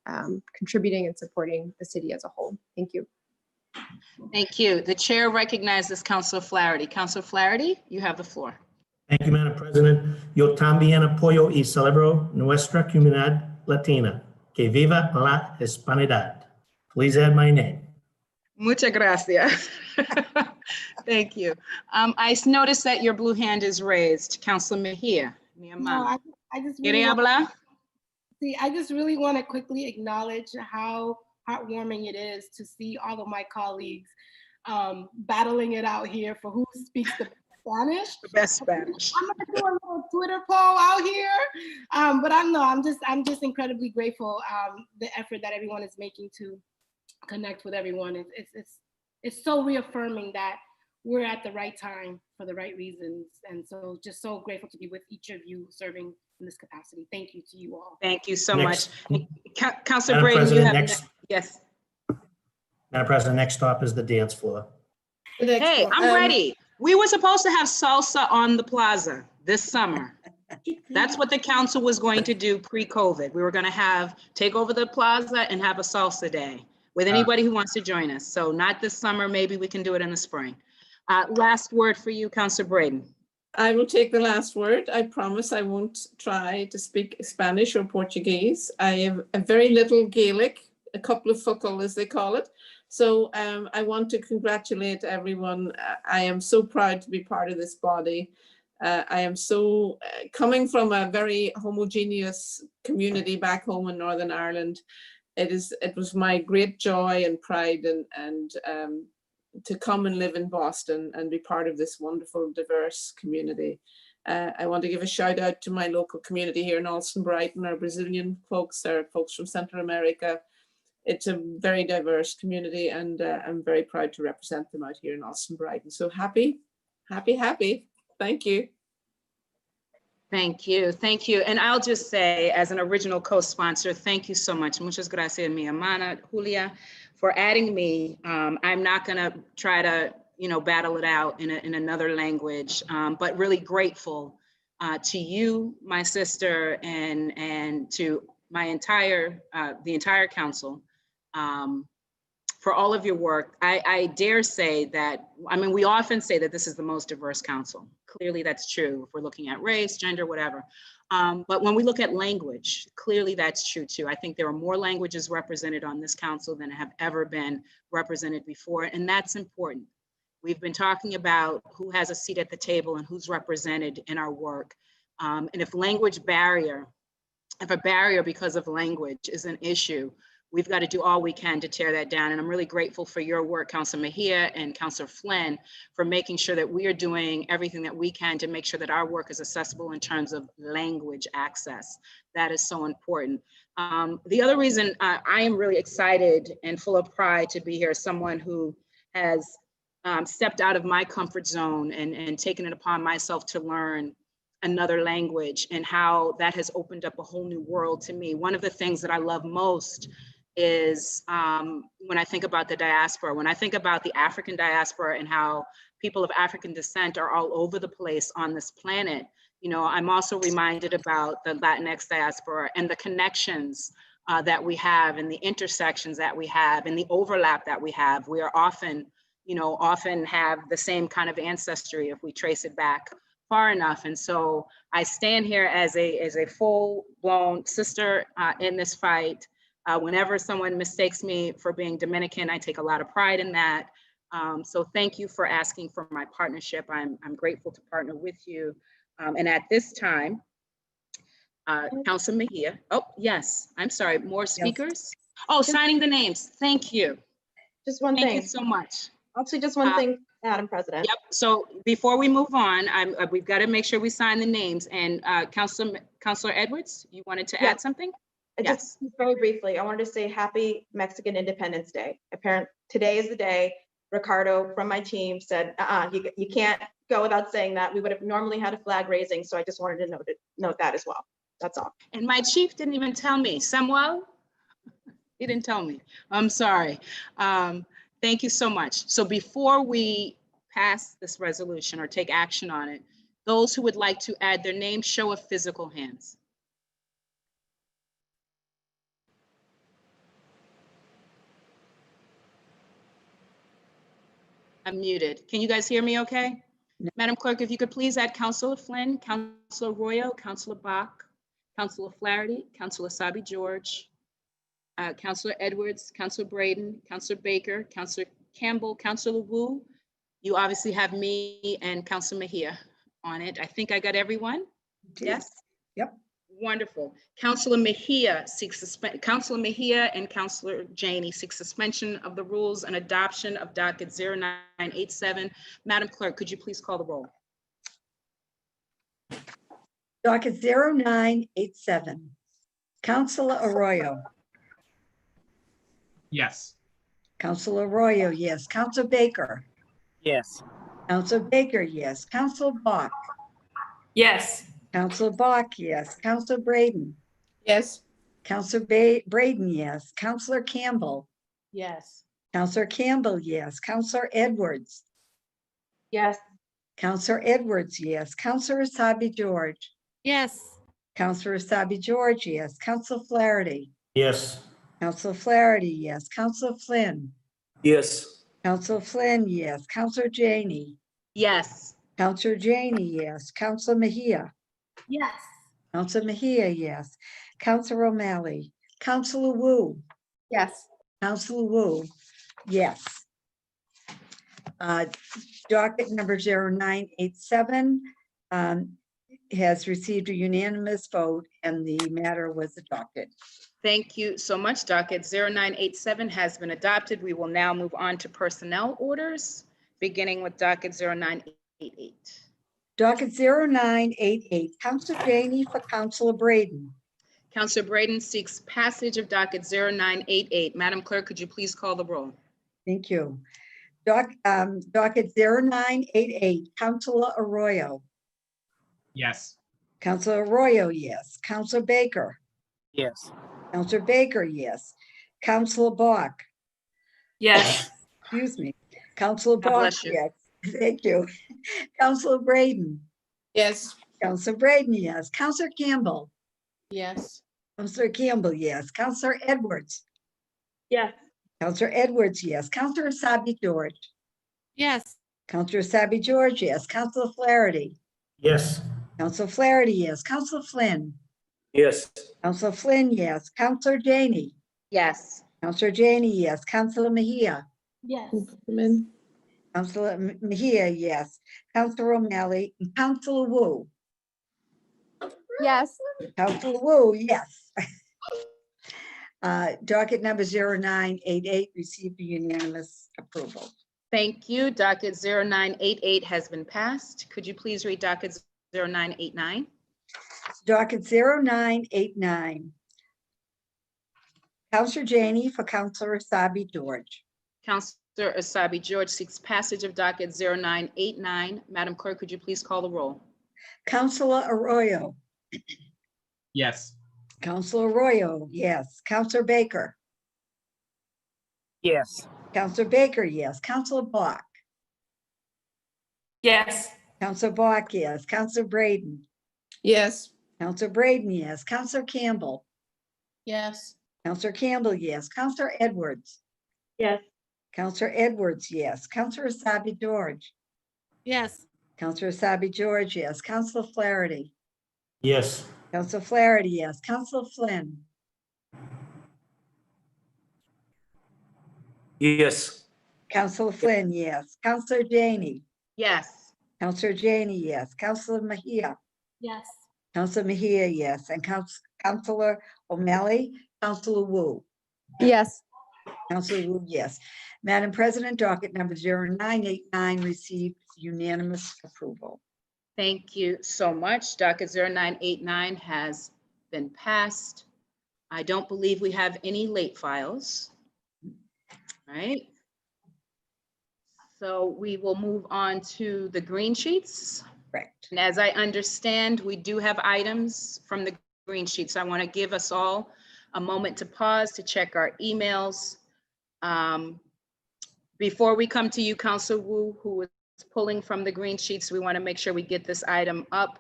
contributing and supporting the city as a whole. Thank you. Thank you. The chair recognizes Councilor Flaherty. Councilor Flaherty, you have the floor. Thank you, Madam President. Yo también apoyo y celebro nuestra comunidad latina. Que viva la Hispanidad. Please add my name. Muchas gracias. Thank you. I noticed that your blue hand is raised. Councilor Mejia. No, I just really want to quickly acknowledge how heartwarming it is to see all of my colleagues battling it out here for who speaks the Spanish. The best Spanish. I'm gonna do a little Twitter poll out here, but I'm just incredibly grateful the effort that everyone is making to connect with everyone. It's so reaffirming that we're at the right time for the right reasons, and so just so grateful to be with each of you serving in this capacity. Thank you to you all. Thank you so Next- much. Councilor Madam Braden, you President, have, next- yes. Madam President, next stop is the dance floor. Hey, I'm ready. We were supposed to have salsa on the plaza this summer. That's what the council was going to do pre-COVID. We were going to take over the plaza and have a salsa day with anybody who wants to join us. So not this summer, maybe we can do it in the spring. Last word for you, Councilor Braden. I will take the last word. I promise I won't try to speak Spanish or Portuguese. I have a very little Gaelic, a couple of focal as they call it. So I want to congratulate everyone. I am so proud to be part of this body. I am so, coming from a very homogeneous community back home in Northern Ireland, it was my great joy and pride and to come and live in Boston and be part of this wonderful, diverse community. I want to give a shout out to my local community here in Alston Brighton, our Brazilian folks, our folks from Central America. It's a very diverse community, and I'm very proud to represent them out here in Alston Brighton. So happy. Thank you. Thank you. Thank you. And I'll just say, as an original co-sponsor, thank you so much. Muchas gracias, mi hermana Julia, for adding me. I'm not going to try to, battle it out in another language, but really grateful to you, my sister, and to my the entire council for all of your work. I dare say that, we often say that this is the most diverse council. Clearly that's true if we're looking at race, gender, whatever. But when we look at language, clearly that's true too. I think there are more languages represented on this council than have ever been represented before, and that's important. We've been talking about who has a seat at the table and who's represented in our work. And if a barrier because of language is an issue, we've got to do all we can to tear that down. And I'm really grateful for your work, Councilor Mejia and Councilor Flynn, for making sure that we are doing everything that we can to make sure that our work is accessible in terms of language access. That is so important. The other reason I am really excited and full of pride to be here is someone who has stepped out of my comfort zone and taken it upon myself to learn another language, and how that has opened up a whole new world to me. One of the things that I love most is when I think about the diaspora, when I think about the African diaspora and how people of African descent are all over the place on this planet, I'm also reminded about the Latinx diaspora and the connections that we have, and the intersections that we have, and the overlap that we have. We are often have the same kind of ancestry if we trace it back far enough. And so I stand here as a full-blown sister in this fight. Whenever someone mistakes me for being Dominican, I take a lot of pride in that. So thank you for asking for my partnership. I'm grateful to partner with you. And at this time, Councilor Mejia. Oh, yes, I'm sorry, more speakers? Yes. Oh, signing the names, thank you. Just one thing. Thank you so much. Actually, just one thing, Madam President. Yep, so before we move on, we've got to make sure we sign the names. And Councilor Edwards, you wanted to add something? Yes. Just very briefly, I wanted to say happy Mexican Independence Day. Apparently, today is the day. Ricardo from my team said, you can't go without saying that. We would have normally had a flag raising, so I just wanted to note that as well. That's all. And my chief didn't even tell me. Samuel, he didn't tell me. I'm sorry. Thank you so much. So before we pass this resolution or take action on it, those who would like to add their name, show of physical hands. I'm muted. Can you guys hear me okay? No. Madam Clerk, if you could please add Councilor Flynn, Councilor Arroyo, Councilor Bach, Councilor Flaherty, Councilor Sabi George, Councilor Edwards, Councilor Braden, Councilor Baker, Councilor Campbell, Councilor Wu. You obviously have me and Councilor Mejia on it. I think I got everyone. Yes? Yep. Wonderful. Councilor Mejia Councilor Mejia and Councilor Janey seek suspension of the rules and adoption of docket 0987. Madam Clerk, could you please call the roll? Docket 0987. Counselor Arroyo. Yes. Counselor Arroyo, yes. Counselor Baker. Yes. Counselor Baker, yes. Counselor Bach. Yes. Counselor Bach, yes. Counselor Braden. Yes. Counselor Braden, yes. Counselor Campbell. Yes. Counselor Campbell, yes. Counselor Edwards. Yes. Counselor Edwards, yes. Counselor Asabi George. Yes. Counselor Asabi George, yes. Counselor Flaherty. Yes. Counselor Flaherty, yes. Counselor Flynn. Yes. Counselor Flynn, yes. Counselor Janey. Yes. Counselor Janey, yes. Counselor Mejia. Yes. Counselor Mejia, yes. Counselor O'Malley. Counselor Wu. Yes. Counselor Wu, yes. Docket number 0987 has received a unanimous vote and the matter was adopted. Thank you so much. Docket 0987 has been adopted. We will now move on to personnel orders, beginning with docket 0988. Docket 0988, Counselor Janey for Counselor Braden. Counselor Braden seeks passage of docket 0988. Madam Clerk, could you please call the roll? Thank you. Docket 0988, Counselor Arroyo. Yes. Counselor Arroyo, yes. Counselor Baker. Yes. Counselor Baker, yes. Counselor Bach. Yes. Excuse me. Counselor God Bach, bless you. yes. Thank you. Counselor Braden. Yes. Counselor Braden, yes. Counselor Campbell. Yes. Counselor Campbell, yes. Counselor Edwards. Yes. Counselor Edwards, yes. Counselor Asabi George. Yes. Counselor Asabi George, yes. Counselor Flaherty. Yes. Counselor Flaherty, yes. Counselor Flynn. Yes. Counselor Flynn, yes. Counselor Janey. Yes. Counselor Janey, yes. Counselor Mejia. Yes. Counselor Mejia, yes. Counselor O'Malley. And Counselor Wu. Yes. Counselor Wu, yes. Docket number 0988 received a unanimous approval. Thank you. Docket 0988 has been passed. Could you please read docket 0989? Docket 0989. Counselor Janey for Counselor Asabi George. Counselor Asabi George seeks passage of docket 0989. Madam Clerk, could you please call the roll? Counselor Arroyo. Yes. Counselor Arroyo, yes. Counselor Baker. Yes. Counselor Baker, yes. Counselor Bach. Yes. Counselor Bach, yes. Counselor Braden. Yes. Counselor Braden, yes. Counselor Campbell. Yes. Counselor Campbell, yes. Counselor Edwards. Yes. Counselor Edwards, yes. Counselor Asabi George. Yes. Counselor Asabi George, yes. Counselor Flaherty. Yes. Counselor Flaherty, yes. Counselor Flynn. Yes. Counselor Flynn, yes. Counselor Janey. Yes. Counselor Janey, yes. Counselor Mejia. Yes. Counselor Mejia, yes. And Counselor O'Malley. Counselor Wu. Yes. Counselor Wu, yes. Madam President, docket number 0989 received unanimous approval. Thank you so much. Docket 0989 has been passed. I don't believe we have any late files. All right. So we will move on to the green sheets. Correct. And as I understand, we do have items from the green sheets. I want to give us all a moment to pause to check our emails. Before we come to you, Councilor Wu, who is pulling from the green sheets, we want to make sure we get this item up.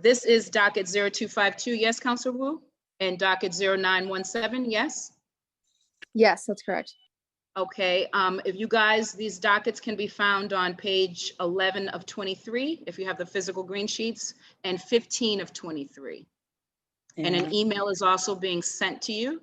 This is docket 0252, yes, Councilor Wu? And docket 0917, yes? Yes, that's correct. Okay, if you guys, these dockets can be found on page 11 of 23, if you have the physical green sheets, and 15 of 23. And an email is also being sent to you.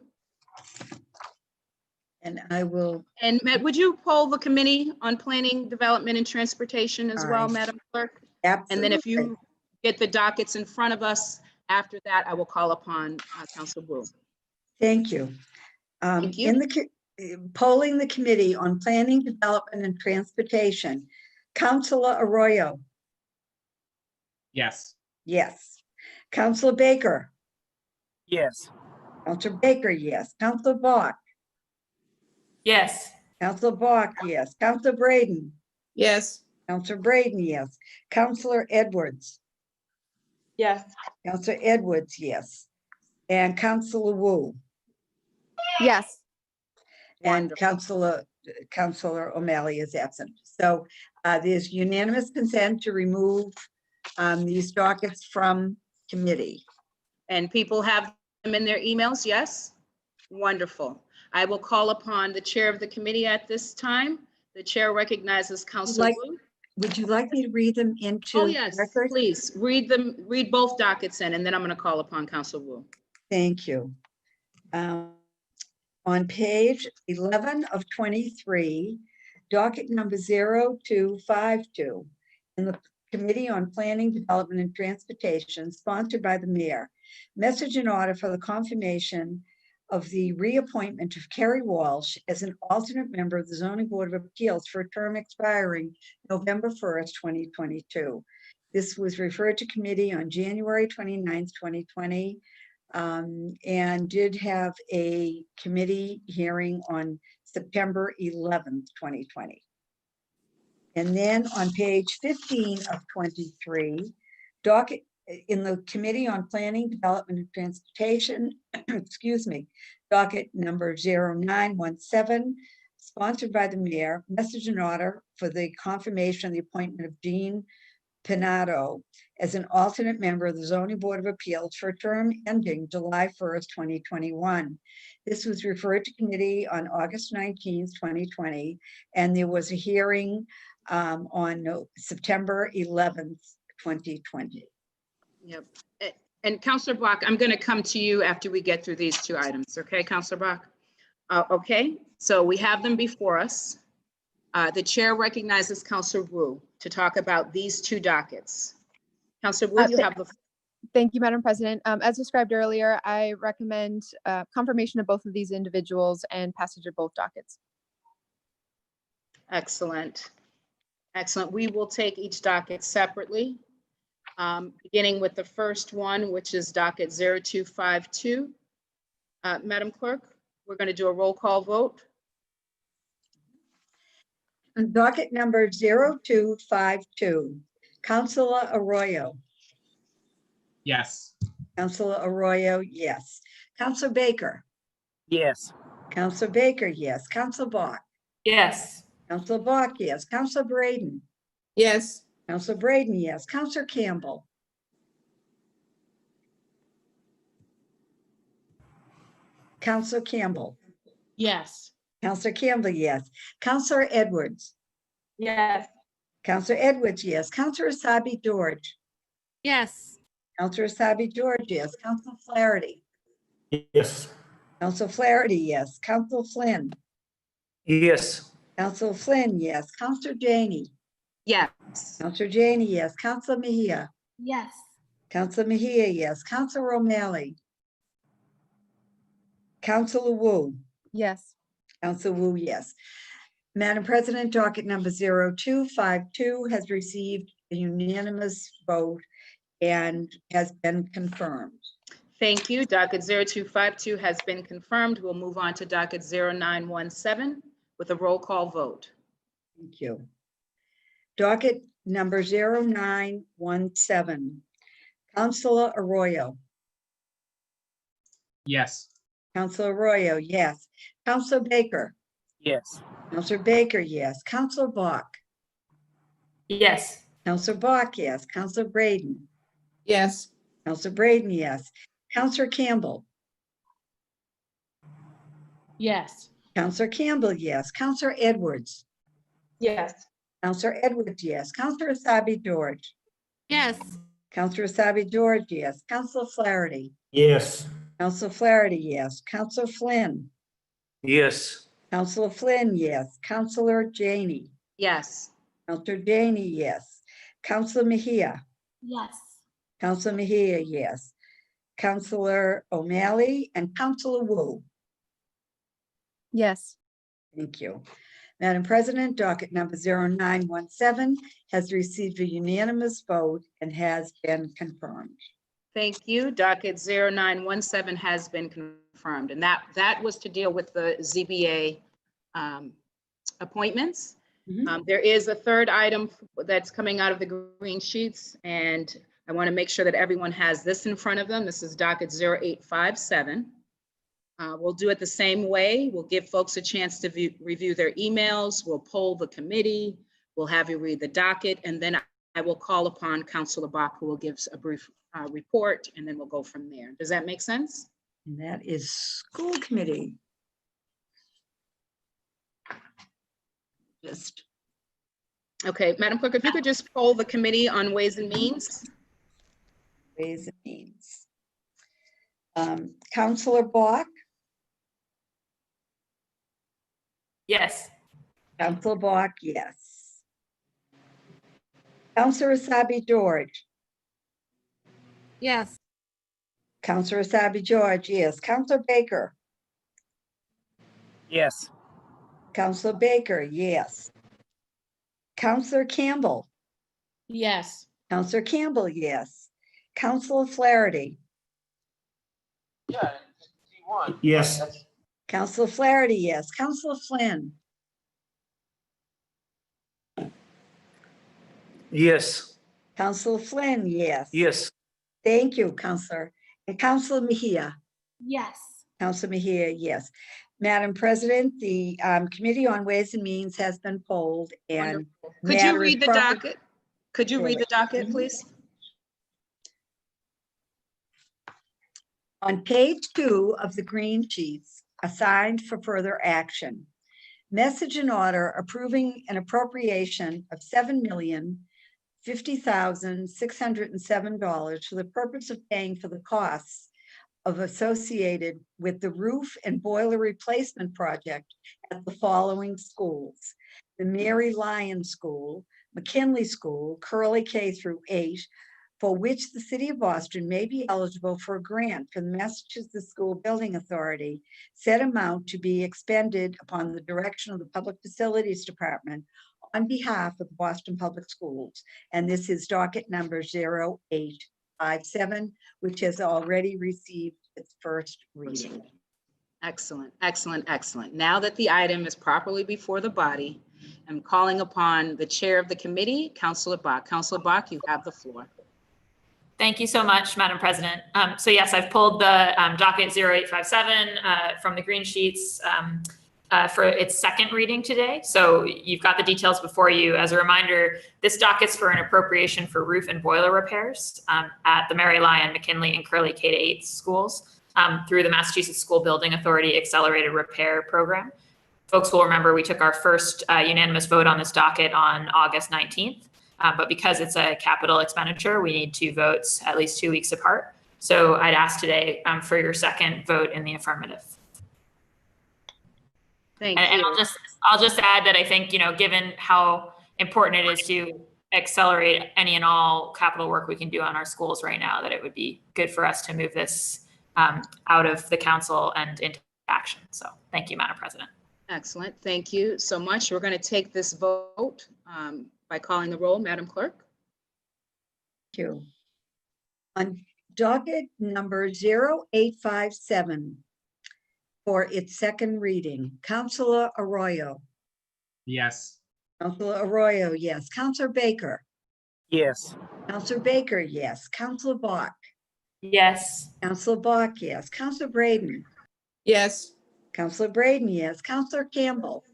And I will. And Matt, would you poll the Committee on Planning, Development, and Transportation as well, Aye. Madam Clerk? Absolutely. And then if you get the dockets in front of us, after that, I will call upon Councilor Wu. Thank you. Thank you. In the polling the Committee on Planning, Development, and Transportation, Councilor Arroyo. Yes. Yes. Counselor Baker. Yes. Counselor Baker, yes. Counselor Bach. Yes. Counselor Bach, yes. Counselor Braden. Yes. Counselor Braden, yes. Counselor Edwards. Yes. Counselor Edwards, yes. And Counselor Wu. Yes. And Counselor O'Malley is absent. So there's unanimous consent to remove these dockets from committee. And people have them in their emails, yes? Wonderful. I will call upon the chair of the committee at this time. The chair recognizes Counselor Wu. Would you like me to read them into? Oh, yes, record? please, read both dockets in, and then I'm going to call upon Counselor Wu. Thank you. On page 11 of 23, docket number 0252, in the Committee on Planning, Development, and Transportation, sponsored by the mayor. Message in order for the confirmation of the reappointment of Kerry Walsh as an alternate member of the Zoning Board of Appeals for a term expiring November 1st, 2022. This was referred to committee on January 29th, 2020, and did have a committee hearing on September 11th, 2020. And then on page 15 of 23, docket in the Committee on Planning, Development, and Transportation, excuse me, docket number 0917, sponsored by the mayor, message in order for the confirmation of the appointment of Jean Pinato as an alternate member of the Zoning Board of Appeals for a term ending July 1st, 2021. This was referred to committee on August 19th, 2020, and there was a hearing on September 11th, 2020. Yep. And Counselor Bach, I'm going to come to you after we get through these two items. Okay, Counselor Bach? Okay, so we have them before us. The chair recognizes Counselor Wu to talk about these two dockets. Counselor Wu, you have the. Thank you, Madam President. As described earlier, I recommend confirmation of both of these individuals and passage of both dockets. Excellent. Excellent. We will take each docket separately, beginning with the first one, which is docket 0252. Madam Clerk, we're going to do a roll call vote. Docket number 0252, Councilor Arroyo. Yes. Councilor Arroyo, yes. Councilor Baker. Yes. Councilor Baker, yes. Councilor Bach. Yes. Councilor Bach, yes. Councilor Braden. Yes. Councilor Braden, yes. Councilor Campbell. Councilor Campbell. Yes. Councilor Campbell, yes. Councilor Edwards. Yes. Councilor Edwards, yes. Councilor Asabi George. Yes. Councilor Asabi George, yes. Councilor Flaherty. Yes. Councilor Flaherty, yes. Councilor Flynn. Yes. Councilor Flynn, yes. Councilor Janey. Yes. Councilor Janey, yes. Councilor Mejia. Yes. Councilor Mejia, yes. Councilor O'Malley. Councilor Wu. Yes. Councilor Wu, yes. Madam President, docket number 0252 has received a unanimous vote and has been confirmed. Thank you. Docket 0252 has been confirmed. We'll move on to docket 0917 with a roll call vote. Thank you. Docket number 0917, Councilor Arroyo. Yes. Councilor Arroyo, yes. Councilor Baker. Yes. Councilor Baker, yes. Councilor Bach. Yes. Councilor Bach, yes. Councilor Braden. Yes. Councilor Braden, yes. Councilor Campbell. Yes. Councilor Campbell, yes. Councilor Edwards. Yes. Councilor Edwards, yes. Councilor Asabi George. Yes. Councilor Asabi George, yes. Councilor Flaherty. Yes. Councilor Flaherty, yes. Councilor Flynn. Yes. Councilor Flynn, yes. Councilor Janey. Yes. Councilor Janey, yes. Councilor Mejia. Yes. Councilor Mejia, yes. Councilor O'Malley and Councilor Wu. Yes. Thank you. Madam President, docket number 0917 has received a unanimous vote and has been confirmed. Thank you. Docket 0917 has been confirmed, and that was to deal with the ZBA appointments. There is a third item that's coming out of the green sheets, and I want to make sure that everyone has this in front of them. This is docket 0857. We'll do it the same way. We'll give folks a chance to review their emails. We'll poll the committee. We'll have you read the docket, and then I will call upon Councilor Bach, who will give a brief report, and then we'll go from there. Does that make sense? And that is school committee. Just Okay, Madam Clerk, if you could just poll the committee on Ways and Means. Ways and Means. Councilor Bach, Yes. Councilor Bach, yes. Councilor Asabi George, Yes. Councilor Asabi George, yes. Councilor Baker, Yes. Councilor Baker, yes. Councilor Campbell, Yes. Councilor Campbell, yes. Councilor Flaherty, Yes. Councilor Flaherty, yes. Councilor Flynn, Yes. Councilor Flynn, yes. Yes. Thank you, Councilor. And Councilor Mejia, Yes. Councilor Mejia, yes. Madam President, the Committee on Ways and Means has been polled and. Could you matter is read the proper- docket? Could you read the docket, please? On page 2 of the green sheets assigned for further action, message and order approving an appropriation of $7,050,607 for the purpose of paying for the costs associated with the roof and boiler replacement project at the following schools: the Mary Lyon School, McKinley School, Curley K through 8, for which the City of Boston may be eligible for a grant from the Massachusetts School Building Authority, said amount to be expended upon the direction of the Public Facilities Department on behalf of the Boston Public Schools. And this is docket number 0857, which has already received its first reading. Excellent, excellent, excellent. Now that the item is properly before the body, I'm calling upon the chair of the committee, Councilor Bach. Councilor Bach, you have the floor. Thank you so much, Madam President. So yes, I've pulled the docket 0857 from the green sheets for its second reading today. So you've got the details before you. As a reminder, this docket's for an appropriation for roof and boiler repairs at the Mary Lyon, McKinley, and Curley K-8 schools through the Massachusetts School Building Authority Accelerated Repair Program. Folks will remember we took our first unanimous vote on this docket on August 19th. But because it's a capital expenditure, we need 2 votes at least 2 weeks apart. So I'd ask today for your second vote in the affirmative. Thank and, you. And I'll just add that I think, given how important it is to accelerate any and all capital work we can do on our schools right now, that it would be good for us to move this out of the council and into action. So thank you, Madam President. Excellent. Thank you so much. We're going to take this vote by calling the roll. Madam Clerk. Thank you. On docket number 0857 for its second reading, Councilor Arroyo. Yes. Councilor Arroyo, yes. Councilor Baker. Yes. Councilor Baker, yes. Councilor Bach. Yes. Councilor Bach, yes. Councilor Braden. Yes. Councilor Braden, yes. Councilor Campbell.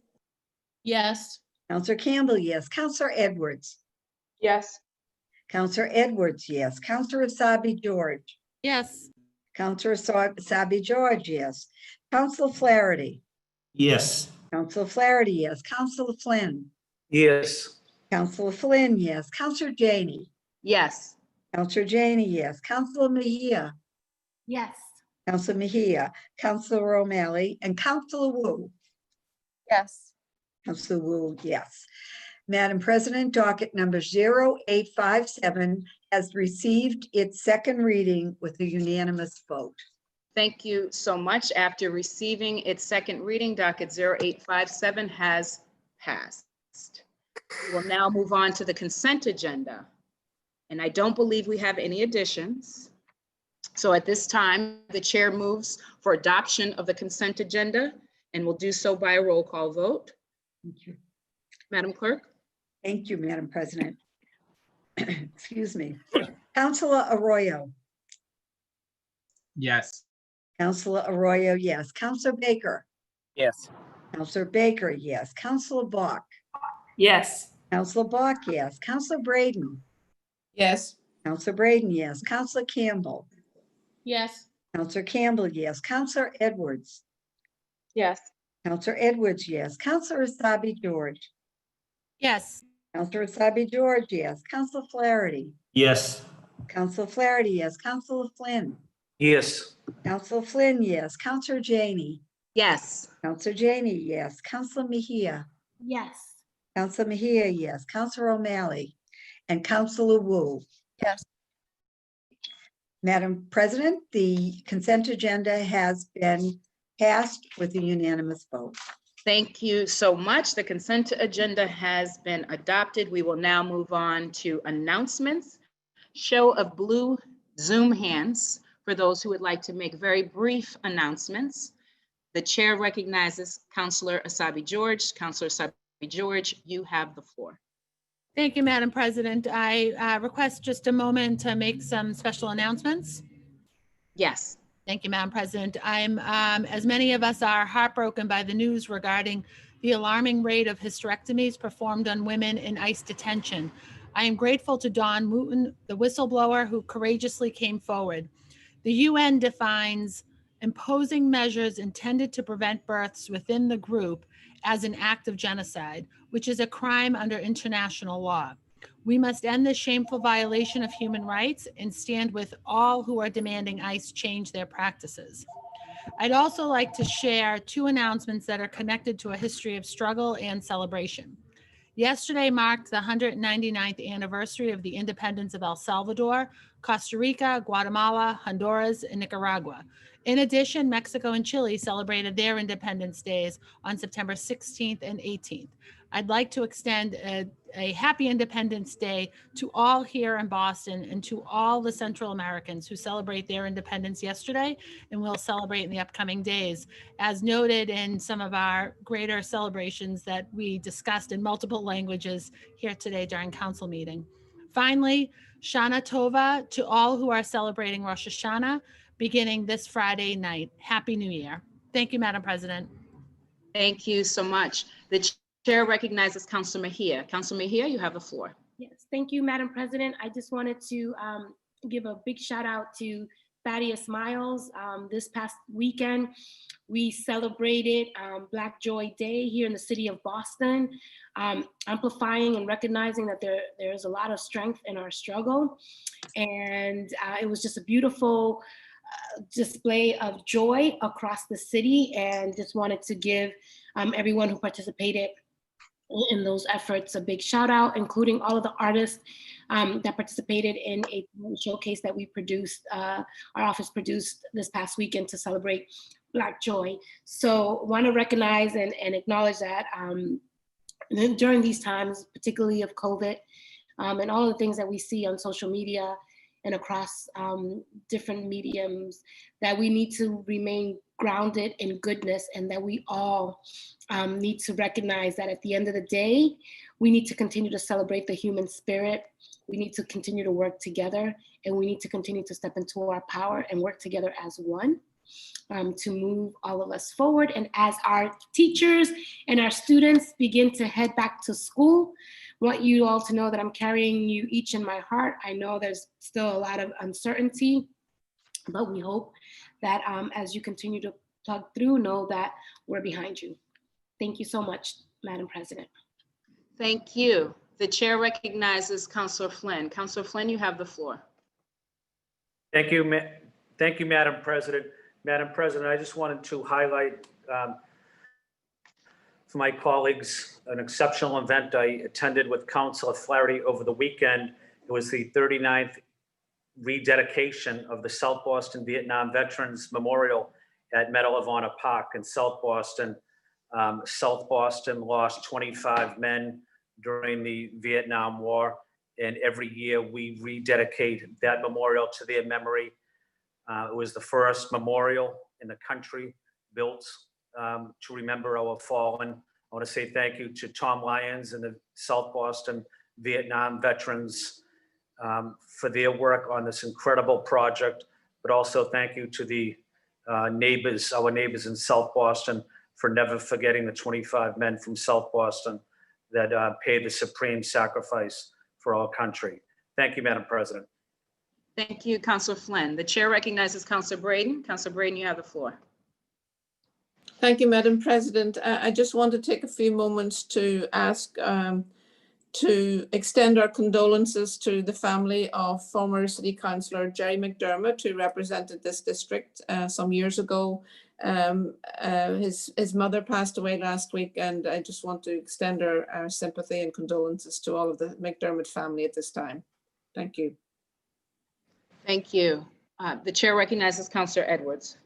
Yes. Councilor Campbell, yes. Councilor Edwards. Yes. Councilor Edwards, yes. Councilor Asabi George. Yes. Councilor Asabi George, yes. Councilor Flaherty. Yes. Councilor Flaherty, yes. Councilor Flynn. Yes. Councilor Flynn, yes. Councilor Janey. Yes. Councilor Janey, yes. Councilor Mejia. Yes. Councilor Mejia. Councilor O'Malley and Councilor Wu. Yes. Councilor Wu, yes. Madam President, docket number 0857 has received its second reading with a unanimous vote. Thank you so much. After receiving its second reading, docket 0857 has passed. We'll now move on to the consent agenda. And I don't believe we have any additions. So at this time, the chair moves for adoption of the consent agenda, and will do so by a roll call vote. Thank you. Madam Clerk? Thank you, Madam President. Excuse me. Counselor Arroyo. Yes. Counselor Arroyo, yes. Counselor Baker. Yes. Counselor Baker, yes. Counselor Bach. Yes. Counselor Bach, yes. Counselor Braden. Yes. Counselor Braden, yes. Counselor Campbell. Yes. Counselor Campbell, yes. Counselor Edwards. Yes. Counselor Edwards, yes. Counselor Asabi George. Yes. Counselor Asabi George, yes. Counselor Flaherty. Yes. Counselor Flaherty, yes. Counselor Flynn. Yes. Counselor Flynn, yes. Counselor Janey. Yes. Counselor Janey, yes. Counselor Mejia. Yes. Counselor Mejia, yes. Counselor O'Malley. And Counselor Wu. Yes. Madam President, the consent agenda has been passed with a unanimous vote. Thank you so much. The consent agenda has been adopted. We will now move on to announcements. Show of blue Zoom hands for those who would like to make very brief announcements. The chair recognizes Counselor Asabi George. Counselor Asabi George, you have the floor. Thank you, Madam President. I request just a moment to make some special announcements. Yes. Thank you, Madam President. I'm, as many of us are, heartbroken by the news regarding the alarming rate of hysterectomies performed on women in ICE detention. I am grateful to Dawn Wooten, the whistleblower who courageously came forward. The UN defines imposing measures intended to prevent births within the group as an act of genocide, which is a crime under international law. We must end this shameful violation of human rights and stand with all who are demanding ICE change their practices. I'd also like to share two announcements that are connected to a history of struggle and celebration. Yesterday marked the 199th anniversary of the independence of El Salvador, Costa Rica, Guatemala, Honduras, and Nicaragua. In addition, Mexico and Chile celebrated their Independence Days on September 16th and 18th. I'd like to extend a happy Independence Day to all here in Boston and to all the Central Americans who celebrate their independence yesterday and will celebrate in the upcoming days, as noted in some of our greater celebrations that we discussed in multiple languages here today during council meeting. Finally, Shana Tova to all who are celebrating Rosh Hashanah beginning this Friday night. Happy New Year. Thank you, Madam President. Thank you so much. The chair recognizes Councilor Mejia. Councilor Mejia, you have the floor. Yes, thank you, Madam President. I just wanted to give a big shout out to Thaddeus Miles. This past weekend, we celebrated Black Joy Day here in the city of Boston, amplifying and recognizing that there's a lot of strength in our struggle. And it was just a beautiful display of joy across the city, and just wanted to give everyone who participated in those efforts a big shout out, including all of the artists that participated in a showcase that we produced, our office produced this past weekend to celebrate Black Joy. So want to recognize and acknowledge that during these times, particularly of COVID, and all of the things that we see on social media and across different mediums, that we need to remain grounded in goodness, and that we all need to recognize that at the end of the day, we need to continue to celebrate the human spirit. We need to continue to work together, and we need to continue to step into our power and work together as one to move all of us forward. And as our teachers and our students begin to head back to school, I want you all to know that I'm carrying you each in my heart. I know there's still a lot of uncertainty, but we hope that as you continue to plug through, know that we're behind you. Thank you so much, Madam President. Thank you. The chair recognizes Councilor Flynn. Councilor Flynn, you have the floor. Thank you, Madam President. Madam President, I just wanted to highlight for my colleagues an exceptional event I attended with Councilor Flaherty over the weekend. It was the 39th rededication of the South Boston Vietnam Veterans Memorial at Medal of Honor Park in South Boston. South Boston lost 25 men during the Vietnam War, and every year we rededicate that memorial to their memory. It was the first memorial in the country built to remember our fallen. I want to say thank you to Tom Lyons and the South Boston Vietnam veterans for their work on this incredible project, but also thank you to the neighbors, our neighbors in South Boston, for never forgetting the 25 men from South Boston that paid the supreme sacrifice for our country. Thank you, Madam President. Thank you, Councilor Flynn. The chair recognizes Councilor Braden. Councilor Braden, you have the floor. Thank you, Madam President. I just want to take a few moments to ask to extend our condolences to the family of former City Councillor Jerry McDermott, who represented this district some years ago. His mother passed away last week, and I just want to extend our sympathy and condolences to all of the McDermott family at this time. Thank you. Thank you. The chair recognizes Councilor Edwards.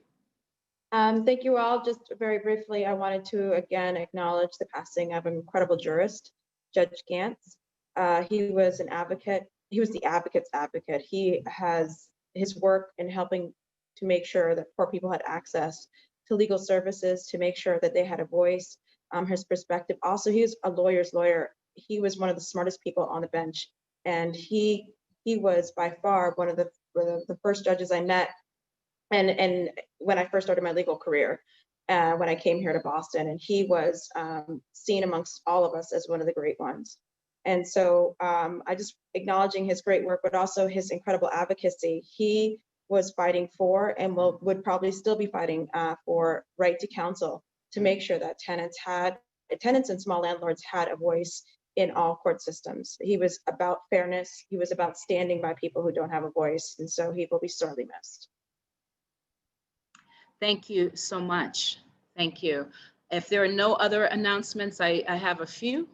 Thank you all. Just very briefly, I wanted to again acknowledge the passing of an incredible jurist, Judge Gantz. He was an advocate. He was the advocate's advocate. He has his work in helping to make sure that poor people had access to legal services, to make sure that they had a voice, his perspective. Also, he was a lawyer's lawyer. He was one of the smartest people on the bench. And he was by far one of the first judges I met. And when I first started my legal career, when I came here to Boston, and he was seen amongst all of us as one of the great ones. And so I just acknowledging his great work, but also his incredible advocacy. He was fighting for, and would probably still be fighting for, right to counsel, to make sure that tenants and small landlords had a voice in all court systems. He was about fairness. He was about standing by people who don't have a voice. And so he will be sorely missed. Thank you so much. Thank you. If there are no other announcements, I have a few.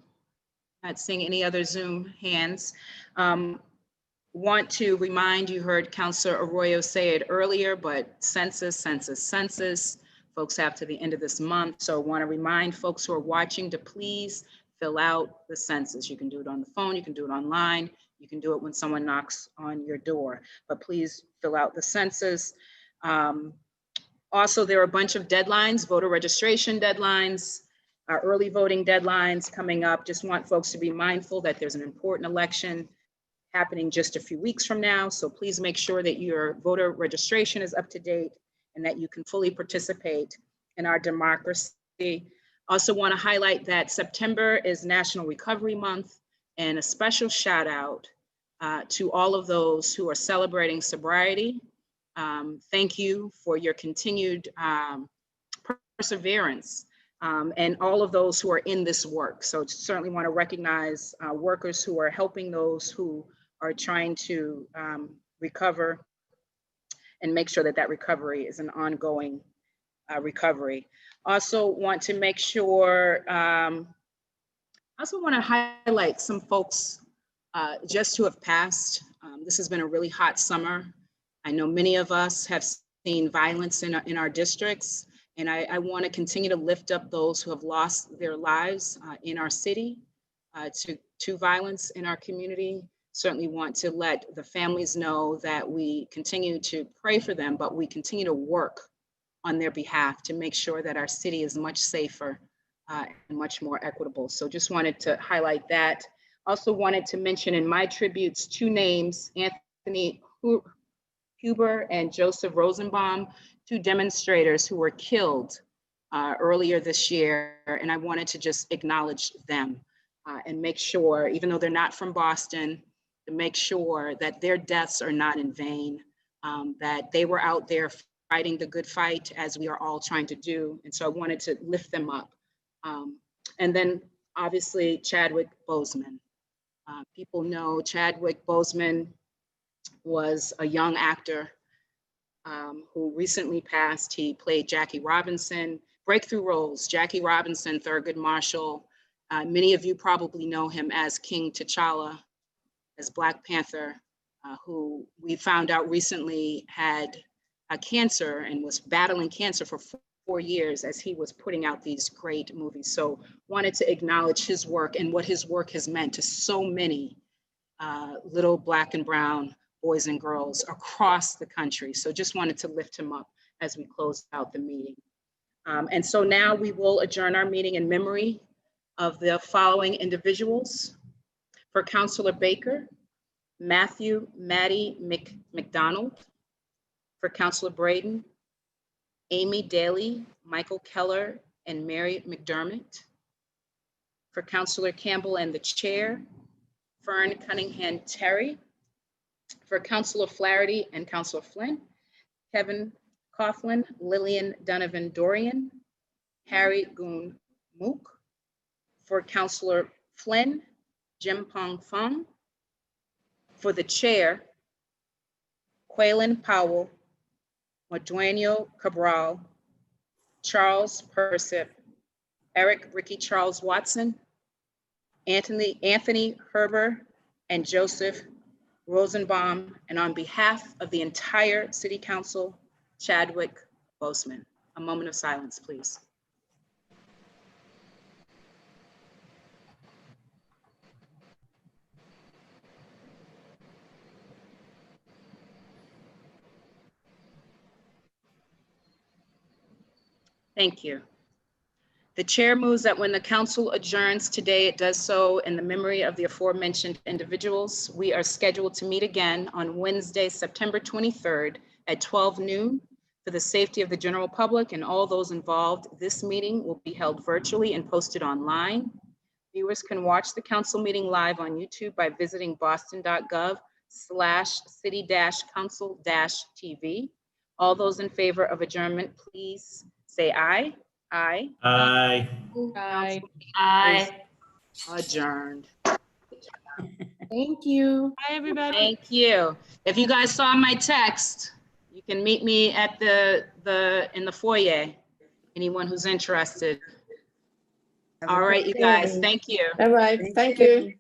Not seeing any other Zoom hands. Want to remind you, heard Councilor Arroyo say it earlier, but census. Folks have to the end of this month. So I want to remind folks who are watching to please fill out the census. You can do it on the phone, you can do it online, you can do it when someone knocks on your door, but please fill out the census. Also, there are a bunch of deadlines, voter registration deadlines, early voting deadlines coming up. Just want folks to be mindful that there's an important election happening just a few weeks from now. So please make sure that your voter registration is up to date and that you can fully participate in our democracy. Also want to highlight that September is National Recovery Month, and a special shout out to all of those who are celebrating sobriety. Thank you for your continued perseverance and all of those who are in this work. So certainly want to recognize workers who are helping those who are trying to recover and make sure that that recovery is an ongoing recovery. Also want to make sure, also want to highlight some folks just who have passed. This has been a really hot summer. I know many of us have seen violence in our districts, and I want to continue to lift up those who have lost their lives in our city to violence in our community. Certainly want to let the families know that we continue to pray for them, but we continue to work on their behalf to make sure that our city is much safer and much more equitable. So just wanted to highlight that. Also wanted to mention in my tributes 2 names, Anthony Huber and Joseph Rosenbaum, 2 demonstrators who were killed earlier this year. And I wanted to just acknowledge them and make sure, even though they're not from Boston, to make sure that their deaths are not in vain, that they were out there fighting the good fight as we are all trying to do. And so I wanted to lift them up. And then obviously Chadwick Boseman. People know Chadwick Boseman was a young actor who recently passed. He played Jackie Robinson, breakthrough roles, Jackie Robinson, Thurgood Marshall. Many of you probably know him as King T'Challa, as Black Panther, who we found out recently had cancer and was battling cancer for 4 years as he was putting out these great movies. So wanted to acknowledge his work and what his work has meant to so many little Black and brown boys and girls across the country. So just wanted to lift him up as we close out the meeting. And so now we will adjourn our meeting in memory of the following individuals. For Councilor Baker, Matthew Maddie McDonald. For Councilor Braden, Amy Daly, Michael Keller, and Mary McDermott. For Councilor Campbell and the chair, Fern Cunningham Terry. For Councilor Flaherty and Councilor Flynn, Kevin Coughlin, Lillian Donovan Dorian, Harry Goon Mook. For Councilor Flynn, Jim Pong Fong. For the chair, Quaylen Powell, Madueño Cabral, Charles Persip, Eric Ricky Charles Watson, Anthony Herber, and Joseph Rosenbaum, and on behalf of the entire City Council, Chadwick Boseman. A moment of silence, please. Thank you. The chair moves that when the council adjourns today, it does so in the memory of the aforementioned individuals. We are scheduled to meet again on Wednesday, September 23rd at 12 noon. For the safety of the general public and all those involved, this meeting will be held virtually and posted online. Viewers can watch the council meeting live on YouTube by visiting boston.gov/city-council-TV. All those in favor of adjournment, please say aye. Aye. Aye. Aye. Aye. Adjourned. Thank you. Bye, everybody. Thank you. If you guys saw my text, you can meet me at in the foyer. Anyone who's interested. All right, you guys. Thank you. All right, thank you.